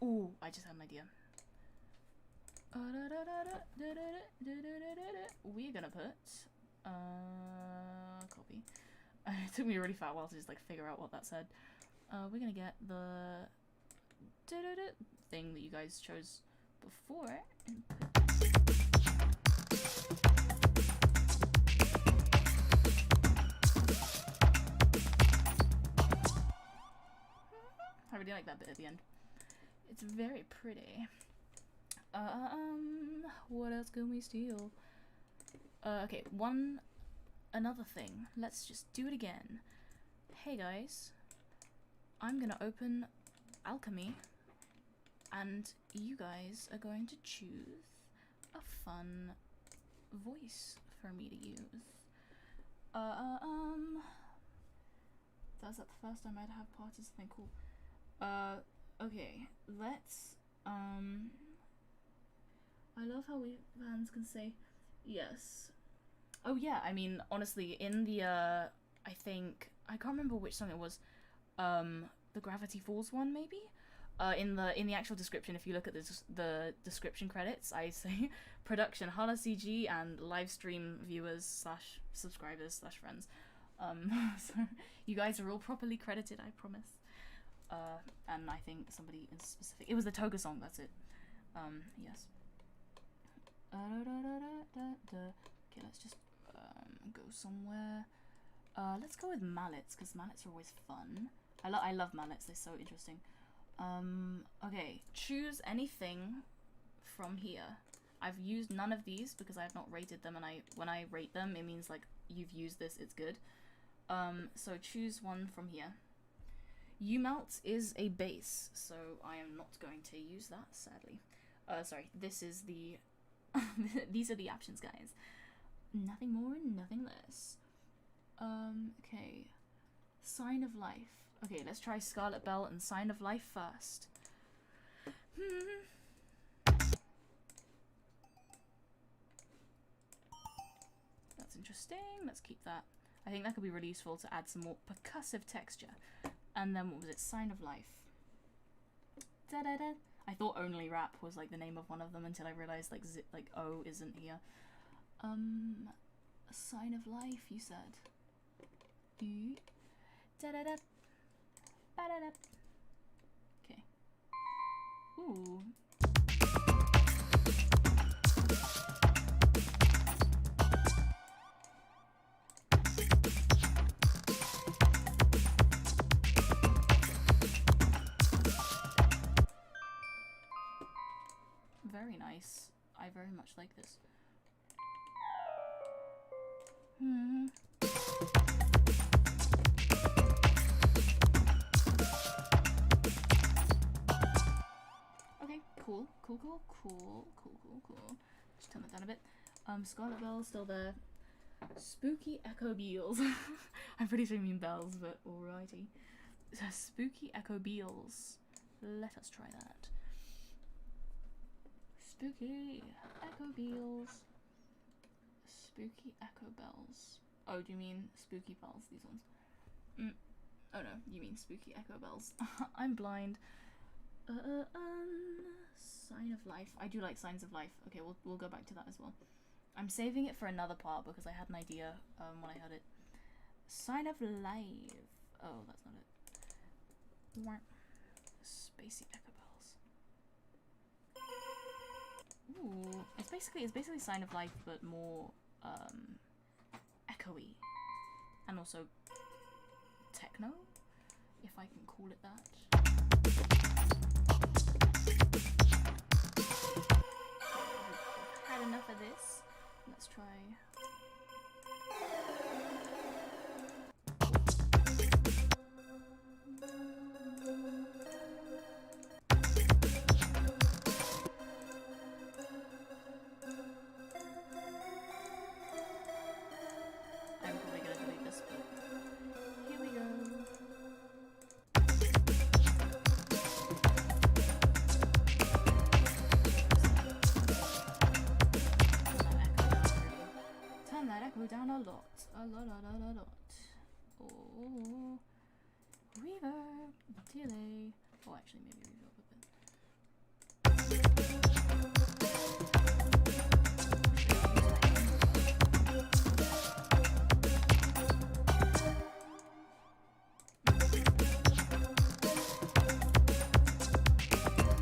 Ooh, I just had an idea. We're gonna put copy. It took me a really fat while to just like figure out what that said. We're gonna get the thing that you guys chose before and I really like that bit at the end. It's very pretty. What else can we steal? Okay, another thing. Let's just do it again. Hey guys, I'm gonna open alchemy, and you guys are going to choose a fun voice for me to use. That's the first time I'd have parties, something cool. Okay, let's, I love how fans can say yes. Oh yeah, I mean, honestly, in the, I think, I can't remember which song it was, the Gravity Falls one, maybe? In the actual description, if you look at the description credits, I say production, Hala CG, and live stream viewers / subscribers / friends. So you guys are all properly credited, I promise. And I think somebody in specific, it was the Toga song, that's it. Yes. Okay, let's just go somewhere. Let's go with mallets, because mallets are always fun. I love mallets, they're so interesting. Okay, choose anything from here. I've used none of these because I have not rated them, and when I rate them, it means like you've used this, it's good. So choose one from here. U-melt is a base, so I am not going to use that, sadly. Sorry, this is the these are the options, guys. Nothing more, nothing less. Okay. Sign of Life. Okay, let's try Scarlet Bell and Sign of Life first. That's interesting. Let's keep that. I think that could be really useful to add some more percussive texture. And then what was it? Sign of Life. Da-da-da. I thought Only Rap was like the name of one of them until I realized like O isn't here. Sign of Life, you said. Da-da-da. Ba-da-da. Okay. Ooh. Very nice. I very much like this. Okay, cool. Just turn that down a bit. Scarlet Bell's still there. Spooky Echo Beals. I'm pretty sure you mean bells, but alrighty. Spooky Echo Beals. Let us try that. Spooky Echo Beals. Spooky Echo Bells. Oh, do you mean Spooky Bells, these ones? Oh no, you mean Spooky Echo Bells. I'm blind. Sign of Life. I do like Signs of Life. Okay, we'll go back to that as well. I'm saving it for another part because I had an idea when I heard it. Sign of Life. Oh, that's not it. Spacey Echo Bells. Ooh, it's basically Sign of Life, but more echoey, and also techno, if I can call it that. Had enough of this. Let's try. I'm probably gonna delete this, but here we go. Turn that echo down a lot. A lot. Oh. Reverb. Delay. Oh, actually, maybe reverb a bit.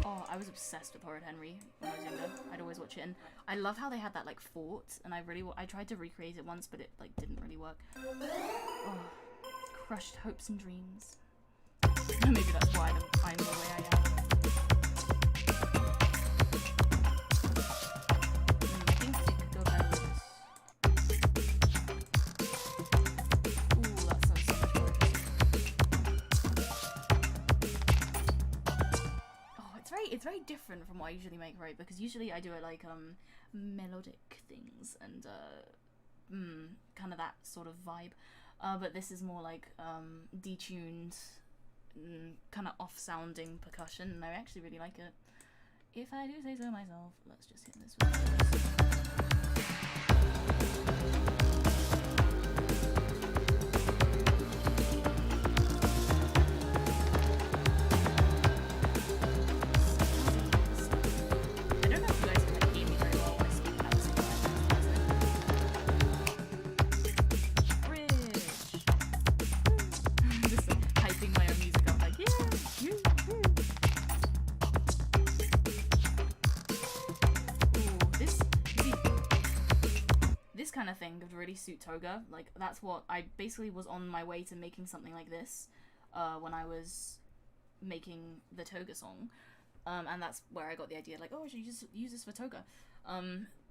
Oh, I was obsessed with Horrid Henry when I was younger. I'd always watch it, and I love how they had that like fort, and I tried to recreate it once, but it like didn't really work. Oh, crushed hopes and dreams. Maybe that's why I'm the way I am. very different from what I usually make, right? Because usually I do it like melodic things and kind of that sort of vibe. But this is more like detuned, kind of off-sounding percussion, and I actually really like it. If I do say so myself, let's just hit this one. I don't know if you guys can hear me very well when I speak at the same time. Bridge! Just like hyping my own music up, like, yeah! This kind of thing would really suit Toga. Like, that's what I basically was on my way to making something like this when I was making the Toga song. And that's where I got the idea, like, oh, I should use this for Toga.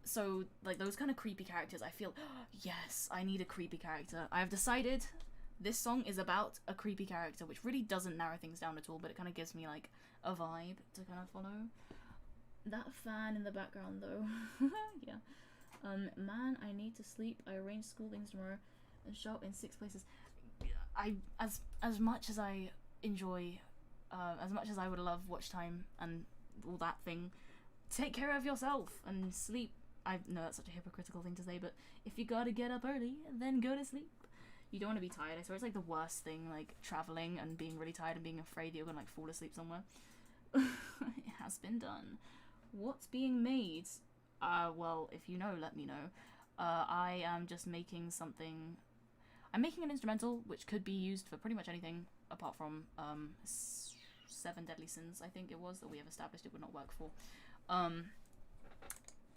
So, like, those kind of creepy characters, I feel, yes, I need a creepy character. I've decided this song is about a creepy character, which really doesn't narrow things down at all, but it kind of gives me, like, a vibe to kind of follow. That fan in the background, though. Yeah. Man, I need to sleep. I arranged school things tomorrow and show up in 6 places. As much as I enjoy, as much as I would love watch time and all that thing, take care of yourself and sleep. I know that's such a hypocritical thing to say, but if you gotta get up early, then go to sleep. You don't want to be tired. I swear it's like the worst thing, like traveling and being really tired and being afraid that you're gonna like fall asleep somewhere. It has been done. What's being made? Well, if you know, let me know. I am just making something. I'm making an instrumental which could be used for pretty much anything apart from 7 Deadly Sins, I think it was, that we have established it would not work for.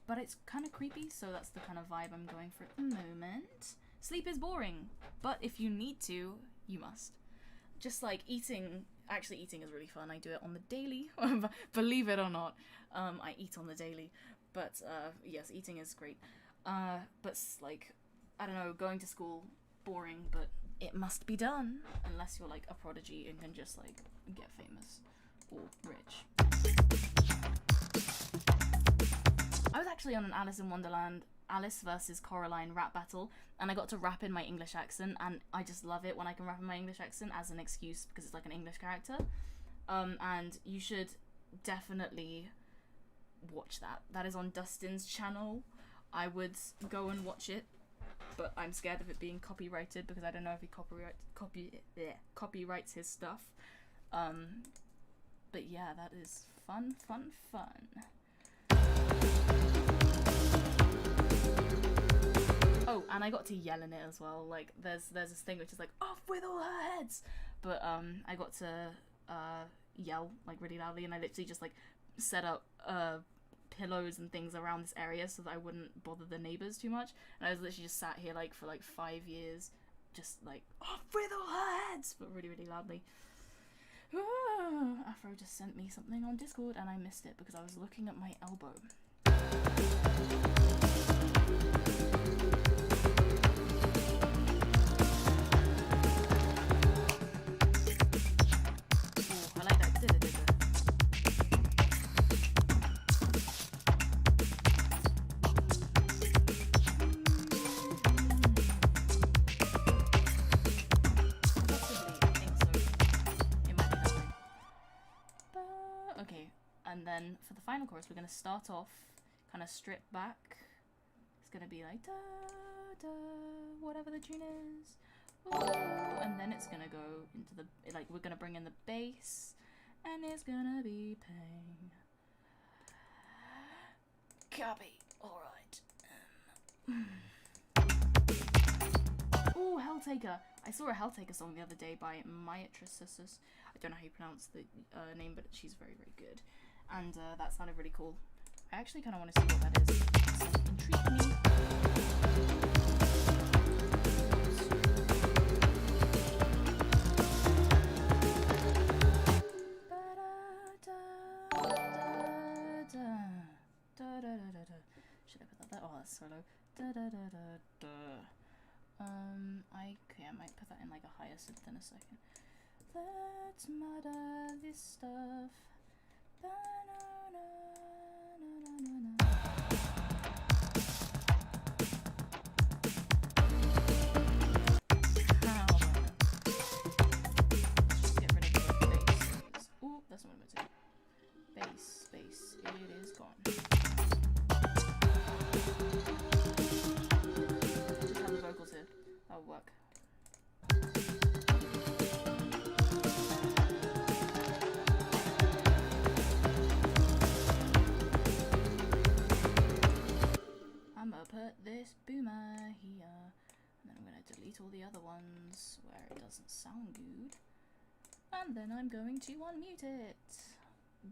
But it's kind of creepy, so that's the kind of vibe I'm going for at the moment. Sleep is boring, but if you need to, you must. Just like eating. Actually, eating is really fun. I do it on the daily. Believe it or not, I eat on the daily. But yes, eating is great. But like, I don't know, going to school, boring, but it must be done. Unless you're like a prodigy and can just like get famous or rich. I was actually on an Alice in Wonderland, Alice versus Coraline rap battle, and I got to rap in my English accent, and I just love it when I can rap in my English accent as an excuse because it's like an English character. And you should definitely watch that. That is on Dustin's channel. I would go and watch it, but I'm scared of it being copyrighted because I don't know if he copyrights his stuff. But yeah, that is fun. Oh, and I got to yell in it as well. Like, there's this thing which is like, off with all her heads! But I got to yell like really loudly, and I literally just like set up pillows and things around this area so that I wouldn't bother the neighbors too much. And I was literally just sat here like for like 5 years, just like, off with all her heads, but really, really loudly. Afro just sent me something on Discord and I missed it because I was looking at my elbow. Ooh, I like that. And then for the final chorus, we're going to start off kind of stripped back. It's going to be like da da, whatever the tune is. Ooh, and then it's going to go into the, like, we're going to bring in the bass, and it's going to be pain. Copy. Alright. Ooh, Helltaker. I saw a Helltaker song the other day by Myatrisis. I don't know how you pronounce the name, but she's very, very good. And that sounded really cool. I actually kind of want to see what that is. It's intrigued me. Should I put that there? Oh, that's solo. Okay, I might put that in like a higher synth in a second. Let's murder this stuff. Get rid of the bass. Ooh, that's not what I'm going to do. Bass, it is gone. Just have the vocals here. That'll work. I'm gonna put this boomer here, and then I'm gonna delete all the other ones where it doesn't sound good, and then I'm going to unmute it.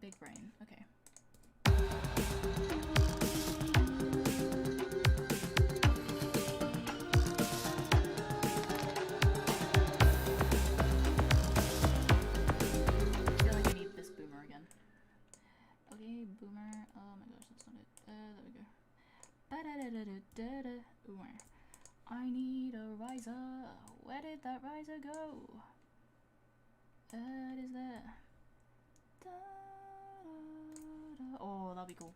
Big brain, okay. I feel like I need this boomer again. Okay, boomer. Oh my gosh, that's not it. There we go. Boomer. I need a riser. Where did that riser go? It is there. Oh, that'll be cool.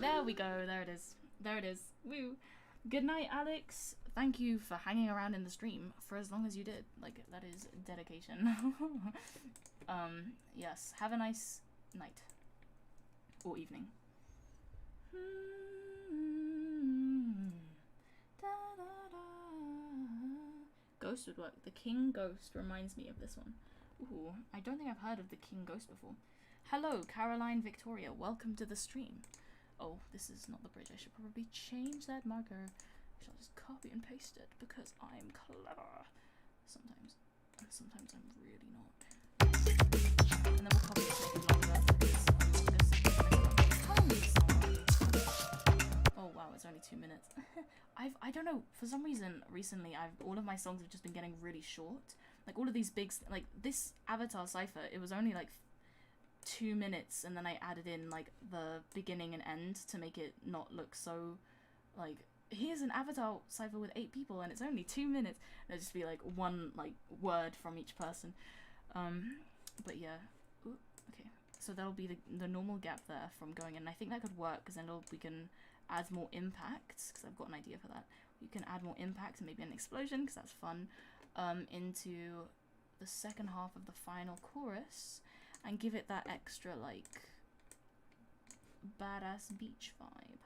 There we go. There it is. There it is. Woo. Good night, Alex. Thank you for hanging around in the stream for as long as you did. Like, that is dedication. Yes. Have a nice night. Or evening. Ghost would work. The King Ghost reminds me of this one. Ooh, I don't think I've heard of the King Ghost before. Hello, Caroline Victoria. Welcome to the stream. Oh, this is not the bridge. I should probably change that marker. I shall just copy and paste it because I'm clever. Sometimes. And sometimes I'm really not. And then we'll copy it to make it longer because oh wow, it's only 2 minutes. I don't know, for some reason recently all of my songs have just been getting really short. Like all of these big, like this Avatar cipher, it was only like 2 minutes, and then I added in like the beginning and end to make it not look so like, here's an Avatar cipher with 8 people and it's only 2 minutes. There'll just be like one like word from each person. But yeah. Ooh, okay, so that'll be the normal gap there from going in. I think that could work because then we can add more impacts, because I've got an idea for that. You can add more impact and maybe an explosion, because that's fun, into the second half of the final chorus, and give it that extra like badass beach vibe.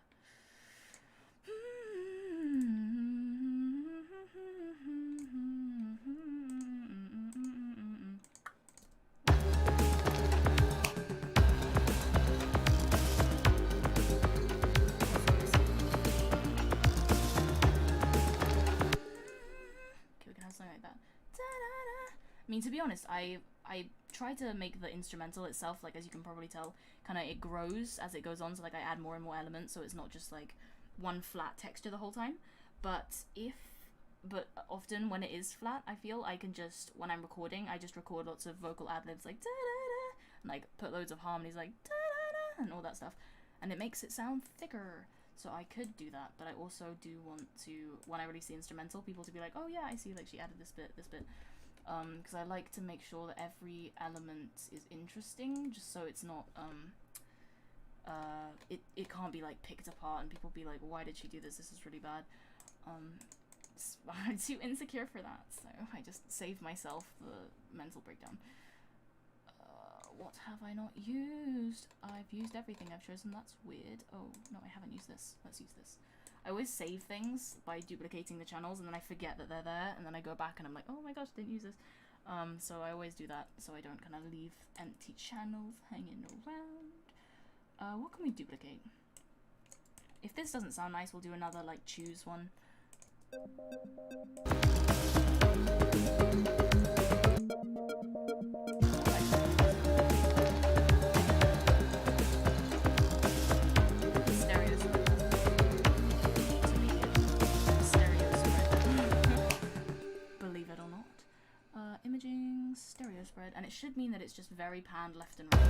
Something like that. I mean, to be honest, I try to make the instrumental itself, like as you can probably tell, kind of it grows as it goes on, so like I add more and more elements, so it's not just like one flat texture the whole time. But often when it is flat, I feel I can just, when I'm recording, I just record lots of vocal ad-libs like da-da-da, and like put loads of harmonies like da-da-da, and all that stuff, and it makes it sound thicker. So I could do that, but I also do want to, when I release the instrumental, people to be like, oh yeah, I see, like she added this bit, because I like to make sure that every element is interesting, just so it's not, it can't be like picked apart and people be like, why did she do this? This is really bad. I'm too insecure for that, so I just save myself the mental breakdown. What have I not used? I've used everything I've chosen. That's weird. Oh, no, I haven't used this. Let's use this. I always save things by duplicating the channels, and then I forget that they're there, and then I go back and I'm like, oh my gosh, didn't use this. So I always do that, so I don't kind of leave empty channels hanging around. What can we duplicate? If this doesn't sound nice, we'll do another, like, choose one. Believe it or not. Imaging, stereo spread, and it should mean that it's just very panned left and right.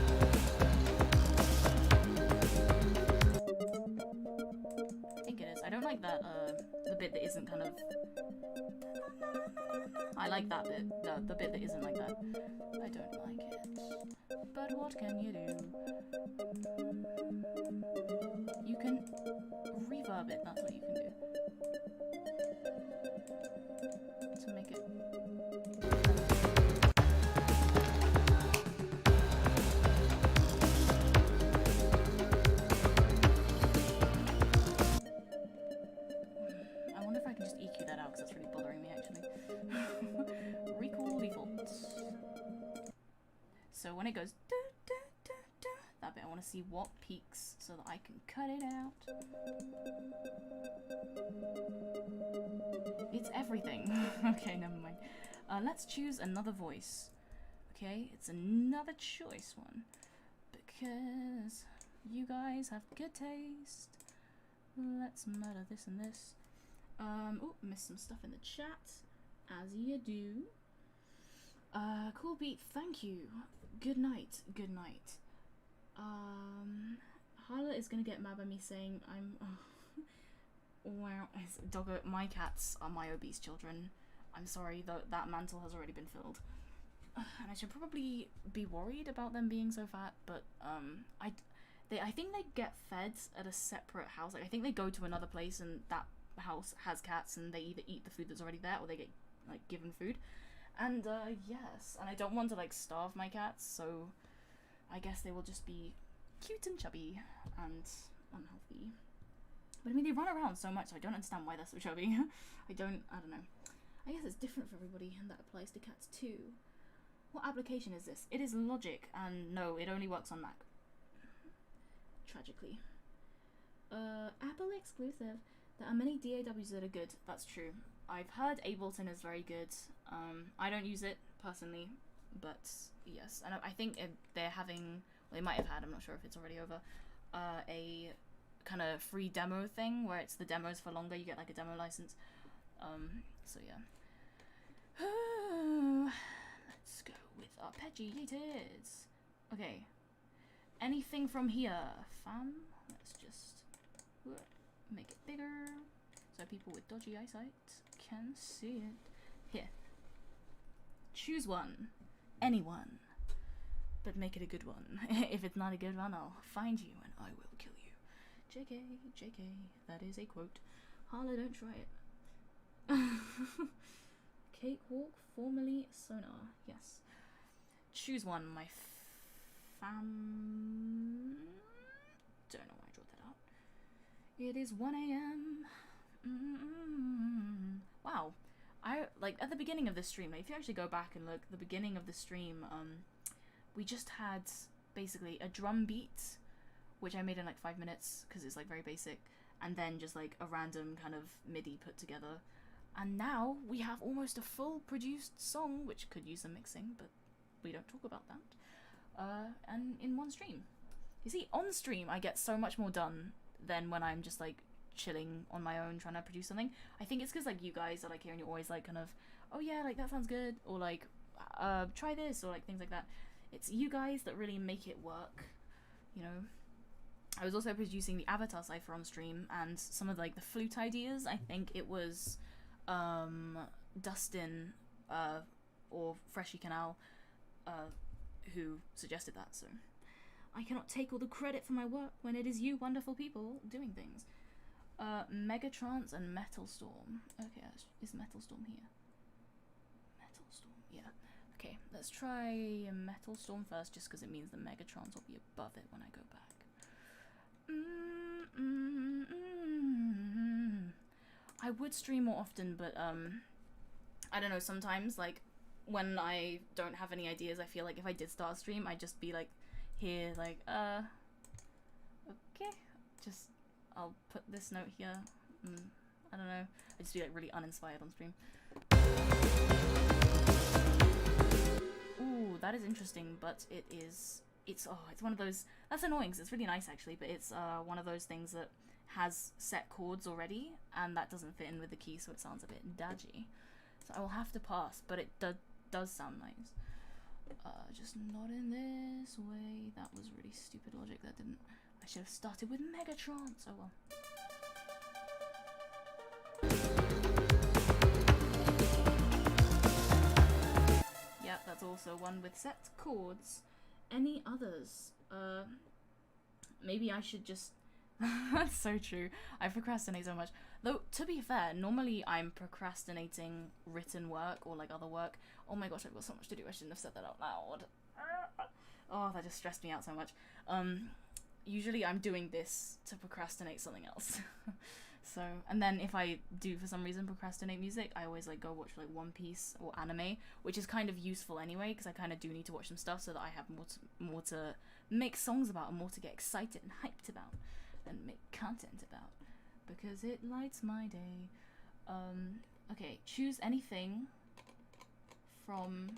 think it is. I don't like that, the bit that isn't kind of... I like that bit, the bit that isn't like that. I don't like it. But what can you do? You can reverb it, that's what you can do. To make it... I wonder if I can just EQ that out, because that's really bothering me, actually. Recall defaults. So when it goes da, da, da, da, that bit, I want to see what peaks so that I can cut it out. It's everything. Okay, never mind. Let's choose another voice. Okay, it's another choice one. Because you guys have good taste. Let's murder this and this. Oh, missed some stuff in the chat. As you do. Cool beat, thank you. Good night, good night. Harla is gonna get mad at me saying I'm... Oh. Wow, Doggo, my cats are my obese children. I'm sorry, that mantle has already been filled. And I should probably be worried about them being so fat, but I think they get fed at a separate house. Like, I think they go to another place and that house has cats and they either eat the food that's already there or they get, like, given food. And, yes, and I don't want to, like, starve my cats, so I guess they will just be cute and chubby and unhealthy. But, I mean, they run around so much, so I don't understand why they're so chubby. I don't know. I guess it's different for everybody, and that applies to cats, too. What application is this? It is Logic, and no, it only works on Mac. Tragically. Apple exclusive. There are many DAWs that are good. That's true. I've heard Ableton is very good. I don't use it personally, but yes. And I think they're having, well, they might have had, I'm not sure if it's already over, a kind of free demo thing where it's the demos for longer. You get like a demo license. So yeah. Let's go with arpeggiators. Okay. Anything from here, fam? Let's just make it bigger so people with dodgy eyesight can see it. Here. Choose one. Anyone. But make it a good one. If it's not a good one, I'll find you and I will kill you. JK, JK, that is a quote. Harla, don't try it. Cakewalk, formerly Sonar. Yes. Choose one, my fam. Don't know why I drew that out. It is 1 AM. Wow. I like at the beginning of the stream, like, if you actually go back and look, the beginning of the stream, we just had basically a drum beat, which I made in like 5 minutes because it's like very basic, and then just like a random kind of MIDI put together. And now we have almost a full produced song, which could use some mixing, but we don't talk about that. And in one stream. You see, on stream I get so much more done than when I'm just like chilling on my own trying to produce something. I think it's because like you guys are like here and you're always like kind of, oh yeah, like that sounds good, or like try this, or like things like that. It's you guys that really make it work, you know. I was also producing the Avatar cipher on stream, and some of like the flute ideas, I think it was Dustin or Freshy Canal who suggested that, so I cannot take all the credit for my work when it is you wonderful people doing things. Megatrance and Metal Storm. Okay, is Metal Storm here? Metal Storm, yeah. Okay, let's try Metal Storm first, just because it means the Megatrons will be above it when I go back. I would stream more often, but I don't know, sometimes like when I don't have any ideas, I feel like if I did start a stream, I'd just be like here, like okay, just I'll put this note here. I don't know, I just be like really uninspired on stream. Ooh, that is interesting, but it's one of those, that's annoying because it's really nice actually, but it's one of those things that has set chords already, and that doesn't fit in with the key, so it sounds a bit dodgy. So I will have to pass, but it does sound nice. Just not in this way. That was really stupid logic. That didn't. I should have started with Megatrons. Oh well. That's also one with set chords. Any others? Maybe I should just... That's so true. I procrastinate so much. Though, to be fair, normally I'm procrastinating written work or like other work. Oh my gosh, I've got so much to do. I shouldn't have said that out loud. Oh, that just stressed me out so much. Usually I'm doing this to procrastinate something else. So, and then if I do for some reason procrastinate music, I always like go watch like One Piece or anime, which is kind of useful anyway, because I kind of do need to watch some stuff so that I have more to make songs about and more to get excited and hyped about and make content about, because it lights my day. Okay, choose anything from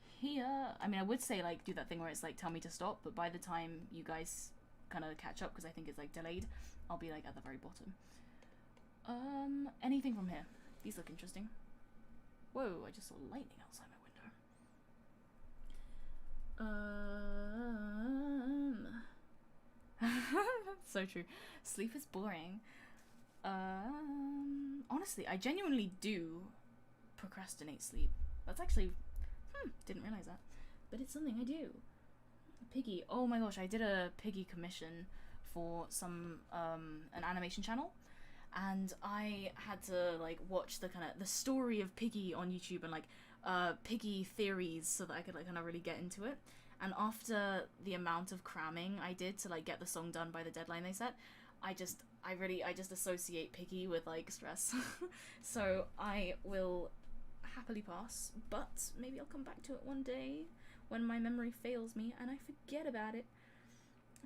here. I mean, I would say like do that thing where it's like tell me to stop, but by the time you guys kind of catch up, because I think it's like delayed, I'll be like at the very bottom. Anything from here. These look interesting. Whoa, I just saw lightning outside my window. So true. Sleep is boring. Honestly, I genuinely do procrastinate sleep. That's actually, didn't realize that, but it's something I do. Piggy. Oh my gosh, I did a Piggy commission for some an animation channel, and I had to like watch the story of Piggy on YouTube and like Piggy theories so that I could like kind of really get into it. And after the amount of cramming I did to like get the song done by the deadline they set, I just associate Piggy with like stress. So I will happily pass, but maybe I'll come back to it one day when my memory fails me and I forget about it.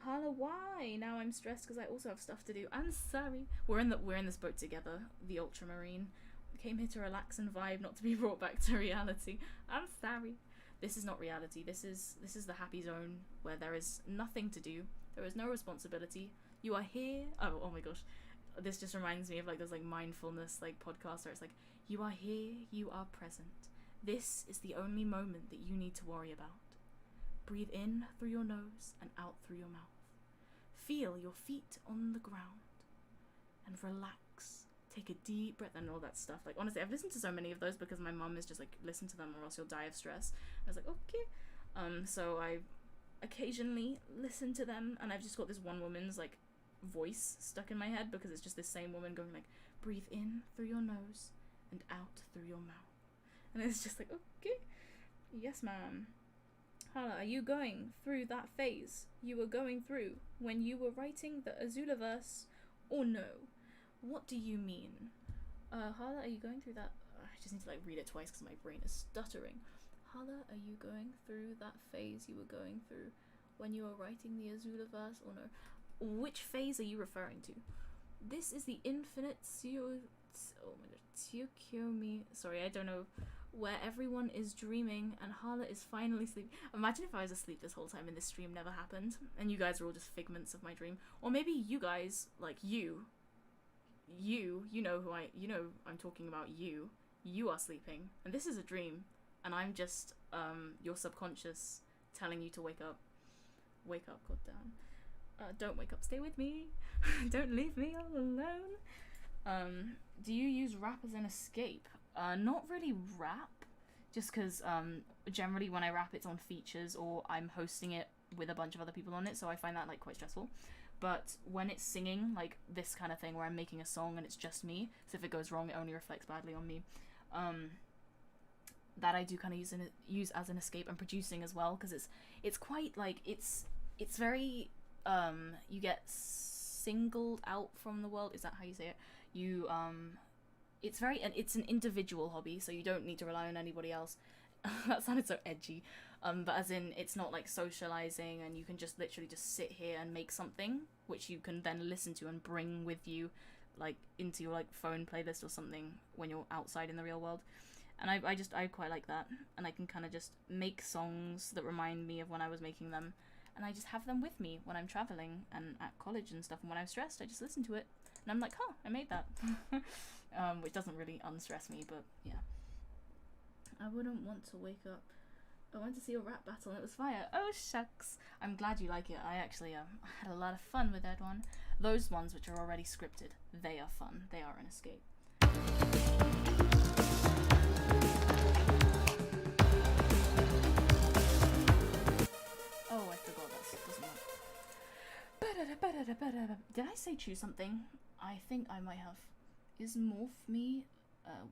Hala, why? Now I'm stressed because I also have stuff to do. I'm sorry. We're in this boat together, the Ultramarine. We came here to relax and vibe, not to be brought back to reality. I'm sorry. This is not reality. This is the happy zone where there is nothing to do. There is no responsibility. You are here. Oh my gosh. This just reminds me of like those like mindfulness like podcasts where it's like, you are here, you are present. This is the only moment that you need to worry about. Breathe in through your nose and out through your mouth. Feel your feet on the ground and relax. Take a deep breath and all that stuff. Like honestly, I've listened to so many of those because my mum is just like, listen to them or else you'll die of stress. I was like, okay. So I occasionally listen to them, and I've just got this one woman's like voice stuck in my head because it's just this same woman going like, breathe in through your nose and out through your mouth. And it's just like, okay, yes ma'am. Hala, are you going through that phase you were going through when you were writing the Azulaverse, or no? What do you mean? Hala, are you going through that? I just need to like read it twice because my brain is stuttering. Hala, are you going through that phase you were going through when you were writing the Azulaverse, or no? Which phase are you referring to? This is the infinite Tsukyomi. Sorry, I don't know. Where everyone is dreaming and Hala is finally sleeping. Imagine if I was asleep this whole time and this stream never happened and you guys were all just figments of my dream. Or maybe you guys, like you know who I'm talking about. You are sleeping and this is a dream and I'm just your subconscious telling you to wake up. Wake up, goddamn. Don't wake up, stay with me. Don't leave me all alone. Do you use rap as an escape? Not really rap, just because generally when I rap it's on features or I'm hosting it with a bunch of other people on it, so I find that like quite stressful. But when it's singing, like this kind of thing where I'm making a song and it's just me, so if it goes wrong it only reflects badly on me, that I do kind of use as an escape, and producing as well, because it's quite like it's very you get singled out from the world. Is that how you say it? You it's an individual hobby, so you don't need to rely on anybody else. That sounded so edgy. But as in, it's not like socializing, and you can just literally just sit here and make something, which you can then listen to and bring with you, like into your like phone playlist or something when you're outside in the real world. And I quite like that, and I can kind of just make songs that remind me of when I was making them, and I just have them with me when I'm traveling and at college and stuff. And when I'm stressed, I just listen to it, and I'm like, huh, I made that. Which doesn't really unstress me, but yeah. I wouldn't want to wake up. I went to see a rap battle and it was fire. Oh shucks. I'm glad you like it. I actually had a lot of fun with that one. Those ones which are already scripted, they are fun. They are an escape. Did I say choose something? I think I might have. Is morph me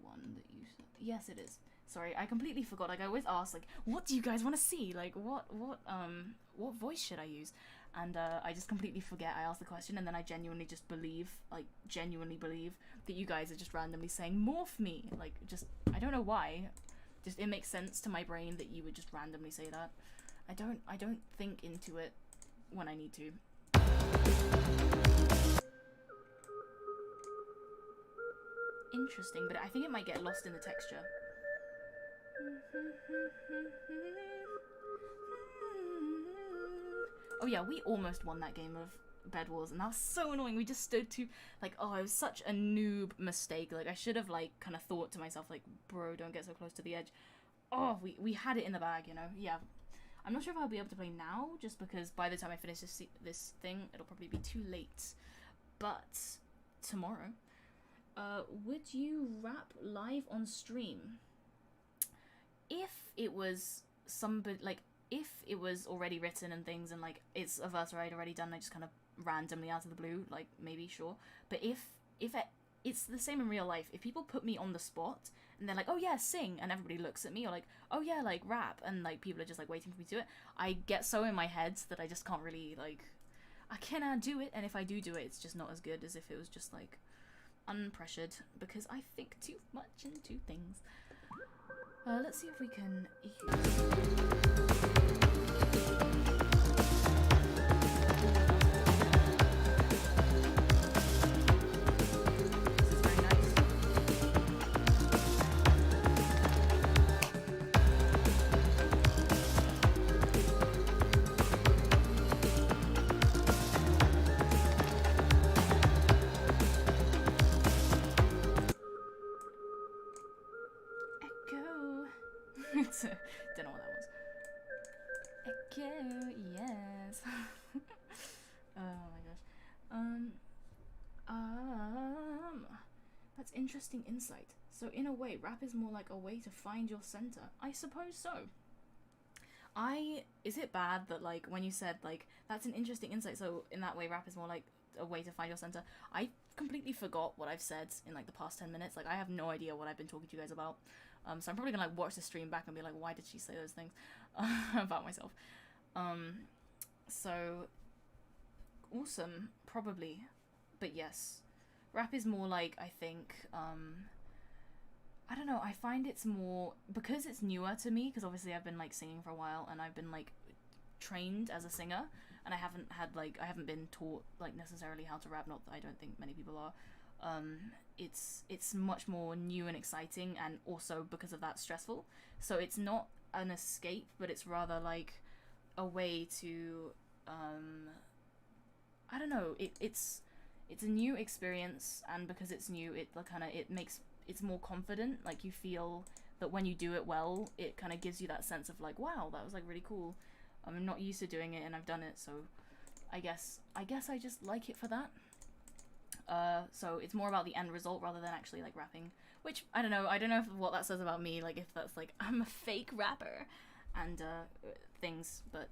one that you said? Yes, it is. Sorry, I completely forgot. Like, I always ask, like, what do you guys want to see? Like, what voice should I use? And I just completely forget. I ask the question, and then I genuinely just believe, like, genuinely believe that you guys are just randomly saying morph me. Like, just, I don't know why. Just, it makes sense to my brain that you would just randomly say that. I don't think into it when I need to. Interesting, but I think it might get lost in the texture. Oh yeah, we almost won that game of Bed Wars, and that was so annoying. We just stood to, like, oh, it was such a noob mistake. Like, I should have, like, kind of thought to myself, like, bro, don't get so close to the edge. Oh, we had it in the bag, you know? Yeah. I'm not sure if I'll be able to play now, just because by the time I finish this thing, it'll probably be too late. But tomorrow, would you rap live on stream? If it was somebody, like, if it was already written and things, and, like, it's a verse I'd already done, I just kind of randomly out of the blue, like, maybe, sure. But if it's the same in real life. If people put me on the spot, and they're like, oh yeah, sing, and everybody looks at me, or like, oh yeah, like, rap, and, like, people are just, like, waiting for me to do it, I get so in my head that I just can't really, like, I cannot do it, and if I do it, it's just not as good as if it was just, like, unpressured, because I think too much into things. Let's see if we can don't know what that was. Echo, yes. Oh my gosh. That's interesting insight. So in a way, rap is more like a way to find your center. I suppose so. Is it bad that, like, when you said, like, that's an interesting insight, so in that way rap is more like a way to find your center? I completely forgot what I've said in, like, the past 10 minutes. Like, I have no idea what I've been talking to you guys about. So I'm probably gonna, like, watch the stream back and be like, why did she say those things about myself? So awesome, probably, but yes, rap is more like, I think, I don't know, I find it's more, because it's newer to me, because obviously I've been, like, singing for a while, and I've been, like, trained as a singer, and I haven't been taught, like, necessarily how to rap, not that I don't think many people are. It's much more new and exciting, and also because of that, stressful. So it's not an escape, but it's rather like a way to I don't know, it's a new experience, and because it's new, it's more confident. Like, you feel that when you do it well, it kind of gives you that sense of, like, wow, that was, like, really cool. I'm not used to doing it, and I've done it, so I guess I just like it for that. So it's more about the end result rather than actually, like, rapping, which I don't know what that says about me, like, if that's like I'm a fake rapper and things, but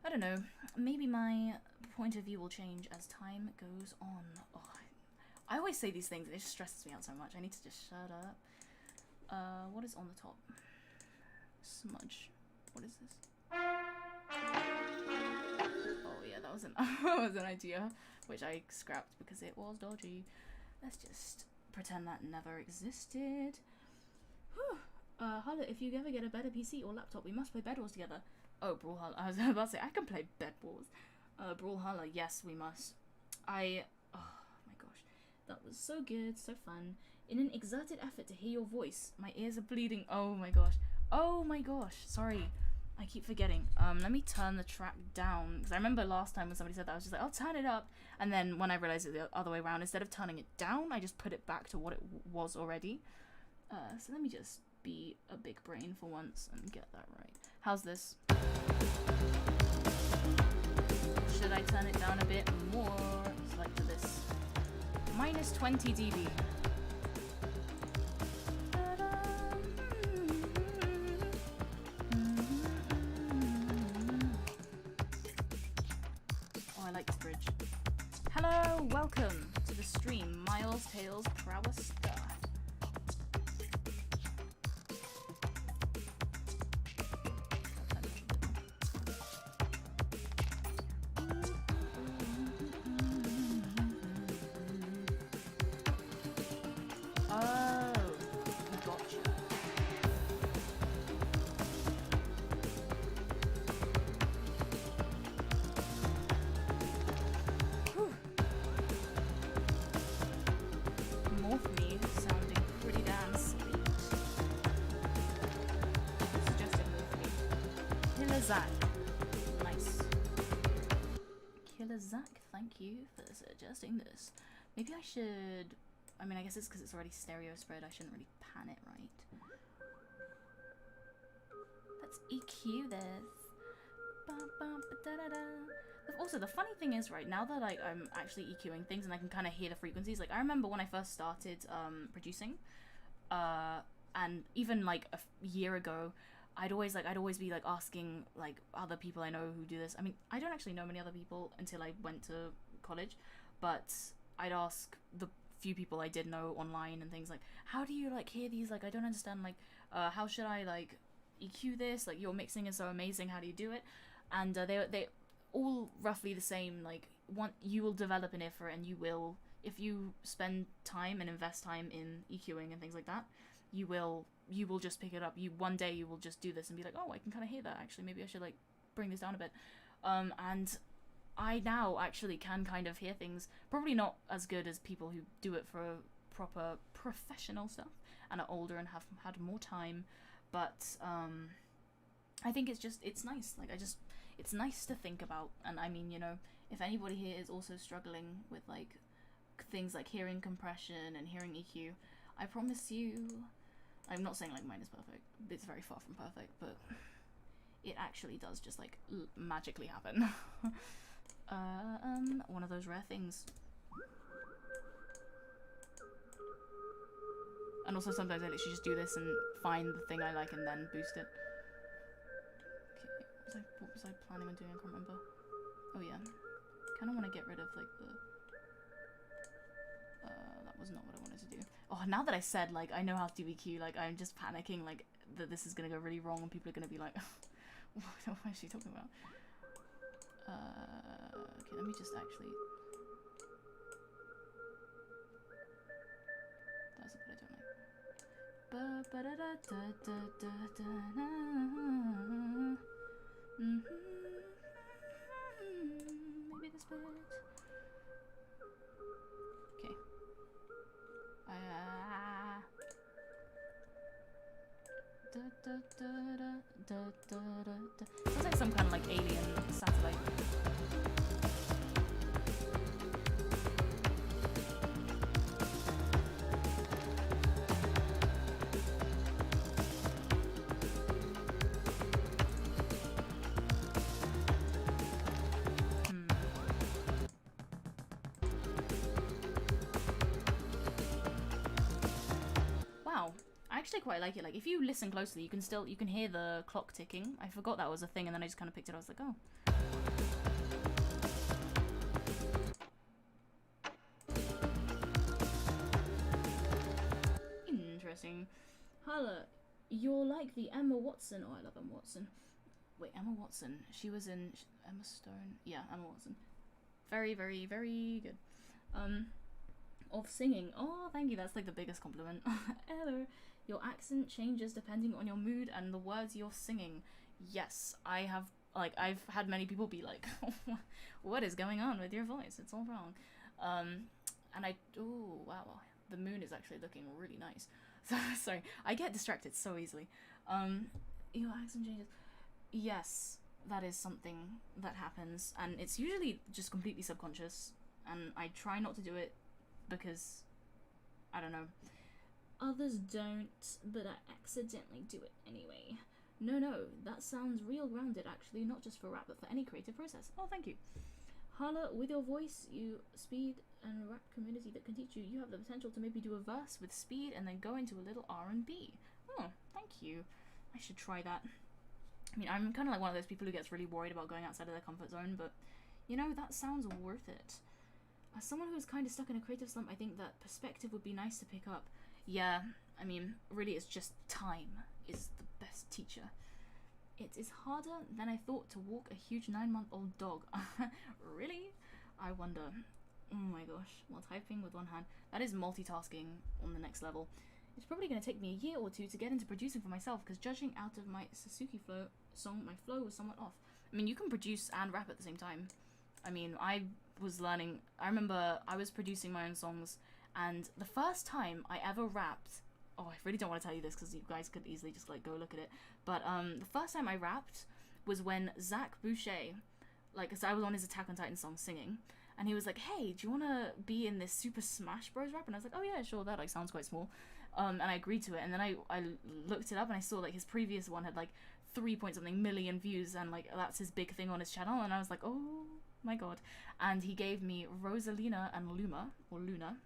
I don't know, maybe my point of view will change as time goes on. Oh, I always say these things and it just stresses me out so much. I need to just shut up. What is on the top? Smudge. What is this? Oh yeah, that was an idea, which I scrapped because it was dodgy. Let's just pretend that never existed. Whew. Holla, if you ever get a better PC or laptop, we must play Bed Wars together. Oh, Brawlhalla. I was about to say, I can play Bed Wars. Brawlhalla, yes, we must. Oh my gosh. That was so good, so fun. In an exerted effort to hear your voice, my ears are bleeding. Oh my gosh. Oh my gosh. Sorry. I keep forgetting. Let me turn the track down, because I remember last time when somebody said that, I was just like, I'll turn it up, and then when I realized it the other way around, instead of turning it down, I just put it back to what it was already. So let me just be a big brain for once and get that right. How's this? Should I turn it down a bit more? Select this. Minus 20 dB. welcome to the stream, Miles Tales Prowess Star. Zach. Nice. Killer Zach, thank you for suggesting this. Maybe I should... I mean, I guess it's because it's already stereo spread. I shouldn't really pan it, right? Let's EQ this. Also, the funny thing is, right, now that like I'm actually EQing things and I can kind of hear the frequencies, like I remember when I first started producing, and even like a year ago, I'd always be like asking like other people I know who do this. I mean, I don't actually know many other people until I went to college, but I'd ask the few people I did know online and things like, how do you like hear these? Like, I don't understand. Like, how should I like EQ this? Like, your mixing is so amazing. How do you do it? And they all roughly the same. Like, you will develop an ear for it, and you will, if you spend time and invest time in EQing and things like that, you will just pick it up. One day you will just do this and be like, oh, I can kind of hear that actually. Maybe I should like bring this down a bit. And I now actually can kind of hear things, probably not as good as people who do it for proper professional stuff and are older and have had more time. But I think it's nice. Like it's nice to think about. And I mean, you know, if anybody here is also struggling with like things like hearing compression and hearing EQ, I promise you, I'm not saying like mine is perfect. It's very far from perfect, but it actually does just like magically happen. One of those rare things. And also sometimes I literally just do this and find the thing I like and then boost it. Okay, what was I planning on doing? I can't remember. Oh yeah, kind of want to get rid of like the. That was not what I wanted to do. Oh, now that I said, like, I know how to do EQ, like, I'm just panicking, like, that this is gonna go really wrong and people are gonna be like, what is she talking about? Okay, let me just actually... That's what I don't like. Maybe this bit. Okay. Sounds like some kind of like alien satellite. I actually quite like it. Like, if you listen closely, you can hear the clock ticking. I forgot that was a thing, and then I just kind of picked it up. I was like, oh. Interesting. Hala, you're like the Emma Watson. Oh, I love Emma Watson. Wait, Emma Watson. She was in Emma Stone. Yeah, Emma Watson. Very, very, very good. Of singing. Oh, thank you. That's like the biggest compliment. Hello. Your accent changes depending on your mood and the words you're singing. Yes, I've had many people be like, what is going on with your voice? It's all wrong. And oh, wow, the moon is actually looking really nice. Sorry, I get distracted so easily. Your accent changes. Yes, that is something that happens, and it's usually just completely subconscious, and I try not to do it because, I don't know. Others don't, but I accidentally do it anyway. No, that sounds real grounded actually, not just for rap, but for any creative process. Oh, thank you. Hala, with your voice, you speed and rap community that can teach you, you have the potential to maybe do a verse with speed and then go into a little R&B. Oh, thank you. I should try that. I mean, I'm kind of like one of those people who gets really worried about going outside of their comfort zone, but, you know, that sounds worth it. As someone who's kind of stuck in a creative slump, I think that perspective would be nice to pick up. Yeah, I mean, really it's just time is the best teacher. It is harder than I thought to walk a huge 9-month-old dog. Really? I wonder. Oh my gosh, while typing with one hand. That is multitasking on the next level. It's probably going to take me a year or two to get into producing for myself, because judging out of my Sasuke flow song, my flow was somewhat off. I mean, you can produce and rap at the same time. I mean, I was learning, I remember I was producing my own songs, and the first time I ever rapped, oh, I really don't want to tell you this because you guys could easily just like go look at it, but the first time I rapped was when Zach Boucher, like, cause I was on his Attack on Titan song singing, and he was like, hey, do you want to be in this Super Smash Bros rap? And I was like, oh yeah, sure, that like sounds quite small. And I agreed to it, and then I looked it up, and I saw like his previous one had like 3-point-something million views, and like that's his big thing on his channel, and I was like, oh my god. And he gave me Rosalina and Luma, or Luna.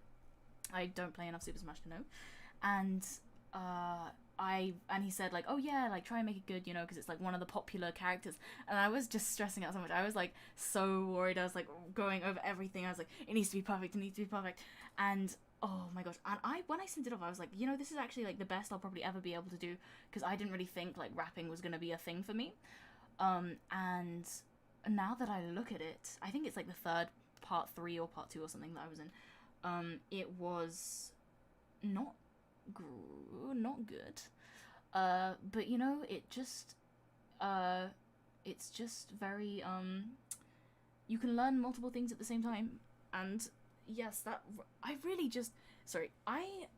I don't play enough Super Smash to know. And he said like, oh yeah, like try and make it good, you know, because it's like one of the popular characters. And I was just stressing out so much. I was like so worried. I was like going over everything. I was like, it needs to be perfect, it needs to be perfect. And oh my gosh. And when I sent it off, I was like, you know, this is actually like the best I'll probably ever be able to do, because I didn't really think like rapping was gonna be a thing for me. And now that I look at it, I think it's like the third part 3 or part 2 or something that I was in. It was not good, but you know, it just it's just very you can learn multiple things at the same time. And yes, that I really just I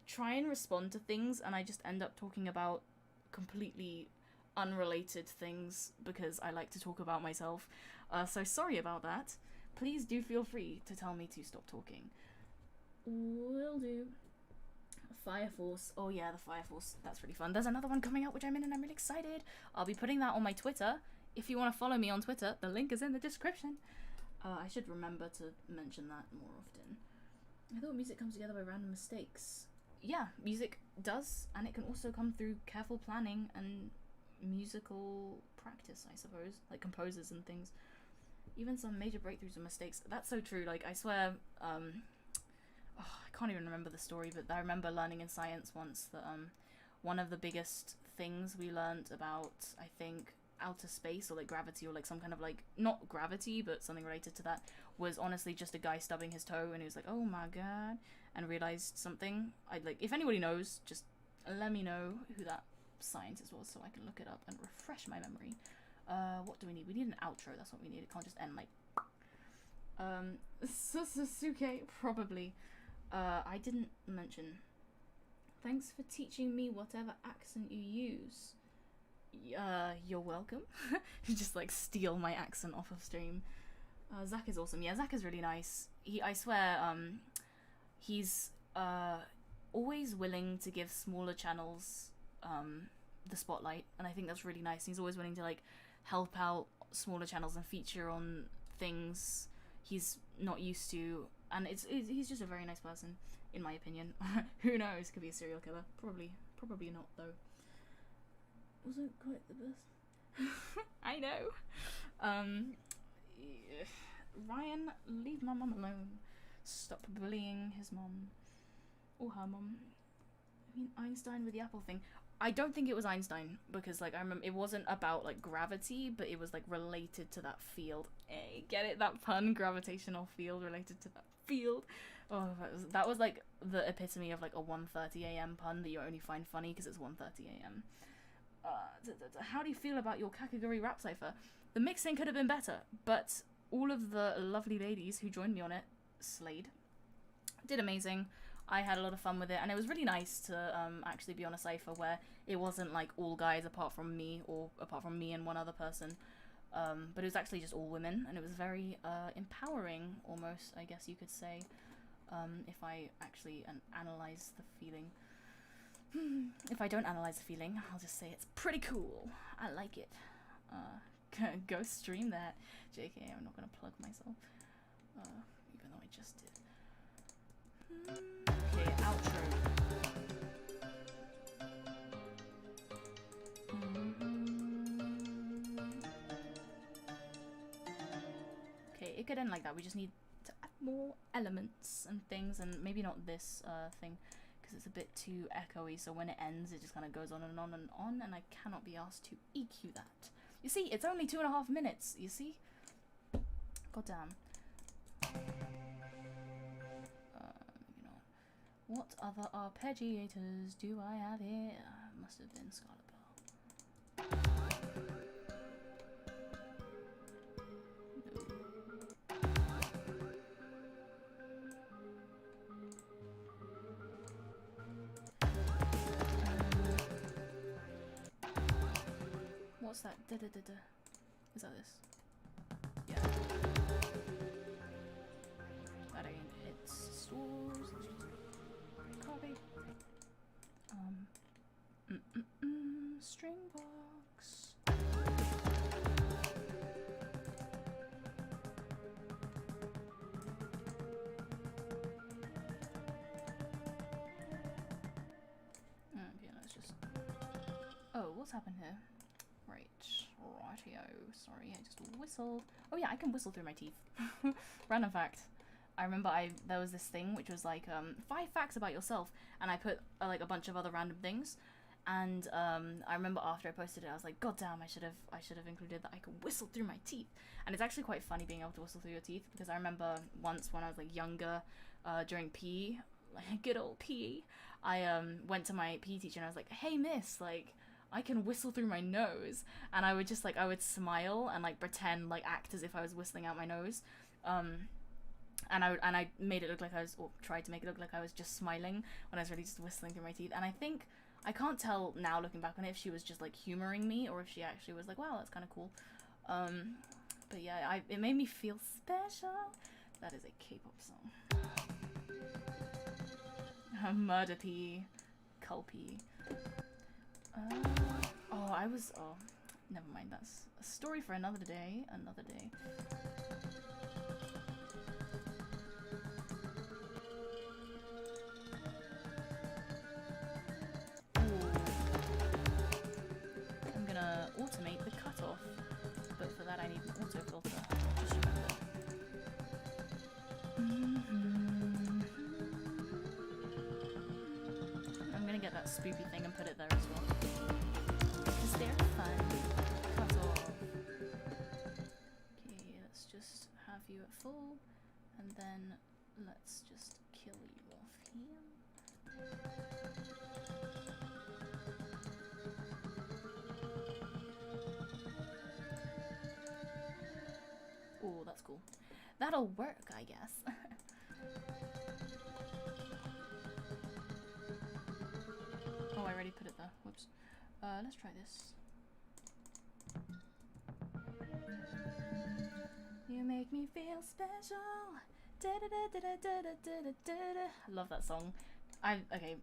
try and respond to things, and I just end up talking about completely unrelated things because I like to talk about myself, so sorry about that. Please do feel free to tell me to stop talking. Will do. Fire Force. Oh yeah, the Fire Force. That's really fun. There's another one coming out which I'm in, and I'm really excited. I'll be putting that on my Twitter. If you want to follow me on Twitter, the link is in the description. I should remember to mention that more often. I thought music comes together by random mistakes. Yeah, music does, and it can also come through careful planning and musical practice, I suppose, like composers and things. Even some major breakthroughs are mistakes. That's so true. Like, I swear, I can't even remember the story, but I remember learning in science once that one of the biggest things we learned about, I think, outer space or like gravity or like some kind of like, not gravity, but something related to that, was honestly just a guy stubbing his toe, and he was like, oh my god, and realized something. If anybody knows, just let me know who that scientist was so I can look it up and refresh my memory. What do we need? We need an outro. That's what we need. It can't just end like Sasuke, probably. I didn't mention. Thanks for teaching me whatever accent you use. You're welcome. You just like steal my accent off of stream. Zach is awesome. Yeah, Zach is really nice. I swear, he's always willing to give smaller channels the spotlight, and I think that's really nice. He's always willing to like help out smaller channels and feature on things he's not used to, and he's just a very nice person, in my opinion. Who knows? Could be a serial killer. Probably not though. Wasn't quite the best. I know. Ryan, leave my mum alone. Stop bullying his mum or her mum. I mean, Einstein with the apple thing. I don't think it was Einstein, because like I remember it wasn't about like gravity, but it was like related to that field. Hey, get it? That pun, gravitational field related to that field. Oh, that was like the epitome of like a 1:30 a.m. pun that you only find funny because it's 1:30 a.m. How do you feel about your Kakaguri rap cipher? The mixing could have been better, but all of the lovely ladies who joined me on it slayed. Did amazing. I had a lot of fun with it, and it was really nice to actually be on a cipher where it wasn't like all guys apart from me, or apart from me and one other person, but it was actually just all women, and it was very empowering, almost, I guess you could say, if I actually analyze the feeling. If I don't analyze the feeling, I'll just say it's pretty cool. I like it. Go stream that. JK, I'm not gonna plug myself, even though I just did. Okay, outro. Okay, it could end like that. We just need to add more elements and things, and maybe not this thing because it's a bit too echoey, so when it ends it just kind of goes on and on and on, and I cannot be asked to EQ that. You see, it's only 2.5 minutes, you see? God damn. You know, what other arpeggiators do I have here? Must have been Scarlet Bell. What's that? Da da da da. Is that this? Yeah. That ain't it. Stores. Copy. String box. Okay, let's just. Oh, what's happened here? Right, rightio. Sorry, I just whistled. Oh yeah, I can whistle through my teeth. Random fact. I remember there was this thing which was like 5 facts about yourself, and I put like a bunch of other random things. And I remember after I posted it, I was like, God damn, I should have included that I could whistle through my teeth. And it's actually quite funny being able to whistle through your teeth, because I remember once when I was like younger, during PE, like good old PE, I went to my PE teacher and I was like, hey miss, like, I can whistle through my nose. And I would just like, I would smile and like pretend, like act as if I was whistling out my nose. And I made it look like I was, or tried to make it look like I was just smiling when I was really just whistling through my teeth. And I think, I can't tell now looking back on it if she was just like humoring me or if she actually was like, wow, that's kind of cool. But yeah, it made me feel special. That is a K-pop song. Murder P. Culpy. Oh, never mind, that's a story for another day, I'm gonna automate the cutoff, but for that I need an auto filter, just remember. I'm gonna get that spoopy thing and put it there as well. Because they're fun. Cut off. Okay, let's just have you at full, and then let's just kill you off here. Oh, that's cool. That'll work, I guess. Oh, I already put it there. Whoops. Let's try this. You make me feel special. Da da da da da da da da da. I love that song. Okay.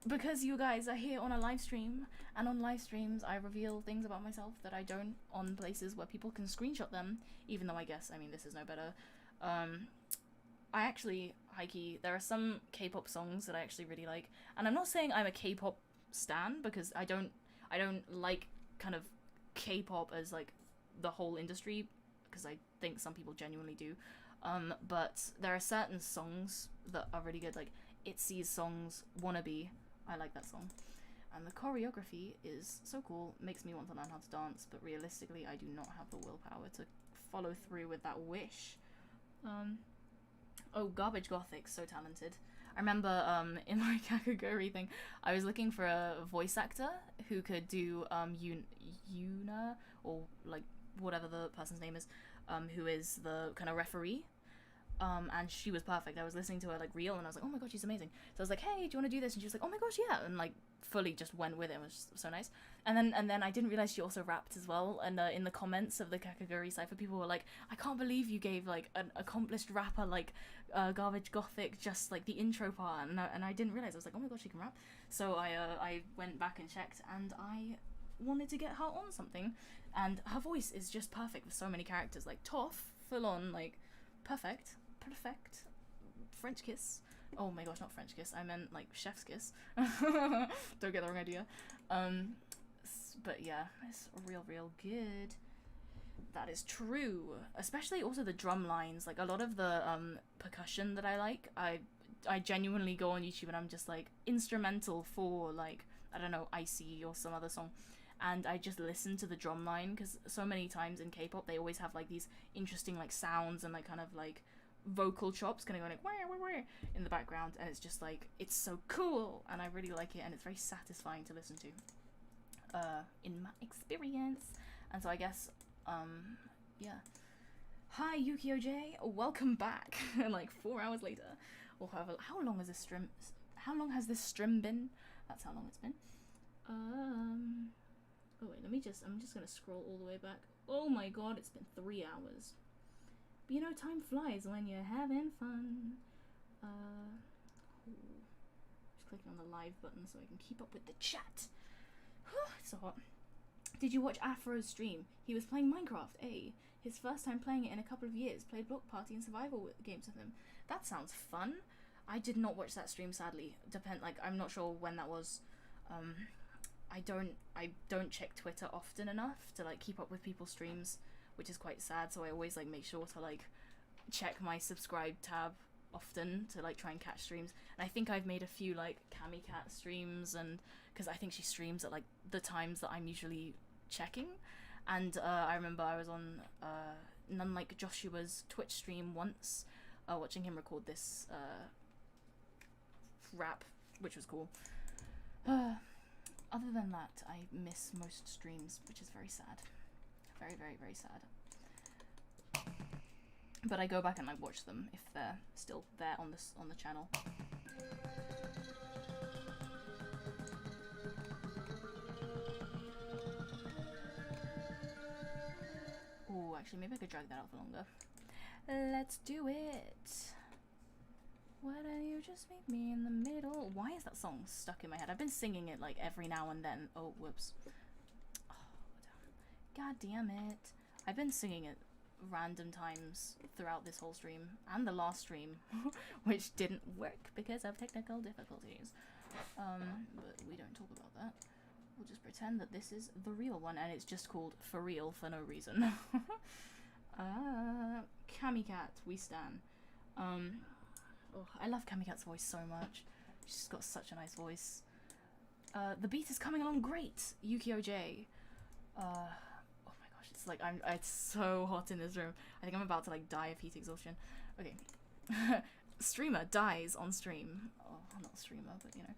Because you guys are here on a live stream, and on live streams I reveal things about myself that I don't on places where people can screenshot them, even though I guess, I mean, this is no better. I actually, hikey, there are some K-pop songs that I actually really like, and I'm not saying I'm a K-pop stan, because I don't like kind of K-pop as like the whole industry, because I think some people genuinely do, but there are certain songs that are really good, like ITZY's songs, Wannabe, I like that song, and the choreography is so cool, makes me want to learn how to dance, but realistically I do not have the willpower to follow through with that wish. Oh, Garbage Gothic, so talented. I remember in my Kakagori thing, I was looking for a voice actor who could do Yuna, or like whatever the person's name is, who is the kind of referee. And she was perfect. I was listening to her like reel and I was like, oh my god, she's amazing. So I was like, hey, do you want to do this? And she was like, oh my gosh, yeah, and like fully just went with it. It was just so nice. And then I didn't realize she also rapped as well. And in the comments of the Kakagori cipher, people were like, I can't believe you gave like an accomplished rapper like Garbage Gothic just like the intro part. And I didn't realize. I was like, oh my god, she can rap. So I went back and checked, and I wanted to get her on something. And her voice is just perfect for so many characters. Like Toph, full on, like perfect. French kiss. Oh my gosh, not French kiss. I meant like chef's kiss. Don't get the wrong idea. But yeah, it's real good. That is true. Especially also the drum lines. Like a lot of the percussion that I like, I genuinely go on YouTube and I'm just like instrumental for like, I don't know, Icy or some other song, and I just listen to the drum line because so many times in K-pop they always have like these interesting like sounds and like kind of like vocal chops kind of going like wah, wah, wah, in the background, and it's just like it's so cool and I really like it and it's very satisfying to listen to in my experience. And so I guess yeah. Hi Yukio J, welcome back. Like 4 hours later, or however, how long has this stream been? That's how long it's been. Oh wait, I'm just gonna scroll all the way back. Oh my god, it's been 3 hours. But you know, time flies when you're having fun. Just clicking on the live button so I can keep up with the chat. It's so hot. Did you watch Afro's stream? He was playing Minecraft, his first time playing it in a couple of years. Played Block Party and Survival games with him. That sounds fun. I did not watch that stream, sadly. I'm not sure when that was. I don't check Twitter often enough to like keep up with people's streams, which is quite sad, so I always like make sure to like check my subscribe tab often to like try and catch streams. And I think I've made a few like Cami Cat streams, and because I think she streams at like the times that I'm usually checking. And I remember I was on None Like Joshua's Twitch stream once, watching him record this rap, which was cool. Other than that, I miss most streams, which is very sad. Very, very, very sad. But I go back and like watch them if they're still there on the channel. Oh, actually, maybe I could drag that out for longer. Let's do it. Why don't you just meet me in the middle? Why is that song stuck in my head? I've been singing it like every now and then. Oh, whoops. Oh, god damn it. I've been singing it random times throughout this whole stream and the last stream, which didn't work because of technical difficulties. But we don't talk about that. We'll just pretend that this is the real one and it's just called For Real for no reason. Cami Cat, we stan. Oh, I love Cami Cat's voice so much. She's got such a nice voice. The beat is coming along great, Yukio J. Oh my gosh, it's like it's so hot in this room. I think I'm about to like die of heat exhaustion. Okay. Streamer dies on stream. Oh, not streamer, but you know.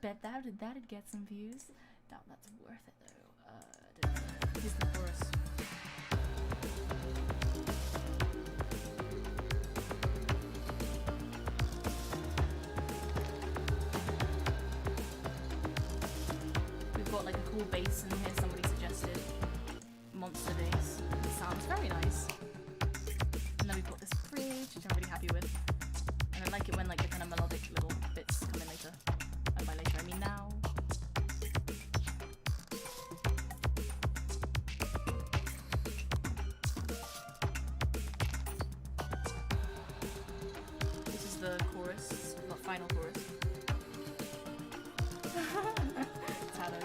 Bet that'd get some views. Doubt that's worth it though. Here's the chorus. We've got like a cool bass in here somebody suggested. Monster bass. It sounds very nice. And then we've got this bridge, which I'm really happy with. And I like it when like the kind of melodic little bits come in later. And by later I mean now. This is the chorus, not final chorus. Tado.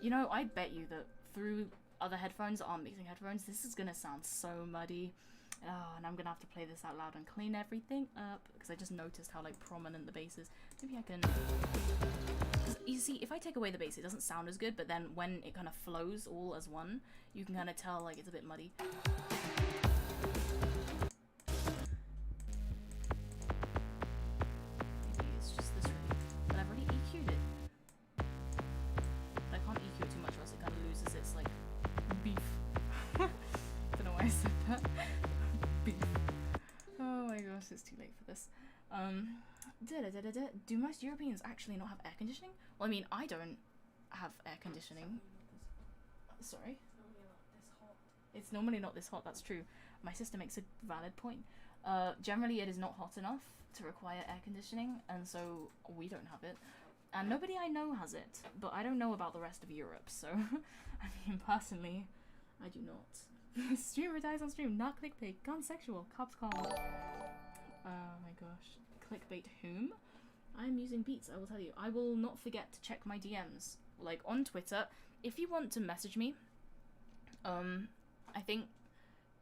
You know, I bet you that through other headphones that aren't mixing headphones, this is gonna sound so muddy. Oh, and I'm gonna have to play this out loud and clean everything up because I just noticed how like prominent the bass is. Maybe I can. 'Cause you see, if I take away the bass, it doesn't sound as good. But then when it kind of flows all as one, you can kind of tell like it's a bit muddy. Maybe it's just this really, but I've already EQ'd it. But I can't EQ it too much, or else it kind of loses its like beef. Don't know why I said that. Beef. Oh my gosh, it's too late for this. Do most Europeans actually not have air conditioning? Well, I mean, I don't have air conditioning. Sorry? It's normally not this hot, that's true. My sister makes a valid point. Generally it is not hot enough to require air conditioning, and so we don't have it. And nobody I know has it, but I don't know about the rest of Europe, so I mean, personally, I do not. Streamer dies on stream, not clickbait, gone sexual, cops call. Oh my gosh. Clickbait whom? I'm using Beats, I will tell you. I will not forget to check my DMs, like on Twitter. If you want to message me, I think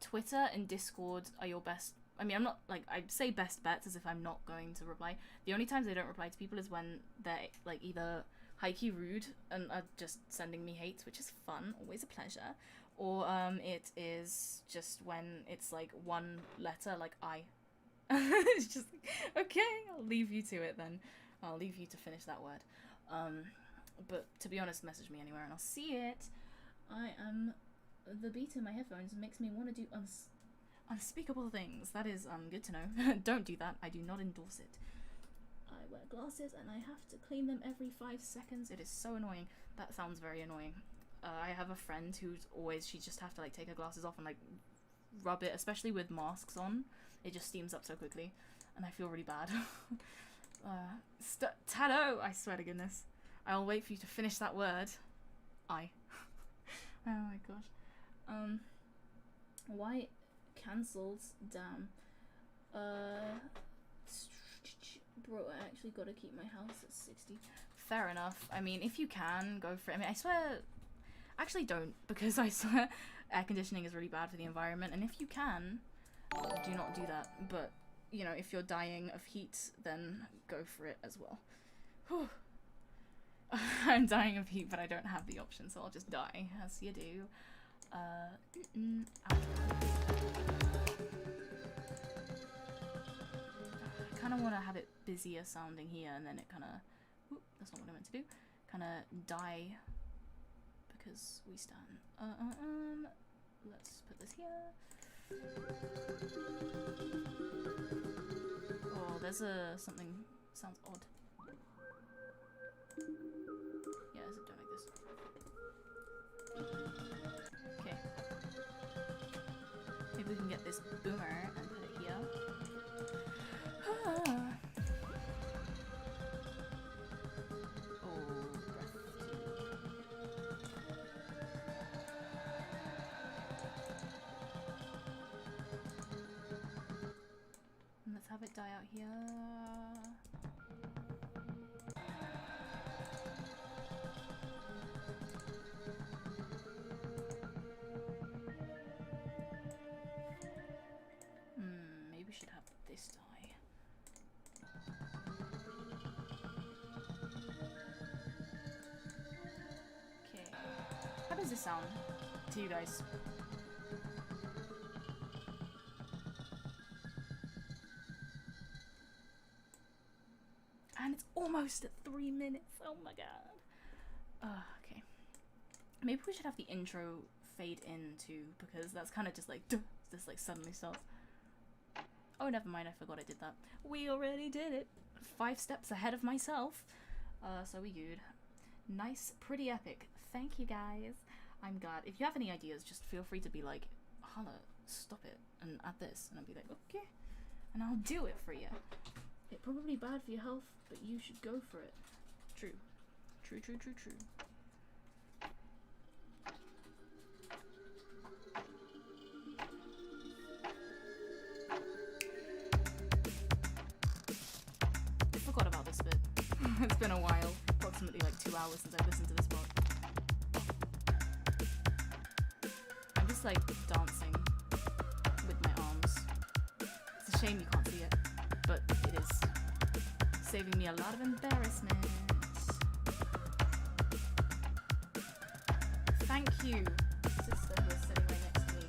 Twitter and Discord are your best. I mean, I'm not, like, I say best bets as if I'm not going to reply. The only times I don't reply to people is when they're, like, either high-key rude and are just sending me hate, which is fun, always a pleasure, or it is just when it's, like, one letter, like I. It's just, okay, I'll leave you to it then. I'll leave you to finish that word. But to be honest, message me anywhere and I'll see it. I am... The beat in my headphones makes me want to do unspeakable things. That is good to know. Don't do that. I do not endorse it. I wear glasses and I have to clean them every 5 seconds. It is so annoying. That sounds very annoying. I have a friend who's always, she just have to like take her glasses off and like rub it, especially with masks on. It just steams up so quickly and I feel really bad. Tado! I swear to goodness. I'll wait for you to finish that word. Oh my gosh. Why cancelled? Damn. Bro, I actually gotta keep my house at 60. Fair enough. I mean, if you can, go for it. I mean, I swear... Actually, don't, because I swear air conditioning is really bad for the environment, and if you can, do not do that. But, you know, if you're dying of heat, then go for it as well. Whew. I'm dying of heat, but I don't have the option, so I'll just die, as you do. I kind of want to have it busier sounding here, and then it kind of... That's not what I meant to do. Kind of die, because we stand. Let's put this here. Oh, there's something sounds odd. Yeah, is it done like this? Okay. Maybe we can get this boomer and put it here. Ah. Oh, breath. And let's have it die out here. Maybe we should have this die. Okay. How does this sound to you guys? And it's almost at 3 minutes. Oh my god. Okay. Maybe we should have the intro fade in too, because that's kind of just like just like suddenly starts. Oh, never mind. I forgot I did that. We already did it. 5 steps ahead of myself. So we good. Nice, pretty epic. Thank you guys. I'm glad. If you have any ideas, just feel free to be like, holla, stop it, and add this, and I'll be like, okay, and I'll do it for you. It's probably bad for your health, but you should go for it. True. True, true, true, true. I forgot about this bit. It's been a while. Approximately like 2 hours since I've listened to this part. I'm just like dancing with my arms. It's a shame you can't see it, but it is saving me a lot of embarrassment. Thank you, sister who is sitting right next to me.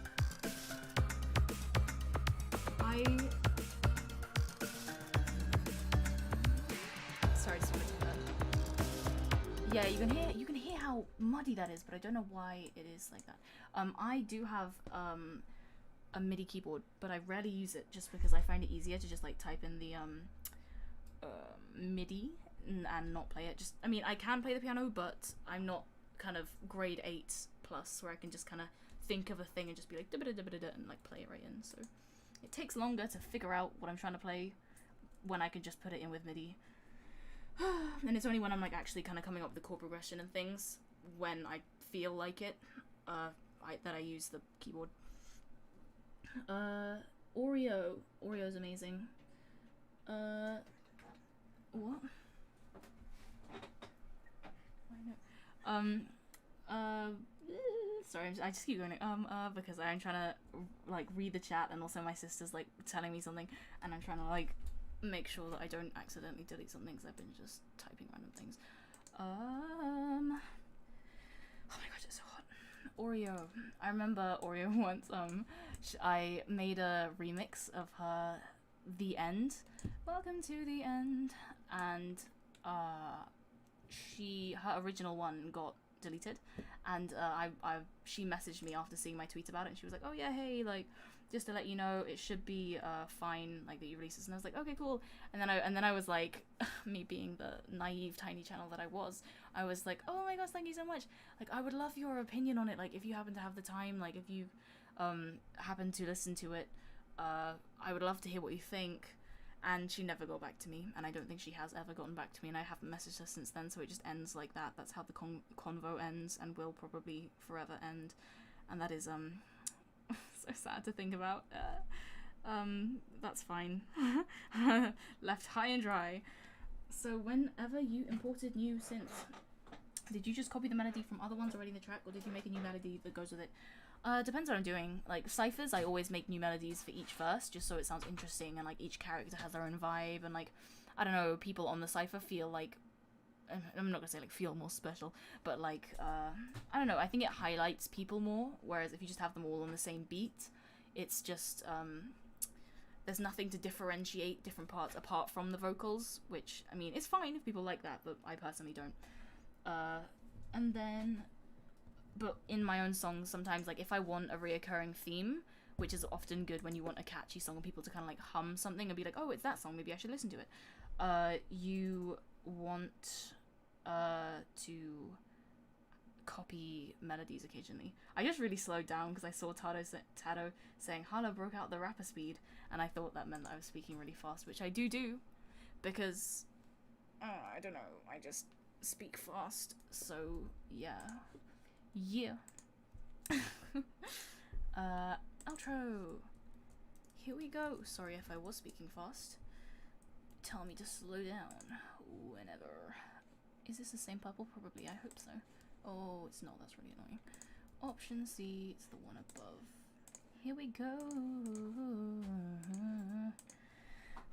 Sorry, just wanted to that. Yeah, you can hear how muddy that is, but I don't know why it is like that. I do have a MIDI keyboard, but I rarely use it just because I find it easier to just like type in the MIDI and not play it. Just, I mean, I can play the piano, but I'm not kind of grade 8 plus where I can just kind of think of a thing and just be like da-ba-da-da-ba-da-da and like play it right in. So it takes longer to figure out what I'm trying to play when I can just put it in with MIDI. And it's only when I'm like actually kind of coming up with the chord progression and things when I feel like it that I use the keyboard. Oreo's amazing. What? Sorry, I just keep going because I'm trying to like read the chat, and also my sister's like telling me something, and I'm trying to like make sure that I don't accidentally delete something because I've been just typing random things. Oh my god, it's so hot. Oreo. I remember Oreo once. I made a remix of her "The End." Welcome to the end, and her original one got deleted, and she messaged me after seeing my tweet about it, and she was like, oh yeah, hey, like, just to let you know, it should be fine, like, that you release this. And I was like, okay, cool. And then I was like, me being the naive tiny channel that I was like, oh my gosh, thank you so much, like, I would love your opinion on it, like, if you happen to have the time, like, if you happen to listen to it, I would love to hear what you think. And she never got back to me, and I don't think she has ever gotten back to me, and I haven't messaged her since then, so it just ends like that. That's how the convo ends, and will probably forever end, and that is so sad to think about. That's fine. Left high and dry. So whenever you imported new synths, did you just copy the melody from other ones already in the track, or did you make a new melody that goes with it? Depends what I'm doing. Like, ciphers, I always make new melodies for each verse, just so it sounds interesting, and, like, each character has their own vibe, and, like, I don't know, people on the cipher feel, like, I'm not gonna say, like, feel more special, but, like, I don't know, I think it highlights people more, whereas if you just have them all on the same beat, it's just, there's nothing to differentiate different parts apart from the vocals, which, I mean, it's fine if people like that, but I personally don't. And then... But in my own songs, sometimes, like, if I want a reoccurring theme, which is often good when you want a catchy song and people to kind of, like, hum something and be like, oh, it's that song, maybe I should listen to it. You want to copy melodies occasionally. I just really slowed down because I saw Tado saying, Hala broke out the rapper speed, and I thought that meant that I was speaking really fast, which I do, because, I don't know, I just speak fast, so, yeah. Yeah. Outro. Here we go. Sorry if I was speaking fast. Tell me to slow down whenever. Is this the same purple? Probably. I hope so. Oh, it's not. That's really annoying. Option C. It's the one above. Here we go.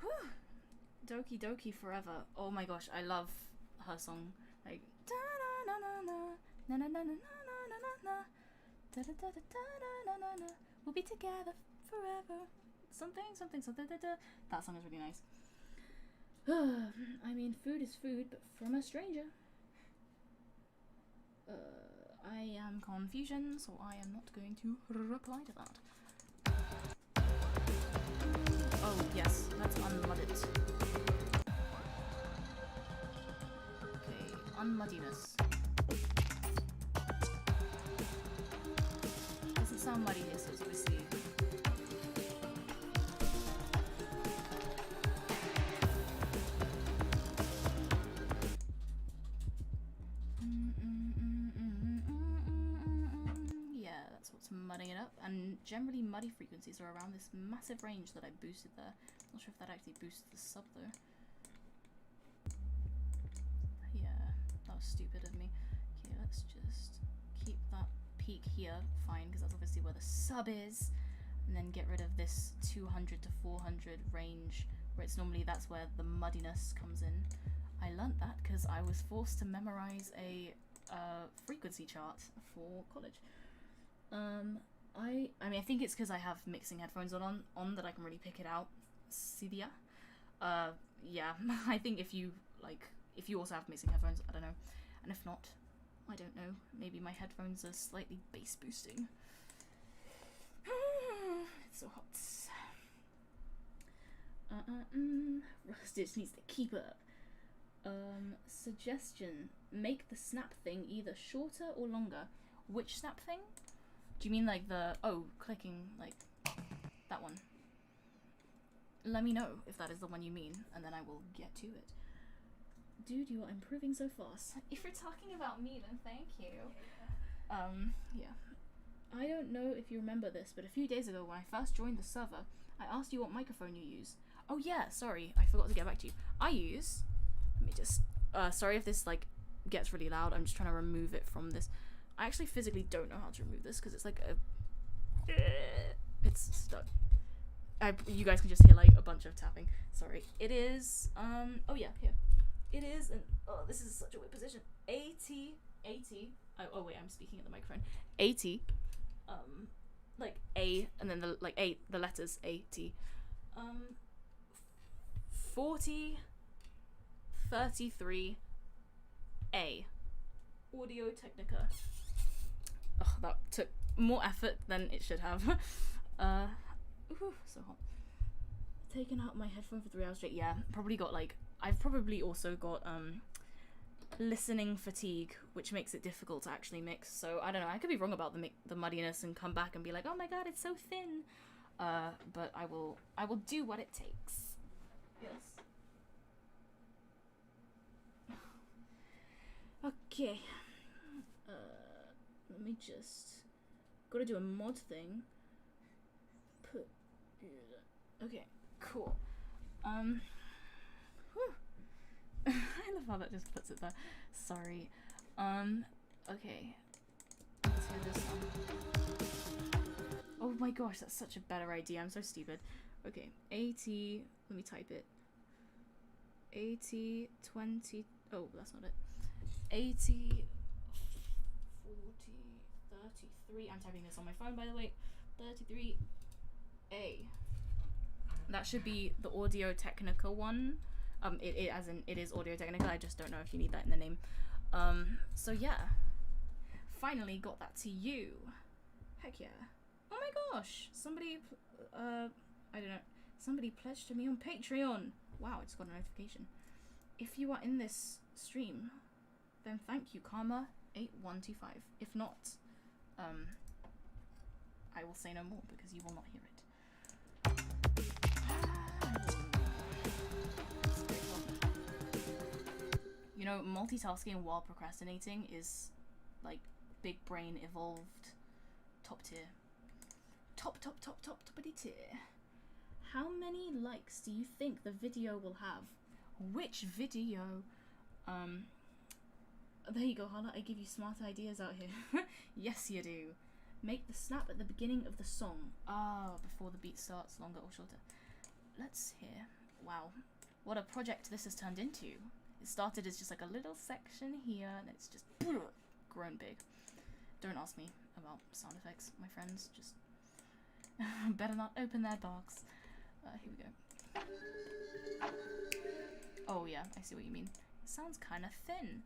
Whew. Doki Doki Forever. Oh my gosh, I love her song. Like, da na na na na na na na na. Da, da, da, da, da, da, da, da. We'll be together forever. Something. That song is really nice. I mean, food is food, but from a stranger. I am confusion, so I am not going to reply to that. Oh, yes, let's unmud it. Okay, unmuddiness. Doesn't sound muddy here, so it's obviously... Yeah, that's what's mudding it up. And generally muddy frequencies are around this massive range that I boosted there. Not sure if that actually boosted the sub though. Yeah, that was stupid of me. Okay, let's just keep that peak here, fine, because that's obviously where the sub is, and then get rid of this 200 to 400 range, where it's normally, that's where the muddiness comes in. I learnt that because I was forced to memorize a frequency chart for college. I mean, I think it's because I have mixing headphones on that I can really pick it out. Cydia. Yeah, I think if you also have mixing headphones, I don't know, and if not, I don't know, maybe my headphones are slightly bass boosting. It's so hot. Stitch needs to keep up. Suggestion, make the snap thing either shorter or longer. Which snap thing? Do you mean like the, clicking, like, that one? Let me know if that is the one you mean, and then I will get to it. Dude, you are improving so fast. If you're talking about me, then thank you. Yeah. I don't know if you remember this, but a few days ago when I first joined the server, I asked you what microphone you use. Oh yeah, sorry, I forgot to get back to you. I use... Let me just... sorry if this, like, gets really loud. I'm just trying to remove it from this. I actually physically don't know how to remove this, because it's like a... It's stuck. You guys can just hear, like, a bunch of tapping. Sorry. It is, oh yeah, here. It is an... Oh, this is such a weird position. Oh wait, I'm speaking at the microphone. 80. Like A, and then the, like, A, the letters A-T. 40, 33, A. Audio Technica. Oh, that took more effort than it should have. Ooh, so hot. Taken out my headphone for 3 hours straight. Yeah, probably got, like, I've probably also got, listening fatigue, which makes it difficult to actually mix. So I don't know, I could be wrong about the muddiness and come back and be like, oh my god, it's so thin. But I will do what it takes. Yes. Okay. Let me just... Gotta do a mod thing. Okay, cool. I love how that just puts it there. Sorry. Okay. Let's hear this one. Oh my gosh, that's such a better idea. I'm so stupid. Okay, 80, let me type it. 80, 20, oh, that's not it. 80, 40, 33, I'm typing this on my phone, by the way. 33A. That should be the Audio Technica one. It is Audio Technica, I just don't know if you need that in the name. So yeah. Finally got that to you. Heck yeah. Oh my gosh! Somebody, I don't know, somebody pledged to me on Patreon! Wow, I just got a notification. If you are in this stream, then thank you, Karma8125. If not, I will say no more because you will not hear it. You know, multitasking while procrastinating is, like, big brain evolved top tier. Toppity tier. How many likes do you think the video will have? Which video? There you go, Hala, I give you smart ideas out here. Yes, you do. Make the snap at the beginning of the song. Before the beat starts, longer or shorter. Let's hear. Wow. What a project this has turned into. It started as just like a little section here, and it's just grown big. Don't ask me about sound effects, my friends. Just better not open that box. Here we go. Oh yeah, I see what you mean. It sounds kind of thin.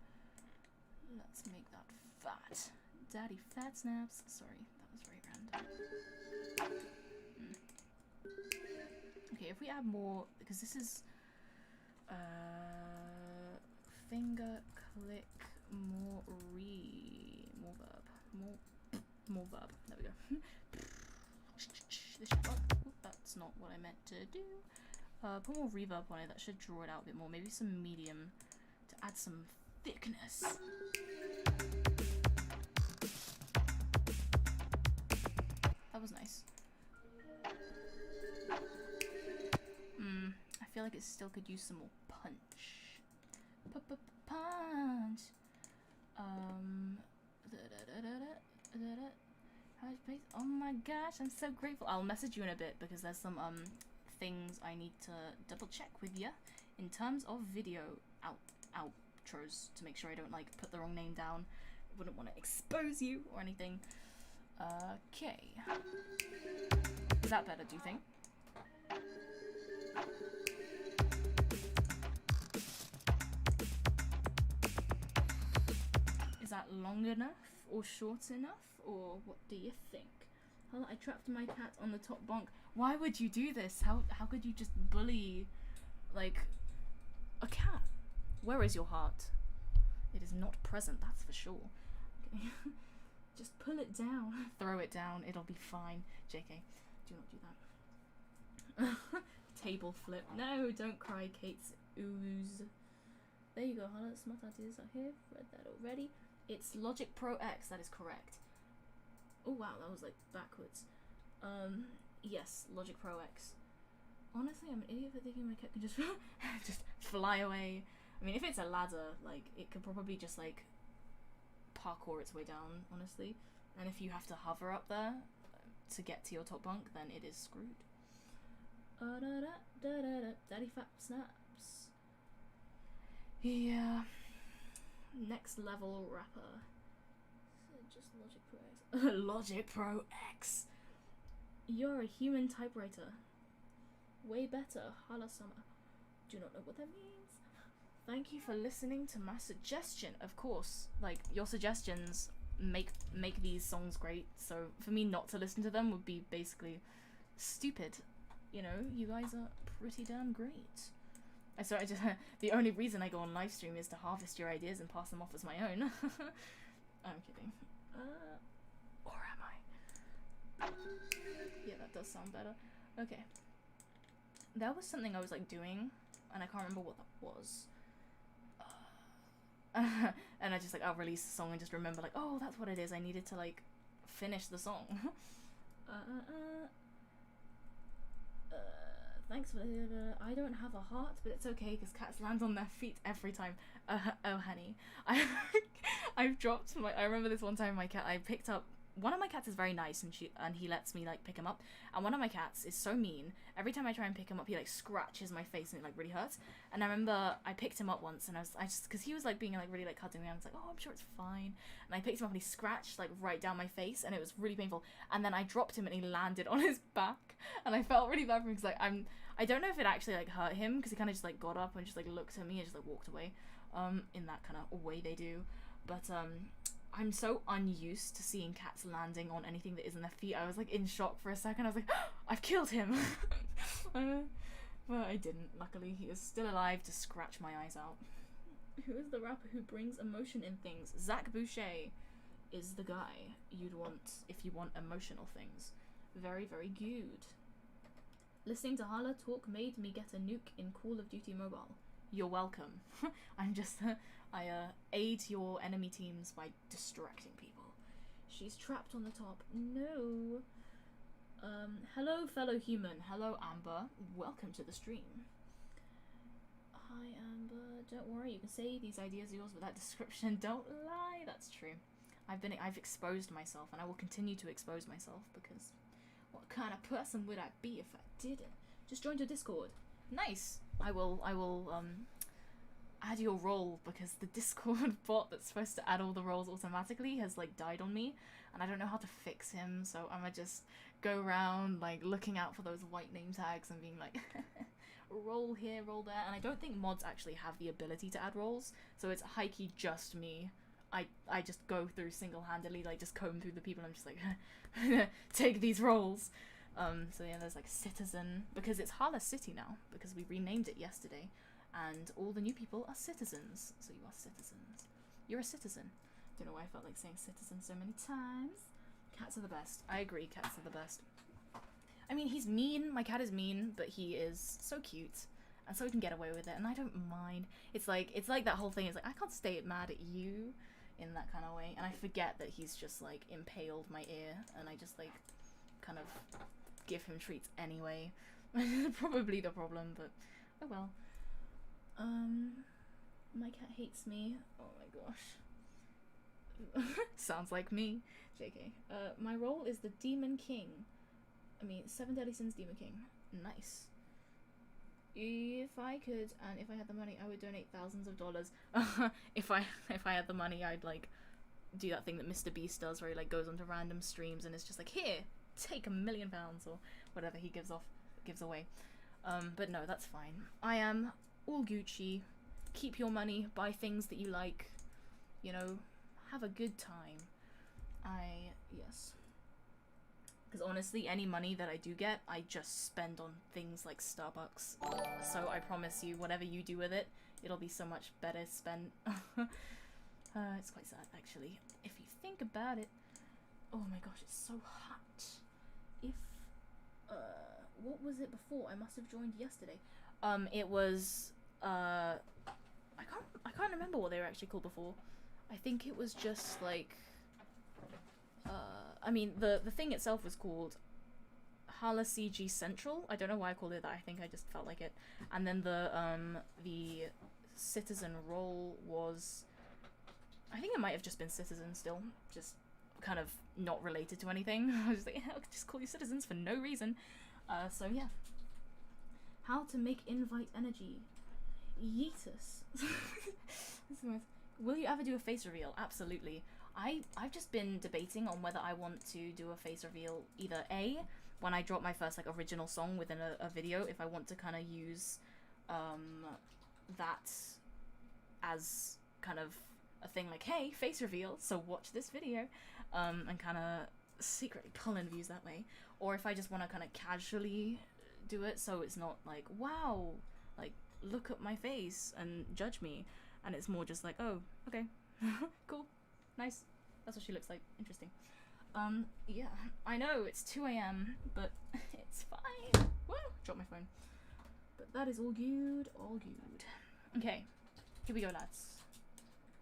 Let's make that fat. Daddy fat snaps. Sorry, that was very random. Okay, if we add more, because this is finger click more verb. More verb. There we go. This should work. Oop, that's not what I meant to do. Put more reverb on it. That should draw it out a bit more. Maybe some medium to add some thickness. That was nice. I feel like it still could use some more punch. Punch. Oh my gosh, I'm so grateful. I'll message you in a bit because there's some things I need to double check with you in terms of video outros to make sure I don't like put the wrong name down. Wouldn't want to expose you or anything. Okay. Is that better, do you think? Is that long enough or short enough, or what do you think? Hold on, I trapped my cat on the top bunk. Why would you do this? How could you just bully, like, a cat? Where is your heart? It is not present, that's for sure. Okay. Just pull it down. Throw it down, it'll be fine. JK, do not do that. Table flip. No, don't cry, Kate's ooze. There you go, Hannah. Smart ideas are here. Read that already. It's Logic Pro X. That is correct. Oh wow, that was like backwards. Yes, Logic Pro X. Honestly, I'm an idiot for thinking my cat can just just fly away. I mean, if it's a ladder, like it could probably just like parkour its way down. Honestly, and if you have to hover up there to get to your top bunk, then it is screwed. Daddy fap snaps. Yeah. Next level rapper. Just Logic Pro X. Logic Pro X. You're a human typewriter. Way better. Hala summer. Do not know what that means. Thank you for listening to my suggestion. Of course, like your suggestions make these songs great. So for me not to listen to them would be basically stupid. You know, you guys are pretty damn great. I just the only reason I go on live stream is to harvest your ideas and pass them off as my own. I'm kidding. Or am I? Yeah, that does sound better. Okay. There was something I was like doing, and I can't remember what that was. And I just like I'll release the song and just remember like, oh, that's what it is. I needed to like finish the song. Thanks for the. I don't have a heart, but it's okay because cats land on their feet every time. Oh, honey, I've dropped my. I remember this one time my cat. I picked up. One of my cats is very nice and he lets me like pick him up, and one of my cats is so mean. Every time I try and pick him up, he like scratches my face and it like really hurts. And I remember I picked him up once and I just because he was like being like really like cuddling me, and I was like, oh, I'm sure it's fine. And I picked him up and he scratched like right down my face and it was really painful. And then I dropped him and he landed on his back, and I felt really bad for him because like I don't know if it actually like hurt him because he kind of just like got up and just like looked at me and just like walked away, in that kind of way they do, but I'm so unused to seeing cats landing on anything that isn't their feet. I was like in shock for a second. I was like, oh, I've killed him. But I didn't. Luckily, he is still alive to scratch my eyes out. Who is the rapper who brings emotion in things? Zach Boucher is the guy you'd want if you want emotional things. Very, very good. Listening to Hala talk made me get a nuke in Call of Duty Mobile. You're welcome. I'm just, I aid your enemy teams by distracting people. She's trapped on the top. No. Hello, fellow human. Hello, Amber. Welcome to the stream. Hi, Amber. Don't worry, you can say these ideas are yours with that description. Don't lie. That's true. I've exposed myself, and I will continue to expose myself because what kind of person would I be if I didn't? Just joined your Discord. Nice. I will add your role because the Discord bot that's supposed to add all the roles automatically has like died on me, and I don't know how to fix him, so I'ma just go around like looking out for those white name tags and being like roll here, roll there. And I don't think mods actually have the ability to add roles, so it's high-key just me. I just go through single-handedly, like just comb through the people. I'm just like take these roles. So yeah, there's like citizen, because it's Hala City now, because we renamed it yesterday, and all the new people are citizens. So you are citizens. You're a citizen. Don't know why I felt like saying citizen so many times. Cats are the best. I agree, cats are the best. I mean, he's mean, my cat is mean, but he is so cute, and so he can get away with it, and I don't mind. It's like that whole thing is like, I can't stay mad at you in that kind of way, and I forget that he's just like impaled my ear, and I just like kind of give him treats anyway. Probably the problem, but oh well. My cat hates me. Oh my gosh. Sounds like me. JK. My role is the Demon King. I mean, 7 Deadly Sins Demon King. Nice. If I could, and if I had the money, I would donate thousands of dollars. if I had the money, I'd like do that thing that Mr. Beast does, where he like goes onto random streams and it's just like, here, take £1 million or whatever he gives away. But no, that's fine. I am all Gucci. Keep your money, buy things that you like, you know, have a good time. Yes. Because honestly, any money that I do get, I just spend on things like Starbucks. So I promise you, whatever you do with it, it'll be so much better spent. It's quite sad, actually, if you think about it. Oh my gosh, it's so hot. If, what was it before? I must have joined yesterday. It was, I can't remember what they were actually called before. I think it was just like I mean the thing itself was called AfroLegacy Central. I don't know why I called it that. I think I just felt like it. And then the citizen role was, I think it might have just been citizen still, just kind of not related to anything. I was like, I'll just call you citizens for no reason. So yeah. How to make invite energy. Yeetus. Will you ever do a face reveal? Absolutely. I've just been debating on whether I want to do a face reveal either A, when I drop my first like original song within a video, if I want to kind of use that as kind of a thing like, hey, face reveal, so watch this video, and kind of secretly pull in views that way, or if I just want to kind of casually do it so it's not like, wow, like look at my face and judge me, and it's more just like, oh, okay, cool, nice, that's what she looks like, interesting. Yeah, I know it's 2 AM, but it's fine. Woo! Drop my phone. But that is all good, all good. Okay, here we go, lads.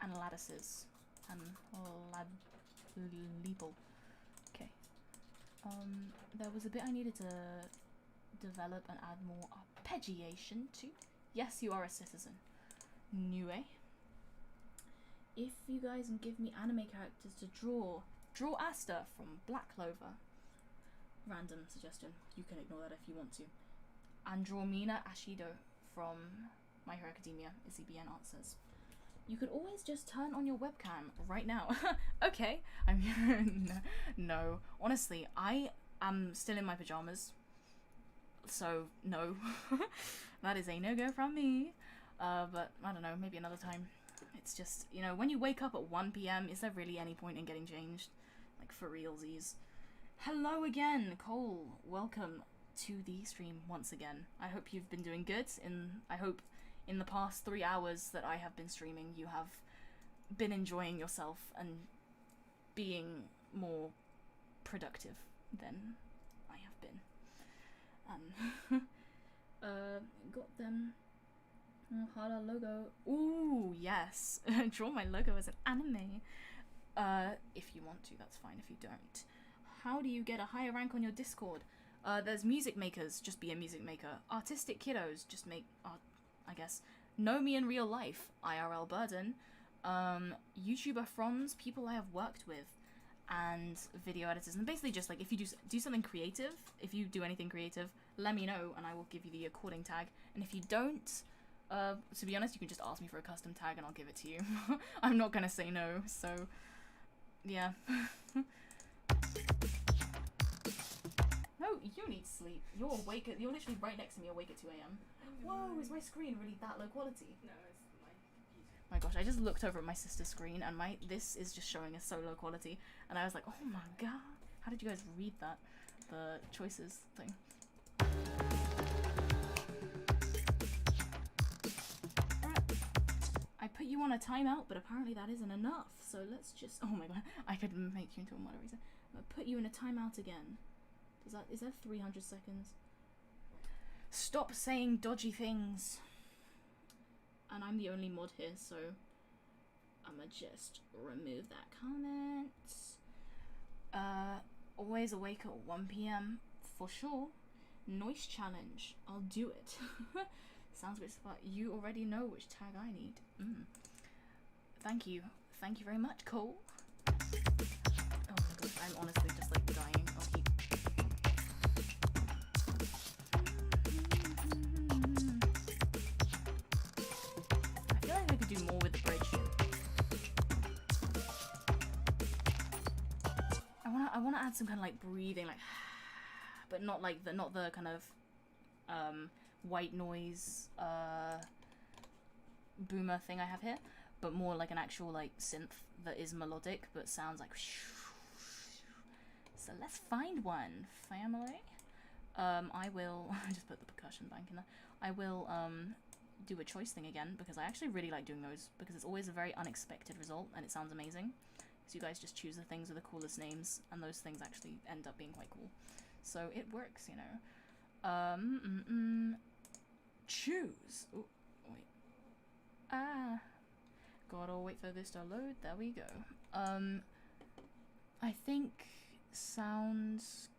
And laddises. And lad... leeple. Okay. There was a bit I needed to develop and add more arpeggiation to. Yes, you are a citizen. New, eh? If you guys can give me anime characters to draw Asta from Black Clover. Random suggestion. You can ignore that if you want to. And draw Mina Ashido from My Hero Academia, Izzy BN answers. You could always just turn on your webcam right now. Okay. No. Honestly, I am still in my pajamas. So, no. That is a no-go from me. But, I don't know, maybe another time. It's just, you know, when you wake up at 1 PM, is there really any point in getting changed? Like, for realsies. Hello again, Cole. Welcome to the stream once again. I hope you've been doing good. I hope in the past 3 hours that I have been streaming, you have been enjoying yourself and being more productive than I have been. Got them. Hara logo. Ooh, yes. Draw my logo as an anime. If you want to, that's fine. If you don't. How do you get a higher rank on your Discord? There's music makers, just be a music maker. Artistic kiddos, just make art, I guess. Know me in real life, IRL Burden. YouTuber fronts, people I have worked with, and video editors. And basically just like, if you do something creative, if you do anything creative, let me know and I will give you the according tag. And if you don't, to be honest, you can just ask me for a custom tag and I'll give it to you. I'm not gonna say no, so yeah. No, you need sleep. You're awake you're literally right next to me, awake at 2 AM. Whoa, is my screen really that low quality? No, it's my computer. My gosh, I just looked over at my sister's screen and this is just showing us so low quality, and I was like, oh my god, how did you guys read that? The choices thing. I put you on a timeout, but apparently that isn't enough. So let's just, oh my god, I could make you into a moderator. I'll put you in a timeout again. Is that 300 seconds? Stop saying dodgy things. And I'm the only mod here, so I'ma just remove that comment. Always awake at 1 PM for sure. Noise challenge. I'll do it. Sounds a bit smart. You already know which tag I need. Thank you. Thank you very much, Cole. Oh my gosh, I'm honestly just like dying. I'll keep... I feel like I could do more with the bridge. I wanna add some kind of like breathing, like, but not like the kind of white noise boomer thing I have here, but more like an actual like synth that is melodic but sounds like. So let's find one, family. I will just put the percussion bank in there. I will do a choice thing again because I actually really like doing those because it's always a very unexpected result and it sounds amazing. So you guys just choose the things with the coolest names and those things actually end up being quite cool. So it works, you know. Choose. Oh, wait. Ah. Gotta wait for this to load. There we go. I think soundscapes.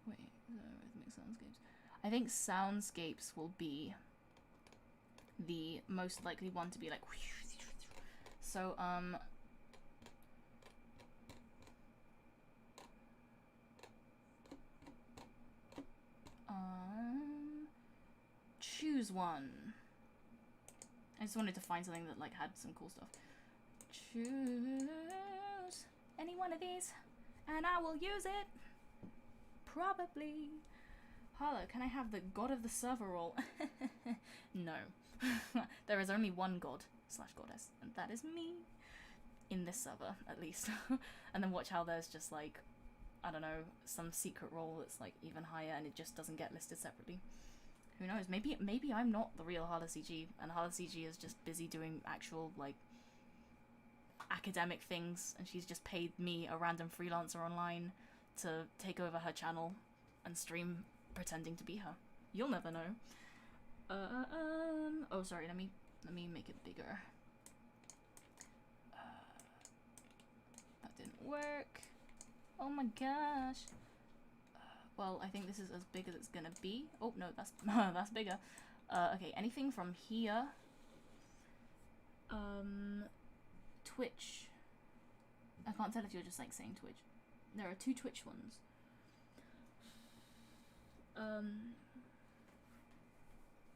Wait, rhythmic soundscapes. I think soundscapes will be the most likely one to be like. So choose one. I just wanted to find something that like had some cool stuff. Choose any one of these, and I will use it. Probably. Hello, can I have the god of the server role? No. There is only one god / goddess, and that is me. In this server, at least. And then watch how there's just like, I don't know, some secret role that's like even higher and it just doesn't get listed separately. Who knows? Maybe I'm not the real HarlaCG, and HarlaCG is just busy doing actual, like, academic things, and she's just paid me, a random freelancer online, to take over her channel and stream pretending to be her. You'll never know. Oh, sorry, let me make it bigger. That didn't work. Oh my gosh. Well, I think this is as big as it's gonna be. Oh, no, that's that's bigger. Okay, anything from here. Twitch. I can't tell if you're just, like, saying Twitch. There are 2 Twitch ones.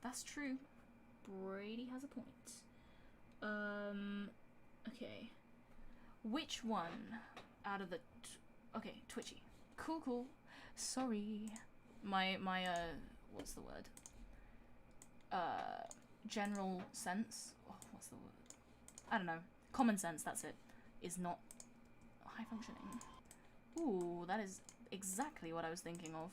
That's true. Brady has a point. Okay. Which one out of the... okay, Twitchy. Cool. Sorry. My what's the word? General sense? Oh, what's the word? I don't know. Common sense, that's it. Is not high functioning. Ooh, that is exactly what I was thinking of.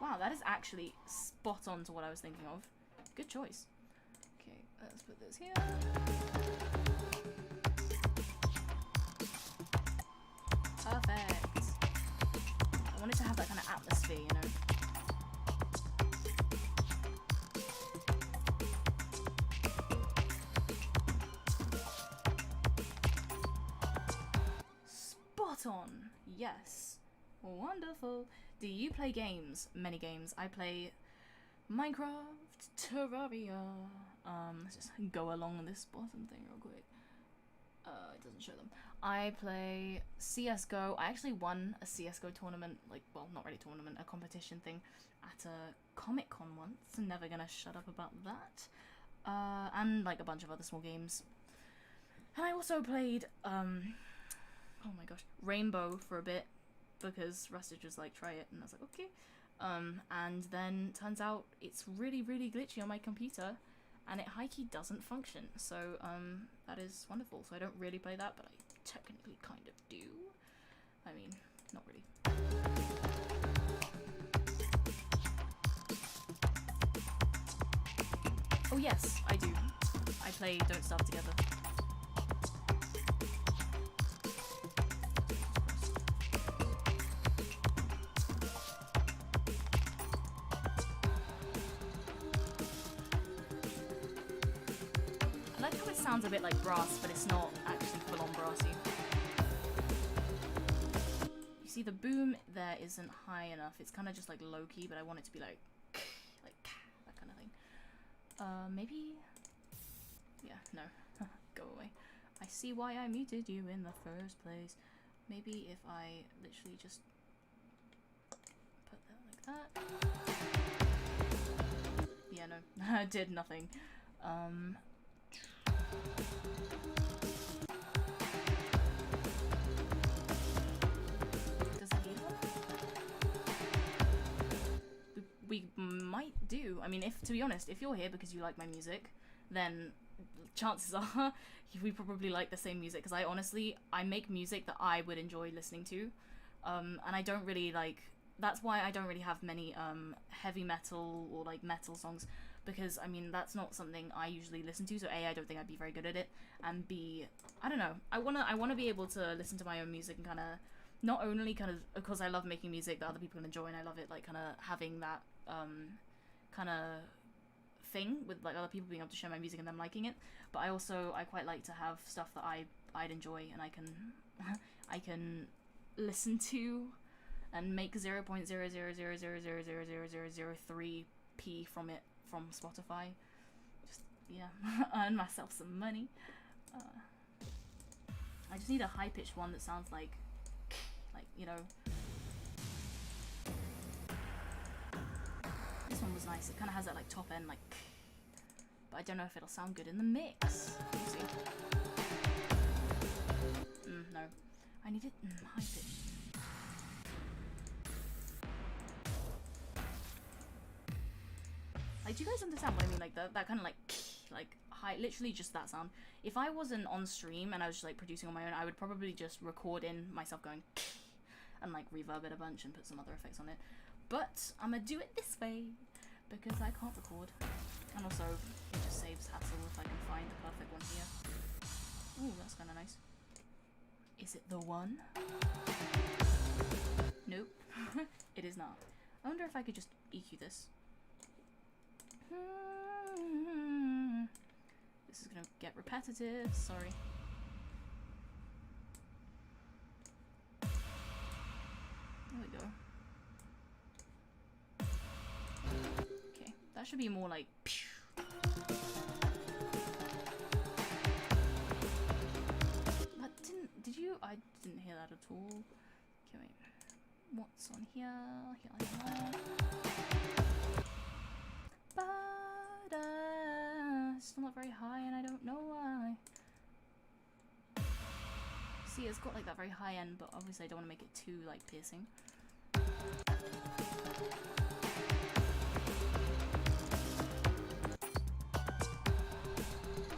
Wow, that is actually spot on to what I was thinking of. Good choice. Okay, let's put this here. Perfect. I wanted to have that kind of atmosphere, you know? Spot on! Yes. Wonderful. Do you play games? Many games. I play Minecraft, Terraria. Let's just go along this bottom thing real quick. It doesn't show them. I play CSGO. I actually won a CSGO tournament, like, well, not really tournament, a competition thing at a Comic-Con once. Never gonna shut up about that. And, like, a bunch of other small games. And I also played, oh my gosh, Rainbow for a bit, because Rustage was like, try it, and I was like, okay. And then turns out it's really, really glitchy on my computer, and it high-key doesn't function, so that is wonderful. So I don't really play that, but I technically kind of do. I mean, not really. Oh yes, I do. I play Don't Starve Together. Sounds a bit like brass, but it's not actually full-on brassy. You see, the boom there isn't high enough. It's kind of just like low-key, but I want it to be like that kind of thing. Maybe? Yeah, no. Go away. I see why I muted you in the first place. Maybe if I literally just put that like that. Yeah, no. I did nothing. Does it need one? We might do. I mean, to be honest, if you're here because you like my music, then chances are we probably like the same music, because I make music that I would enjoy listening to, and I don't really like, that's why I don't really have many heavy metal or like metal songs, because I mean that's not something I usually listen to, so A, I don't think I'd be very good at it, and B, I don't know, I wanna be able to listen to my own music and kind of not only kind of because I love making music that other people can enjoy, and I love it like kind of having that kind of thing with like other people being able to share my music and them liking it, but I quite like to have stuff that I'd enjoy and I can listen to and make 0.000000003p from it from Spotify. Just earn myself some money. I just need a high pitched one that sounds like you know. This one was nice. It kind of has that like top end like, but I don't know if it'll sound good in the mix. We'll see. No, I need it high pitched. Like, do you guys understand what I mean? Like that kind of like high, literally just that sound. If I wasn't on stream and I was just like producing on my own, I would probably just record in myself going and like reverb it a bunch and put some other effects on it. But I'm gonna do it this way because I can't record, and also it just saves hassle if I can find the perfect one here. Ooh, that's kind of nice. Is it the one? Nope. It is not. I wonder if I could just EQ this. This is gonna get repetitive, sorry. There we go. Okay, that should be more like that did you? I didn't hear that at all. Okay, wait. What's on here? Here. But still not very high, and I don't know why. See, it's got like that very high end, but obviously I don't want to make it too like piercing.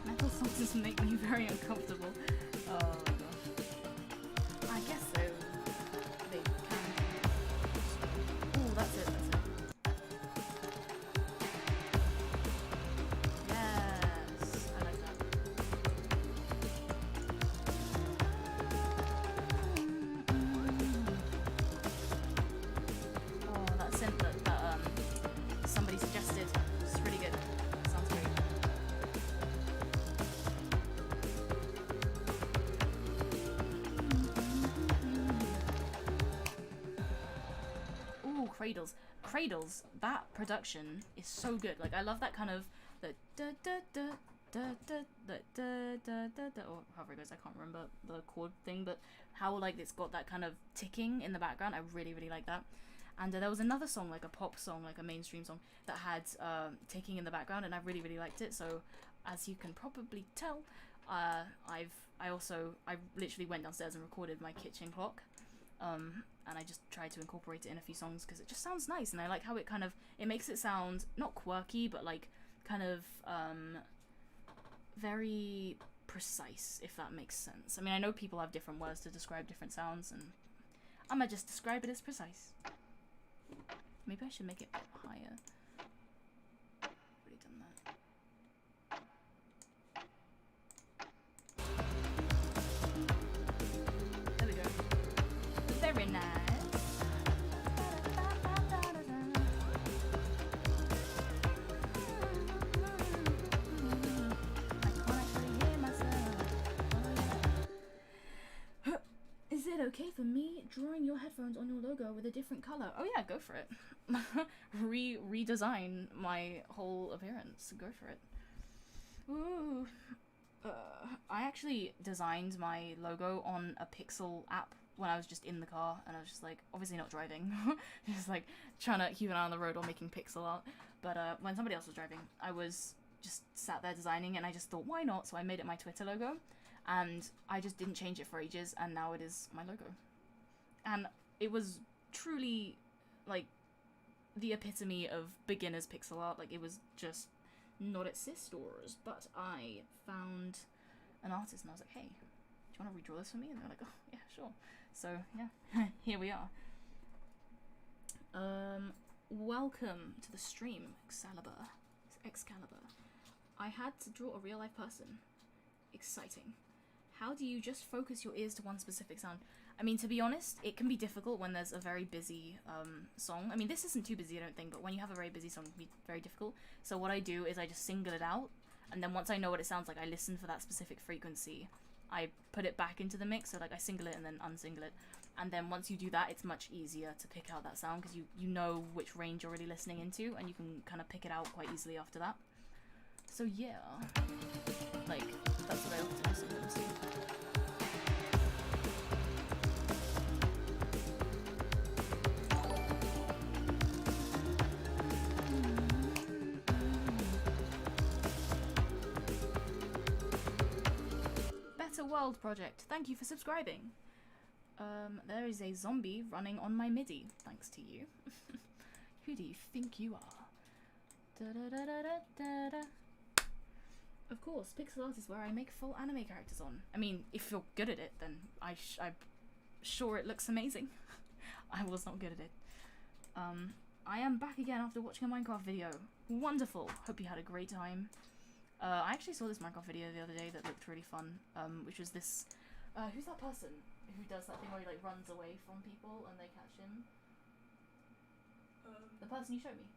Metal songs just make me very uncomfortable. Oh gosh. I guess so. They can. Oh, that's it. Cradles, that production is so good. Like, I love that kind of the da da da da da da da da da, or however it goes. I can't remember the chord thing, but how like it's got that kind of ticking in the background. I really like that. And there was another song, like a pop song, like a mainstream song, that had ticking in the background, and I really liked it. So, as you can probably tell, I literally went downstairs and recorded my kitchen clock. And I just tried to incorporate it in a few songs because it just sounds nice, and I like how it kind of, it makes it sound not quirky, but like kind of very precise, if that makes sense. I mean, I know people have different words to describe different sounds, and I'm gonna just describe it as precise. Maybe I should make it higher. Already done that. There we go. Very nice. Is it okay for me drawing your headphones on your logo with a different color? Oh yeah, go for it. Redesign my whole appearance. Go for it. Ooh. I actually designed my logo on a Pixel app when I was just in the car, and I was just like, obviously not driving, just like trying to keep an eye on the road or making pixel art. But when somebody else was driving, I was just sat there designing, and I just thought, why not? So I made it my Twitter logo, and I just didn't change it for ages, and now it is my logo. And it was truly like the epitome of beginner's pixel art. Like, it was just not at sis stores, but I found an artist and I was like, hey, do you want to redraw this for me? And they were like, oh yeah, sure. So yeah, here we are. Welcome to the stream, Excalibur. I had to draw a real life person. Exciting. How do you just focus your ears to one specific sound? I mean, to be honest, it can be difficult when there's a very busy song. I mean, this isn't too busy, I don't think, but when you have a very busy song, it can be very difficult. So what I do is I just single it out, and then once I know what it sounds like, I listen for that specific frequency. I put it back into the mix, so like I single it and then unsingle it. And then once you do that, it's much easier to pick out that sound, because you know which range you're really listening into, and you can kind of pick it out quite easily after that. So yeah, like, that's what I often listen to. Better World Project, thank you for subscribing. There is a zombie running on my MIDI, thanks to you. Who do you think you are? Da -da -da -da -da -da. Of course, pixel art is where I make full anime characters on. I mean, if you're good at it, then I'm sure it looks amazing. I was not good at it. I am back again after watching a Minecraft video. Wonderful! Hope you had a great time. I actually saw this Minecraft video the other day that looked really fun, which was this... who's that person who does that thing where he like runs away from people and they catch him? The person you showed me.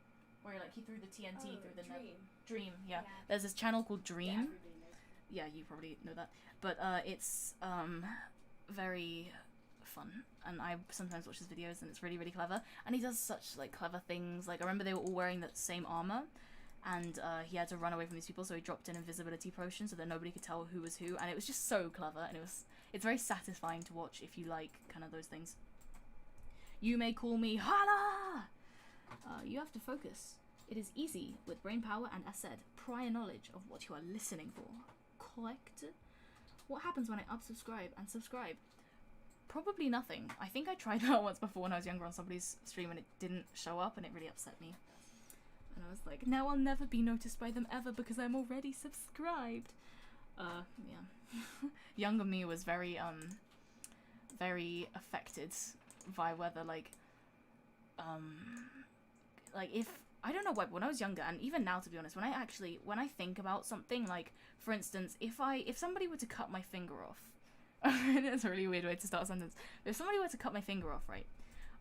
Where like he threw the TNT through the net. Dream, yeah. There's this channel called Dream. Yeah, you probably know that. But it's very fun, and I sometimes watch his videos, and it's really, really clever. And he does such like clever things. Like I remember they were all wearing that same armor, and he had to run away from these people, so he dropped an invisibility potion so that nobody could tell who was who, and it was just so clever, and it's very satisfying to watch if you like kind of those things. You may call me Hala! You have to focus. It is easy with brain power and, as said, prior knowledge of what you are listening for. Correct? What happens when I unsubscribe and subscribe? Probably nothing. I think I tried that once before when I was younger on somebody's stream and it didn't show up, and it really upset me. And I was like, now I'll never be noticed by them ever because I'm already subscribed. Yeah. Younger me was very affected by whether, like if, I don't know why, but when I was younger, and even now to be honest, when I think about something, like, for instance, if somebody were to cut my finger off, that's a really weird way to start a sentence, but if somebody were to cut my finger off, right,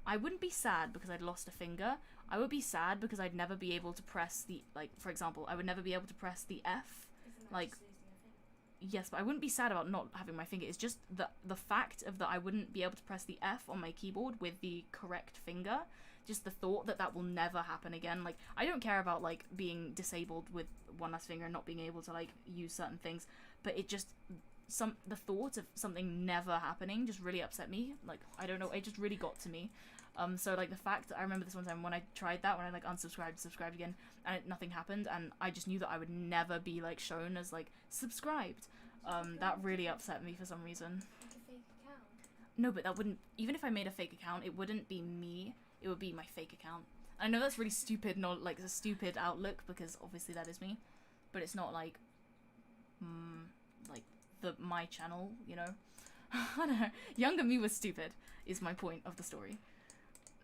I wouldn't be sad because I'd lost a finger, I would be sad because I'd never be able to press the, like, for example, I would never be able to press the F, like, yes, but I wouldn't be sad about not having my finger, it's just the fact of that I wouldn't be able to press the F on my keyboard with the correct finger, just the thought that will never happen again. Like, I don't care about, like, being disabled with one less finger and not being able to, like, use certain things, but it just, the thought of something never happening just really upset me. Like, I don't know, it just really got to me. So, like, the fact, I remember this one time when I tried that, when I, like, subscribed again, and nothing happened, and I just knew that I would never be, like, shown as, like, subscribed. That really upset me for some reason. Like a fake account? No, but that wouldn't, even if I made a fake account, it wouldn't be me, it would be my fake account. I know that's really stupid, not, like, a stupid outlook, because obviously that is me, but it's not, like, my channel, you know? I don't know. Younger me was stupid, is my point of the story.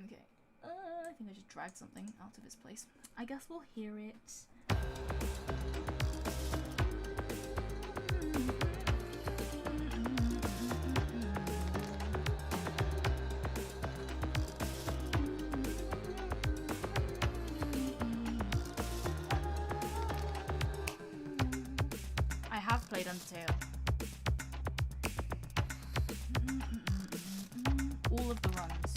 Okay. I think I just dragged something out of its place. I guess we'll hear it. I have played Undertale. All of the runs.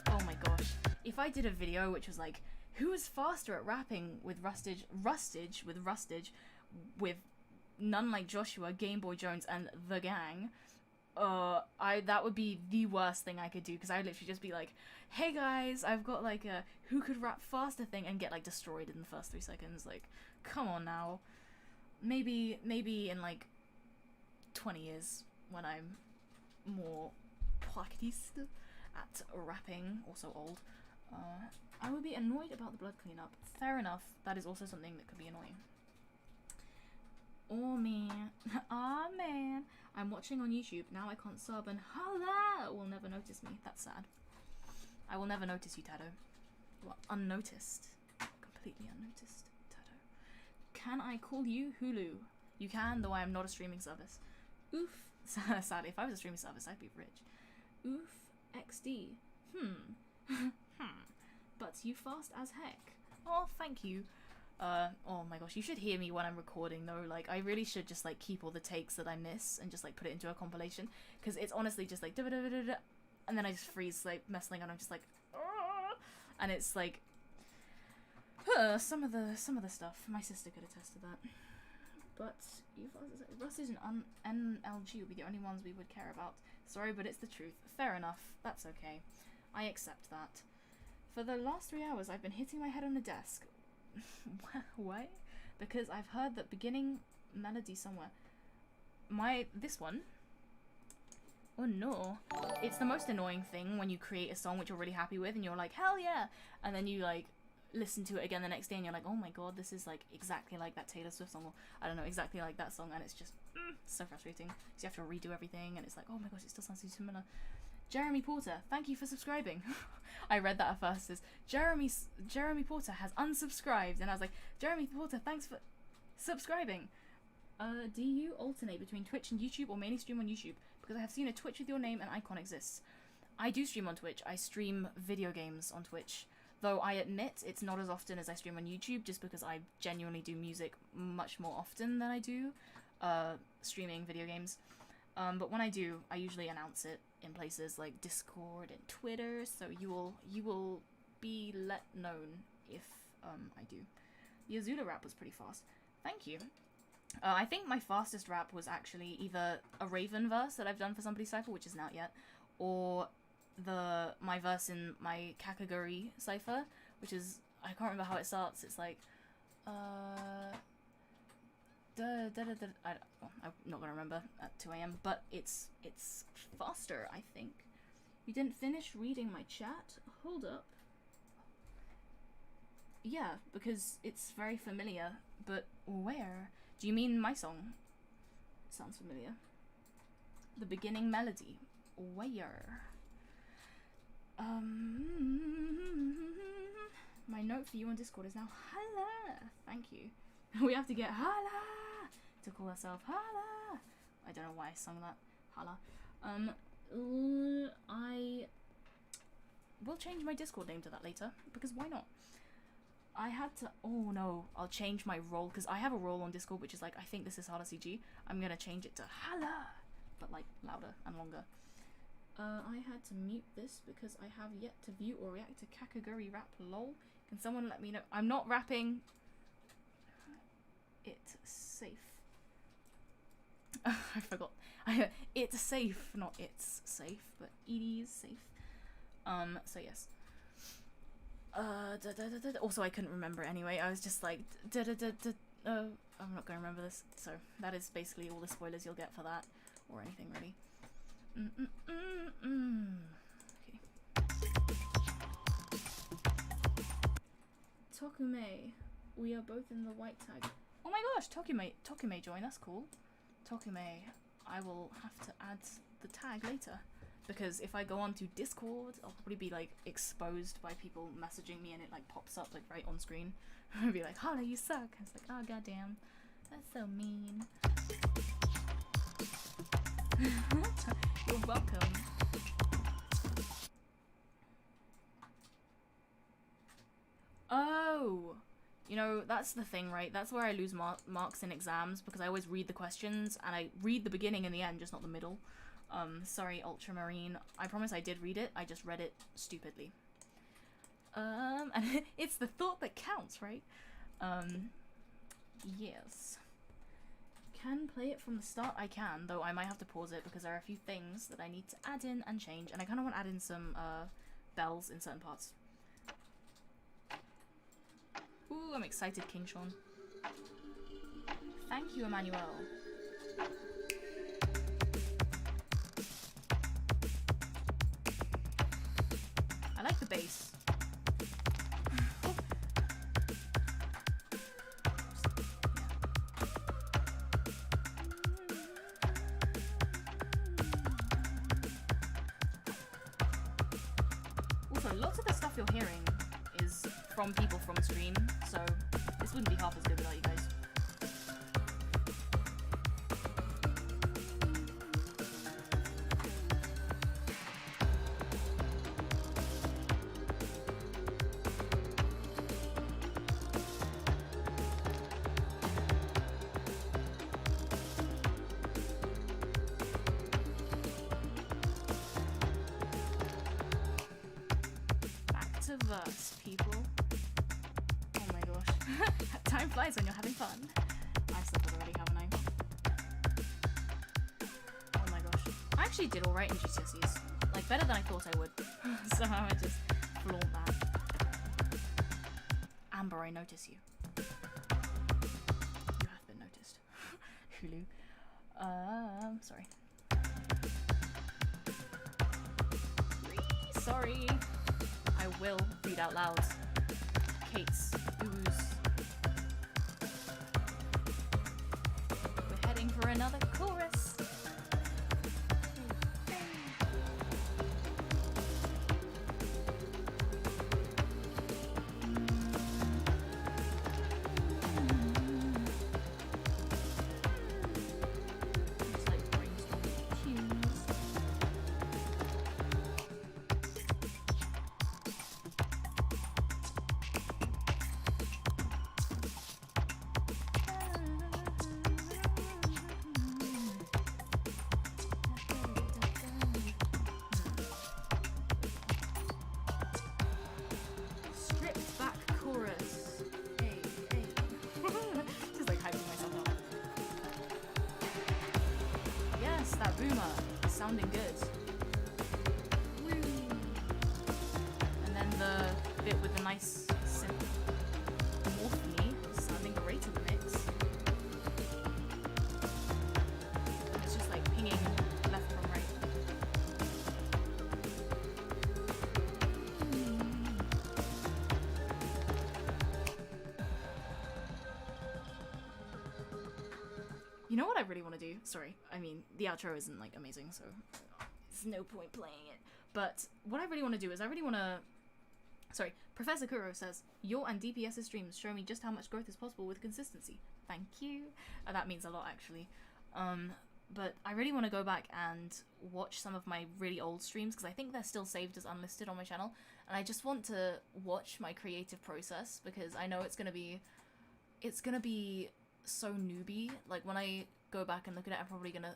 Oh my gosh. If I did a video which was like, who is faster at rapping with Rustage with none like Joshua, Game Boy Jones, and the gang, that would be the worst thing I could do, because I would literally just be like, hey guys, I've got like a who could rap faster thing, and get like destroyed in the first 3 seconds. Like, come on now. Maybe in like 20 years when I'm more practiced at rapping, also old, I would be annoyed about the blood cleanup. Fair enough, that is also something that could be annoying. Oh man, oh man, I'm watching on YouTube, now I can't sub, and Hala will never notice me. That's sad. I will never notice you, Tado. You are unnoticed. Completely unnoticed, Tado. Can I call you Hulu? You can, though I am not a streaming service. Oof. Sadly, if I was a streaming service, I'd be rich. Oof. XD. But you fast as heck. Oh, thank you. Oh my gosh, you should hear me when I'm recording though. Like, I really should just like keep all the takes that I miss and just like put it into a compilation, because it's honestly just like and then I just freeze like messing and I'm just like and it's like some of the stuff. My sister could attest to that. But Russies and NLG would be the only ones we would care about. Sorry, but it's the truth. Fair enough. That's okay. I accept that. For the last 3 hours, I've been hitting my head on the desk. Why? Because I've heard that beginning melody somewhere. This one. Oh no. It's the most annoying thing when you create a song which you're really happy with and you're like, hell yeah! And then you like listen to it again the next day and you're like, oh my god, this is like exactly like that Taylor Swift song, or I don't know, exactly like that song, and it's just so frustrating because you have to redo everything and it's like, oh my gosh, it still sounds so similar. Jeremy Porter, thank you for subscribing. I read that at first as Jeremy Porter has unsubscribed, and I was like, Jeremy Porter, thanks for subscribing. Do you alternate between Twitch and YouTube or mainly stream on YouTube? Because I have seen a Twitch with your name and icon exists. I do stream on Twitch. I stream video games on Twitch. Though I admit it's not as often as I stream on YouTube, just because I genuinely do music much more often than I do streaming video games. But when I do, I usually announce it in places like Discord and Twitter, so you will be let known if I do. The Azula rap was pretty fast. Thank you. I think my fastest rap was actually either a Raven verse that I've done for Somebody's Cypher, which isn't out yet, or my verse in my Kakaguri Cypher, which is, I can't remember how it starts. It's like I'm not gonna remember at 2 AM, but it's faster, I think. You didn't finish reading my chat? Hold up. Yeah, because it's very familiar, but where? Do you mean my song? Sounds familiar. The beginning melody. Where? My note for you on Discord is now Hala. Thank you. We have to get Hala to call ourselves Hala. I don't know why I sung that. Hala. I will change my Discord name to that later, because why not? I had to, oh no, I'll change my role, because I have a role on Discord which is like, I think this is Hala CG. I'm gonna change it to Hala, but like louder and longer. I had to mute this because I have yet to view or react to Kakaguri rap, lol. Can someone let me know? I'm not rapping. It's safe. I forgot. It's safe, not it's safe, but it is safe. So yes. Also, I couldn't remember it anyway. I was just like, oh, I'm not going to remember this. So that is basically all the spoilers you'll get for that, or anything really. Okay. Tokume, we are both in the white tag. Oh my gosh, Tokume join, that's cool. Tokume, I will have to add the tag later. Because if I go on to Discord, I'll probably be like exposed by people messaging me and it like pops up like right on screen. I'll be like, Hala, you suck. And it's like, oh goddamn, that's so mean. You're welcome. Oh, you know, that's the thing, right? That's where I lose marks in exams, because I always read the questions and I read the beginning and the end, just not the middle. Sorry, Ultramarine. I promise I did read it. I just read it stupidly. And it's the thought that counts, right? Yes. Can play it from the start? I can, though I might have to pause it because there are a few things that I need to add in and change, and I kind of want to add in some, bells in certain parts. Ooh, I'm excited, King Sean. Thank you, Emmanuel. I like the bass. Also, lots of the stuff you're hearing is from people from stream, so this wouldn't be half as good without you guys. metaverse, people. Oh my gosh. Time flies when you're having fun. I've suffered already, haven't I? Oh my gosh. I actually did alright in GCSEs. Like, better than I thought I would. So I would just flaunt that. Amber, I notice you. You have been noticed. Hulu. Sorry. Sorry. I will read out loud. Kate's ooze. We're heading for another chorus. Sounding good. Woo. And then the bit with the nice synth morphemy sounding great in the mix. And it's just like pinging left from right. You know what I really want to do? Sorry, I mean, the outro isn't, like, amazing, so there's no point playing it. But what I really want to do is I really want to... Sorry, Professor Kuro says, your and DPS's streams show me just how much growth is possible with consistency. Thank you. That means a lot, actually. But I really want to go back and watch some of my really old streams, because I think they're still saved as unlisted on my channel. And I just want to watch my creative process, because I know it's going to be so newbie. Like, when I go back and look at it, I'm probably gonna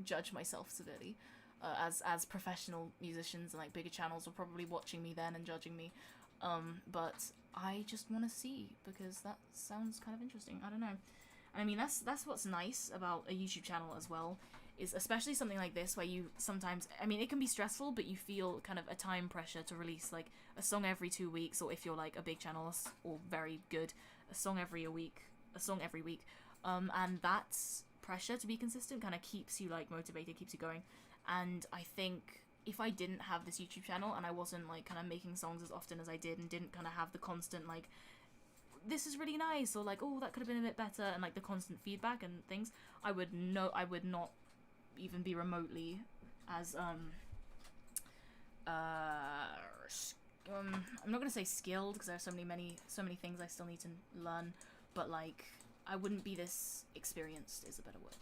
judge myself severely, as professional musicians and like bigger channels are probably watching me then and judging me, but I just want to see, because that sounds kind of interesting. I don't know. I mean, that's what's nice about a YouTube channel as well, is especially something like this where you sometimes, I mean, it can be stressful, but you feel kind of a time pressure to release like a song every 2 weeks, or if you're like a big channel or very good, a song every week, and that's pressure to be consistent kind of keeps you like motivated, keeps you going. And I think if I didn't have this YouTube channel and I wasn't like kind of making songs as often as I did, and didn't kind of have the constant like, this is really nice, or like, oh, that could have been a bit better, and like the constant feedback and things, I would not even be remotely as I'm not gonna say skilled, because there's so many things I still need to learn, but like I wouldn't be this experienced is a better word.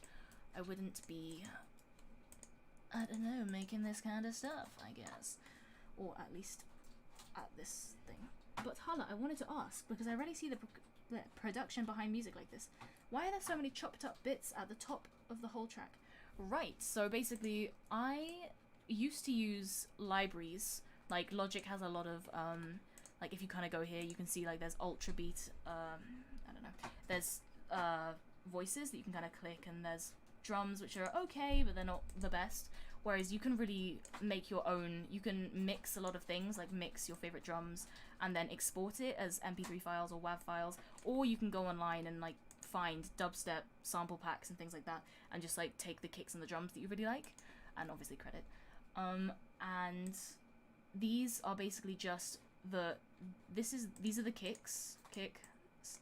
I wouldn't be, I don't know, making this kind of stuff, I guess, or at least at this thing. But Hala, I wanted to ask, because I rarely see the production behind music like this. Why are there so many chopped up bits at the top of the whole track? Right, so basically I used to use libraries, like Logic has a lot of, like if you kind of go here, you can see like there's Ultra Beat, I don't know, there's voices that you can kind of click, and there's drums which are okay, but they're not the best. Whereas you can really make your own, you can mix a lot of things, like mix your favorite drums and then export it as MP3 files or WAV files, or you can go online and like find dubstep sample packs and things like that, and just like take the kicks and the drums that you really like, and obviously credit. And these are basically just these are the kicks,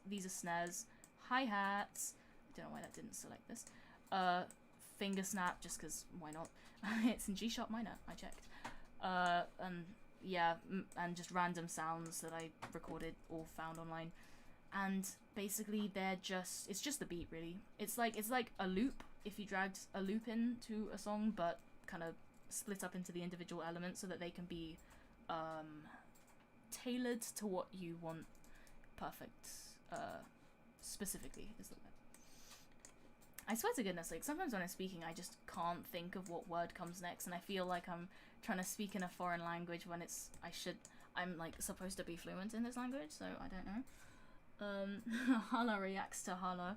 these are snares, hi-hats, I don't know why that didn't select this, finger snap, just because why not. It's in G sharp minor, I checked, and yeah, and just random sounds that I recorded or found online. And basically it's just the beat, really. It's like a loop, if you dragged a loop into a song, but kind of split up into the individual elements so that they can be tailored to what you want. Perfect. Specifically is the word. I swear to goodness, like sometimes when I'm speaking I just can't think of what word comes next, and I feel like I'm trying to speak in a foreign language when I'm like supposed to be fluent in this language, so I don't know. Hala reacts to Hala.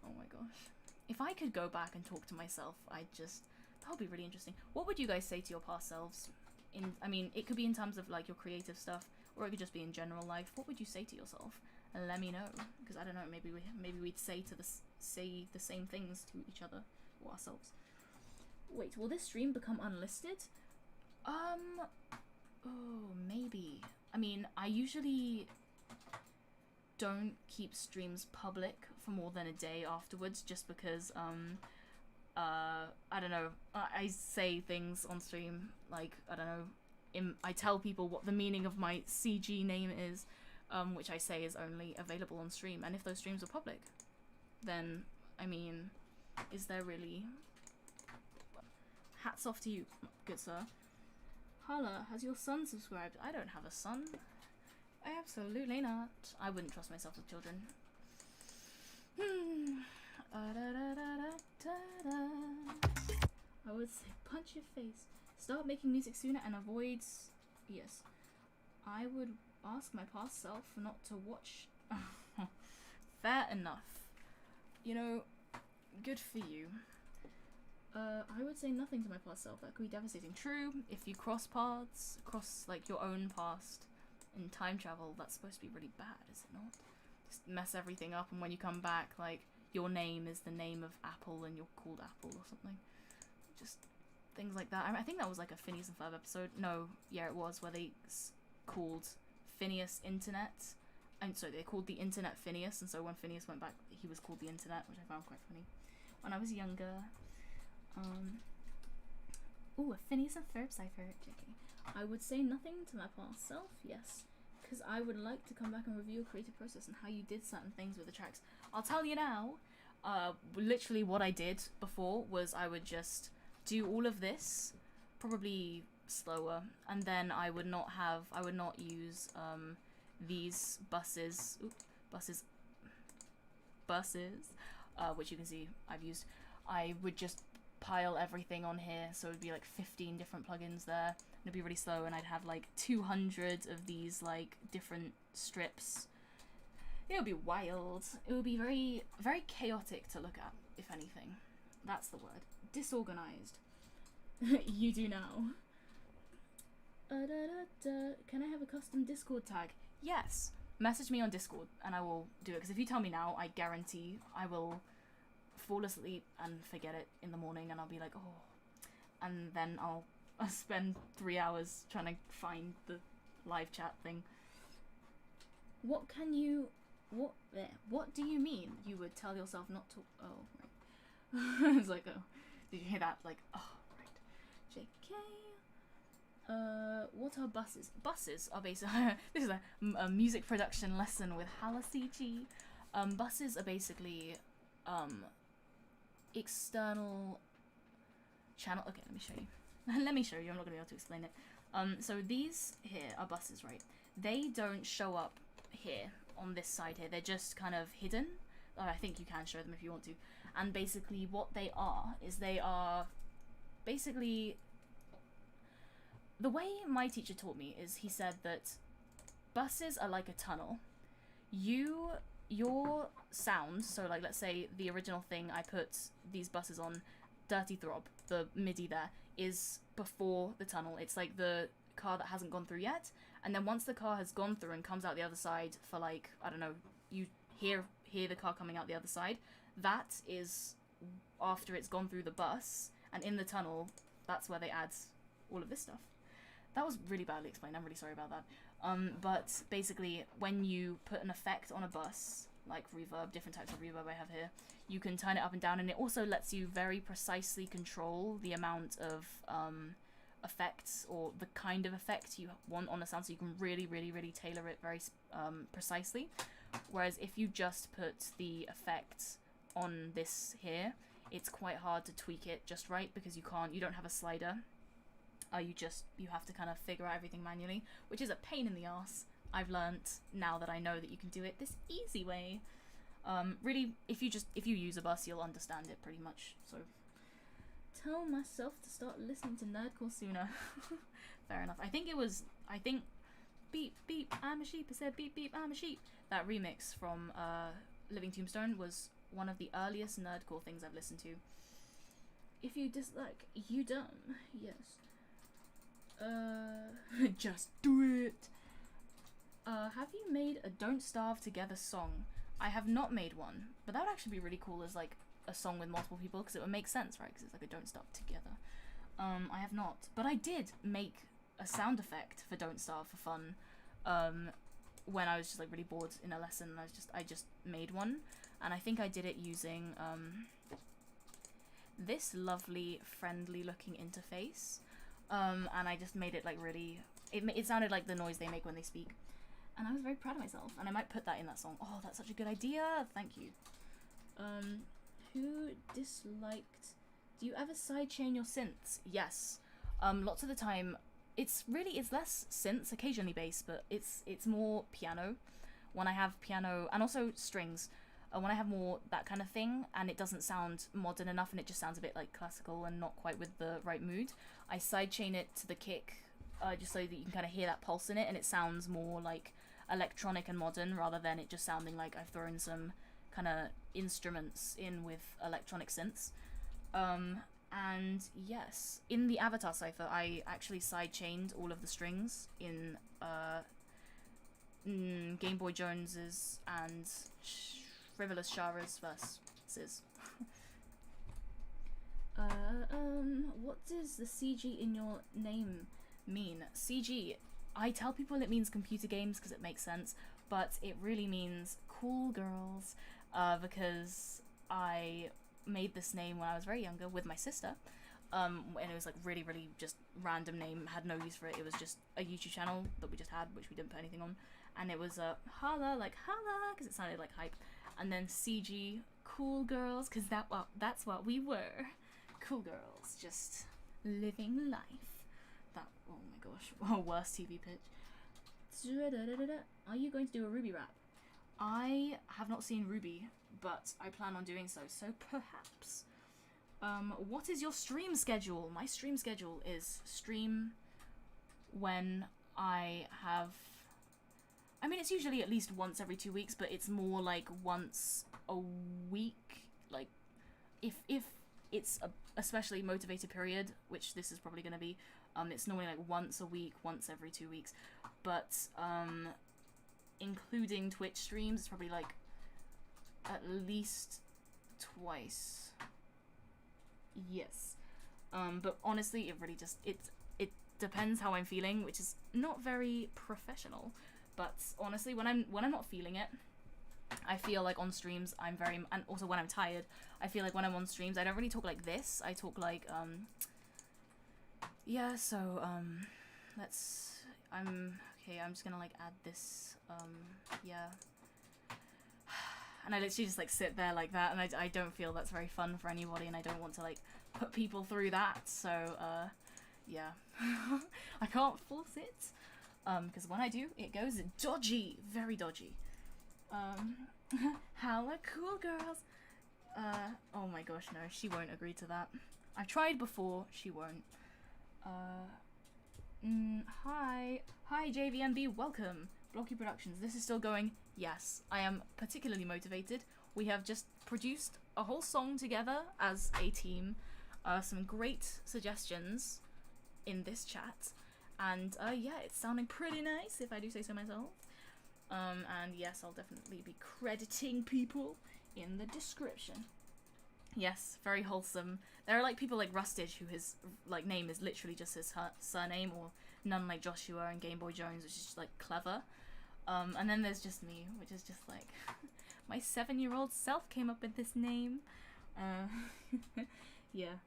Oh my gosh. If I could go back and talk to myself, that would be really interesting. What would you guys say to your past selves? I mean, it could be in terms of like your creative stuff, or it could just be in general life. What would you say to yourself? And let me know, because I don't know. Maybe we'd say the same things to each other or ourselves. Wait, will this stream become unlisted? Oh, maybe. I mean, I usually don't keep streams public for more than a day afterwards, just because I don't know, I say things on stream, like, I don't know, I tell people what the meaning of my CG name is, which I say is only available on stream, and if those streams are public, then, I mean, is there really... Hats off to you, good sir. Hala, has your son subscribed? I don't have a son. Absolutely not. I wouldn't trust myself with children. I would say punch your face. Start making music sooner and avoid... Yes. I would ask my past self not to watch... Fair enough. You know, good for you. I would say nothing to my past self. That could be devastating. True, if you cross paths, like your own past in time travel, that's supposed to be really bad, is it not? Just mess everything up, and when you come back, like, your name is the name of Apple and you're called Apple or something. Just things like that. I think that was like a Phineas and Ferb episode. No, yeah, it was, where they called Phineas Internet. And so they called the Internet Phineas, and so when Phineas went back, he was called the Internet, which I found quite funny when I was younger. Ooh, a Phineas and Ferb cipher. JK. I would say nothing to my past self, yes, because I would like to come back and review your creative process and how you did certain things with the tracks. I'll tell you now, literally what I did before was I would just do all of this, probably slower, and then I would not use these buses, which you can see I've used. I would just pile everything on here, so it would be like 15 different plugins there, and it'd be really slow, and I'd have like 200 of these like different strips. It would be wild. It would be very, very chaotic to look at, if anything. That's the word. Disorganized. You do now. Can I have a custom Discord tag? Yes. Message me on Discord and I will do it, because if you tell me now, I guarantee I will fall asleep and forget it in the morning, and I'll be like, oh, and then I'll spend 3 hours trying to find the live chat thing. What do you mean you would tell yourself not to? Oh, right. It's like, oh, did you hear that? Like, oh, right. JK. What are buses? Buses are basically this is a music production lesson with Hala CG. Buses are basically external channel. Okay, let me show you. Let me show you. I'm not gonna be able to explain it. So these here are buses, right? They don't show up here on this side here. They're just kind of hidden. I think you can show them if you want to. And basically, what they are is they are basically. The way my teacher taught me is he said that buses are like a tunnel. Your sound, so like let's say the original thing I put these buses on, Dirty Throb, the MIDI there, is before the tunnel. It's like the car that hasn't gone through yet, and then once the car has gone through and comes out the other side for like, I don't know, you hear the car coming out the other side, that is after it's gone through the bus, and in the tunnel, that's where they add all of this stuff. That was really badly explained, I'm really sorry about that. But basically, when you put an effect on a bus, like reverb, different types of reverb I have here, you can turn it up and down, and it also lets you very precisely control the amount of effects, or the kind of effect you want on a sound, so you can really, really, really tailor it very precisely. Whereas if you just put the effect on this here, it's quite hard to tweak it just right, because you don't have a slider. You have to kind of figure out everything manually, which is a pain in the ass. I've learnt now that I know that you can do it this easy way. Really, if you use a bus, you'll understand it pretty much. So, tell myself to start listening to nerdcore sooner. Fair enough. I think beep, beep, I'm a sheep. I said beep, beep, I'm a sheep. That remix from Living Tombstone was one of the earliest nerdcore things I've listened to. If you dislike, you dumb. Yes. Just do it. Have you made a Don't Starve Together song? I have not made one, but that would actually be really cool as like a song with multiple people, because it would make sense, right? Because it's like a Don't Starve Together. I have not, but I did make a sound effect for Don't Starve for fun. When I was just like really bored in a lesson, and I just made one, and I think I did it using this lovely friendly looking interface, and I just made it like really, it sounded like the noise they make when they speak, and I was very proud of myself, and I might put that in that song. Oh, that's such a good idea, thank you. Who disliked, do you ever sidechain your synths? Yes, lots of the time. It's less synths, occasionally bass, but it's more piano. When I have piano, and also strings, when I have more that kind of thing, and it doesn't sound modern enough, and it just sounds a bit like classical and not quite with the right mood, I sidechain it to the kick, just so that you can kind of hear that pulse in it, and it sounds more like electronic and modern, rather than it just sounding like I've thrown some kind of instruments in with electronic synths. And yes, in the Avatar cipher, I actually sidechained all of the strings in Game Boy Jones's and Frivolous Shara's verses. What does the CG in your name mean? CG, I tell people it means computer games because it makes sense, but it really means cool girls, because I made this name when I was very younger with my sister, and it was like really just random name, had no use for it. It was just a YouTube channel that we just had, which we didn't put anything on, and it was holla, like holla, because it sounded like hype, and then CG, cool girls, because that's what we were, cool girls, just living life. That, oh my gosh, worst TV pitch. Are you going to do a Ruby rap? I have not seen Ruby, but I plan on doing so perhaps. What is your stream schedule? My stream schedule is stream when I have, I mean, it's usually at least once every 2 weeks, but it's more like once a week. Like, if it's a especially motivated period, which this is probably going to be, it's normally like once a week, once every 2 weeks. But, including Twitch streams, it's probably like at least twice. Yes. But honestly, it really just, it depends how I'm feeling, which is not very professional. But honestly, when I'm not feeling it, I feel like on streams I'm very, and also when I'm tired, I feel like when I'm on streams I don't really talk like this. I talk like yeah, so I'm just gonna like add this, yeah. And I literally just like sit there like that, and I don't feel that's very fun for anybody, and I don't want to like put people through that, so yeah. I can't force it, because when I do, it goes dodgy, very dodgy. Hella cool girls. Oh my gosh, no, she won't agree to that. I've tried before, she won't. Hi JVMB, welcome. Blocky Productions, this is still going. Yes, I am particularly motivated. We have just produced a whole song together as a team. Some great suggestions in this chat, and yeah, it's sounding pretty nice if I do say so myself. And yes, I'll definitely be crediting people in the description. Yes, very wholesome. There are like people like Rustage, who his like name is literally just his surname, or None Like Joshua and Game Boy Jones, which is just like clever. And then there's just me, which is just like my 7-year-old self came up with this name. Yeah.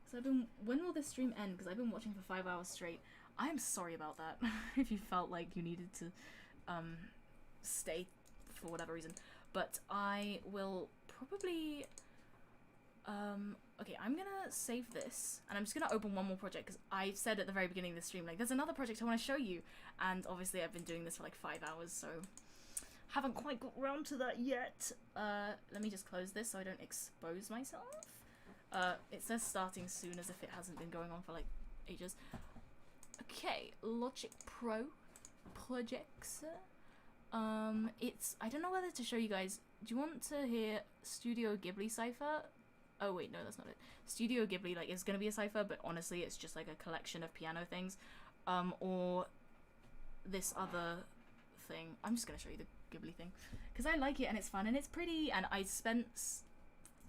So when will this stream end? Because I've been watching for 5 hours straight. I'm sorry about that. If you felt like you needed to stay for whatever reason, but I will probably okay, I'm gonna save this, and I'm just gonna open one more project, because I said at the very beginning of the stream, like, there's another project I want to show you, and obviously I've been doing this for like 5 hours, so haven't quite got around to that yet. Let me just close this so I don't expose myself. It says starting soon, as if it hasn't been going on for like ages. Okay, Logic Pro. projects. It's, I don't know whether to show you guys. Do you want to hear Studio Ghibli cipher? Oh wait, no, that's not it. Studio Ghibli, like, it's gonna be a cipher, but honestly it's just like a collection of piano things. Or this other thing. I'm just gonna show you the Ghibli thing because I like it and it's fun and it's pretty, and I spent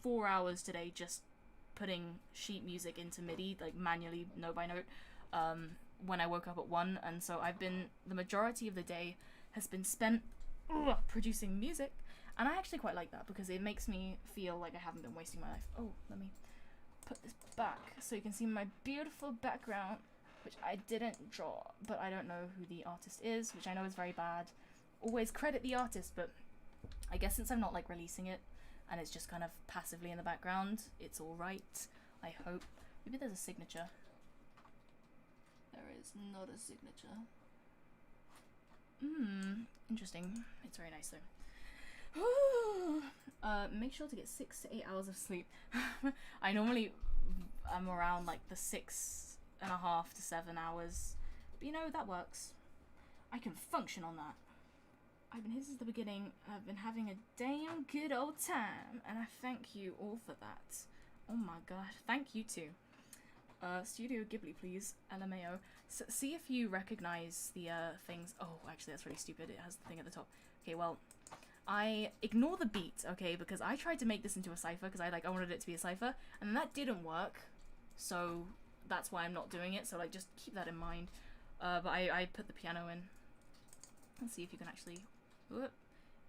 4 hours today just putting sheet music into MIDI, like manually, note by note, when I woke up at 1, and so I've been, the majority of the day has been spent producing music, and I actually quite like that because it makes me feel like I haven't been wasting my life. Oh, let me put this back so you can see my beautiful background, which I didn't draw, but I don't know who the artist is, which I know is very bad. Always credit the artist, but I guess since I'm not like releasing it and it's just kind of passively in the background, it's alright, I hope. Maybe there's a signature. There is not a signature. Interesting. It's very nice though. Make sure to get 6 to 8 hours of sleep. I normally am around like the 6.5 to 7 hours, but you know, that works. I can function on that. I've been here since the beginning. I've been having a damn good old time, and I thank you all for that. Oh my god, thank you too. Studio Ghibli, please. LMAO. So, see if you recognize the things. Oh, actually, that's really stupid. It has the thing at the top. Okay, well, I ignore the beat, okay, because I tried to make this into a cipher because I wanted it to be a cipher, and that didn't work. So that's why I'm not doing it. So like, just keep that in mind. But I put the piano in. Let's see if you can actually. Whoop.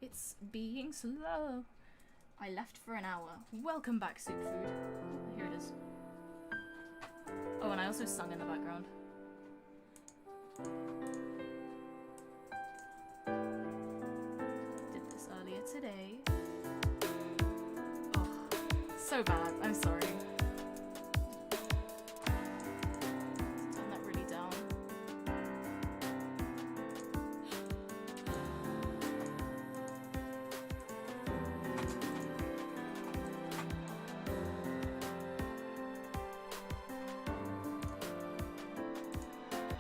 It's being slow. I left for an hour. Welcome back, Soup Food. Here it is. Oh, and I also sung in the background. Did this earlier today. Oh, so bad. I'm sorry. Turn that really down.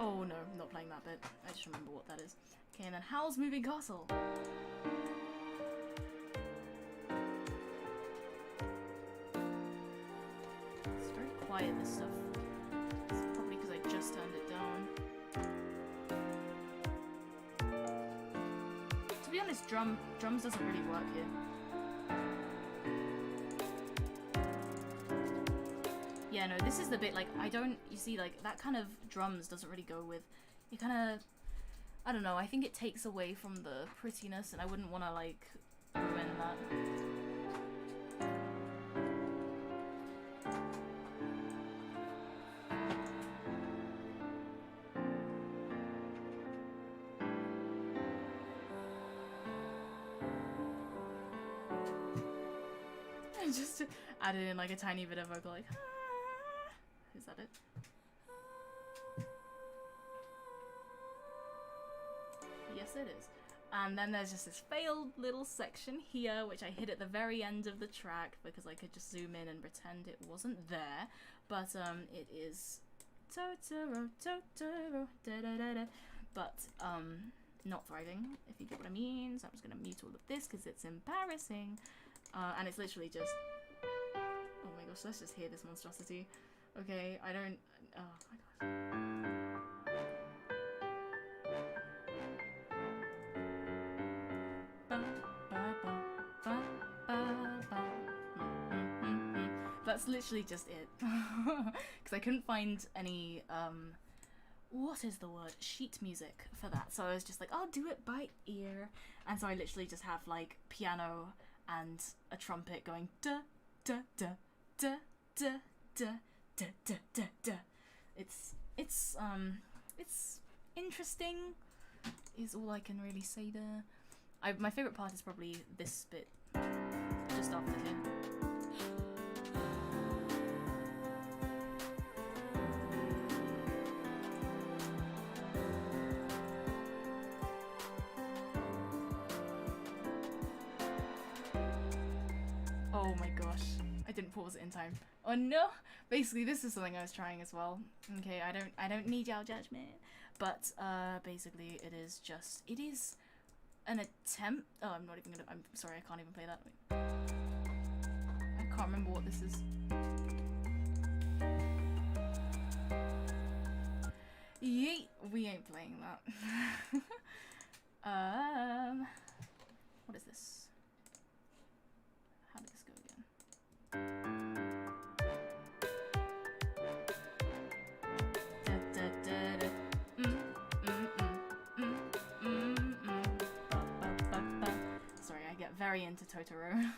Oh no, I'm not playing that bit. I just remember what that is. Okay, and then Howl's Moving Castle. It's very quiet, this stuff. It's probably because I just turned it down. To be honest, drums doesn't really work here. Yeah, no, this is the bit, like, you see, like, that kind of drums doesn't really go with, it kind of, I don't know, I think it takes away from the prettiness, and I wouldn't want to, like, ruin that. And just added in, like, a tiny bit of vocal, like, is that it? Yes, it is. And then there's just this failed little section here, which I hid at the very end of the track because I could just zoom in and pretend it wasn't there. But it is Totoro, Totoro, da da da da. But not thriving, if you get what I mean. So I'm just gonna mute all of this because it's embarrassing. And it's literally just, oh my gosh, let's just hear this monstrosity. Okay, I don't, oh my gosh. That's literally just it. Because I couldn't find any, what is the word? Sheet music for that. So I was just like, I'll do it by ear. And so I literally just have like piano and a trumpet going da da da da da da. Da, da, da, da. It's interesting is all I can really say there. My favourite part is probably this bit just after here. Oh my gosh, I didn't pause it in time. Oh no! Basically, this is something I was trying as well. Okay, I don't need y'all judgment, But basically it is an attempt. Oh, I'm not even gonna. I'm sorry, I can't even play that. I can't remember what this is. Yeet, we ain't playing that. What is this? How did this go again? Sorry, I get very into Totoro.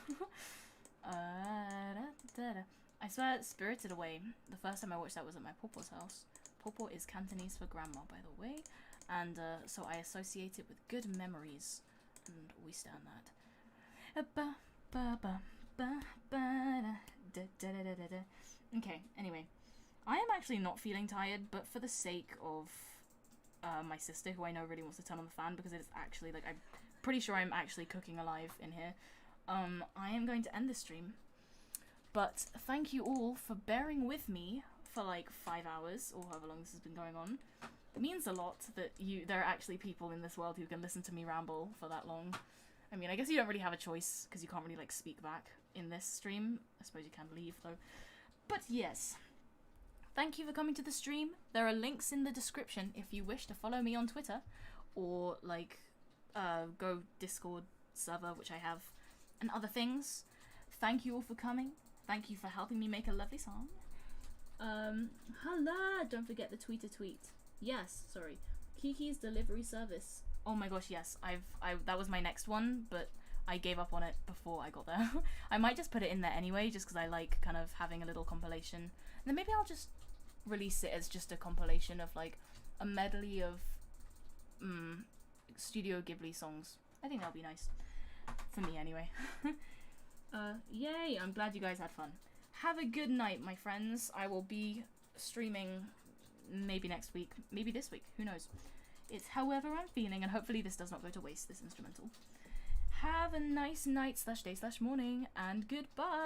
I swear, Spirited Away. The first time I watched that was at my Popo's house. Popo is Cantonese for grandma, by the way, and so I associate it with good memories, and we stand that. Okay, anyway, I am actually not feeling tired, but for the sake of my sister, who I know really wants to turn on the fan, because it is actually, like, I'm pretty sure I'm actually cooking alive in here, I am going to end the stream. But thank you all for bearing with me for like 5 hours, or however long this has been going on. It means a lot that there are actually people in this world who can listen to me ramble for that long. I mean, I guess you don't really have a choice, because you can't really like speak back in this stream. I suppose you can leave though. But yes, thank you for coming to the stream. There are links in the description if you wish to follow me on Twitter, or like go Discord server, which I have, and other things. Thank you all for coming. Thank you for helping me make a lovely song. Hello! Don't forget the tweet. Yes, sorry. Kiki's delivery service. Oh my gosh, yes. That was my next one, but I gave up on it before I got there. I might just put it in there anyway, just because I like kind of having a little compilation. And then maybe I'll just release it as just a compilation of like a medley of Studio Ghibli songs. I think that'll be nice. For me anyway. Yay! I'm glad you guys had fun. Have a good night, my friends. I will be streaming maybe next week, maybe this week, who knows. It's however I'm feeling, and hopefully this does not go to waste, this instrumental. Have a nice night /day/morning, and goodbye!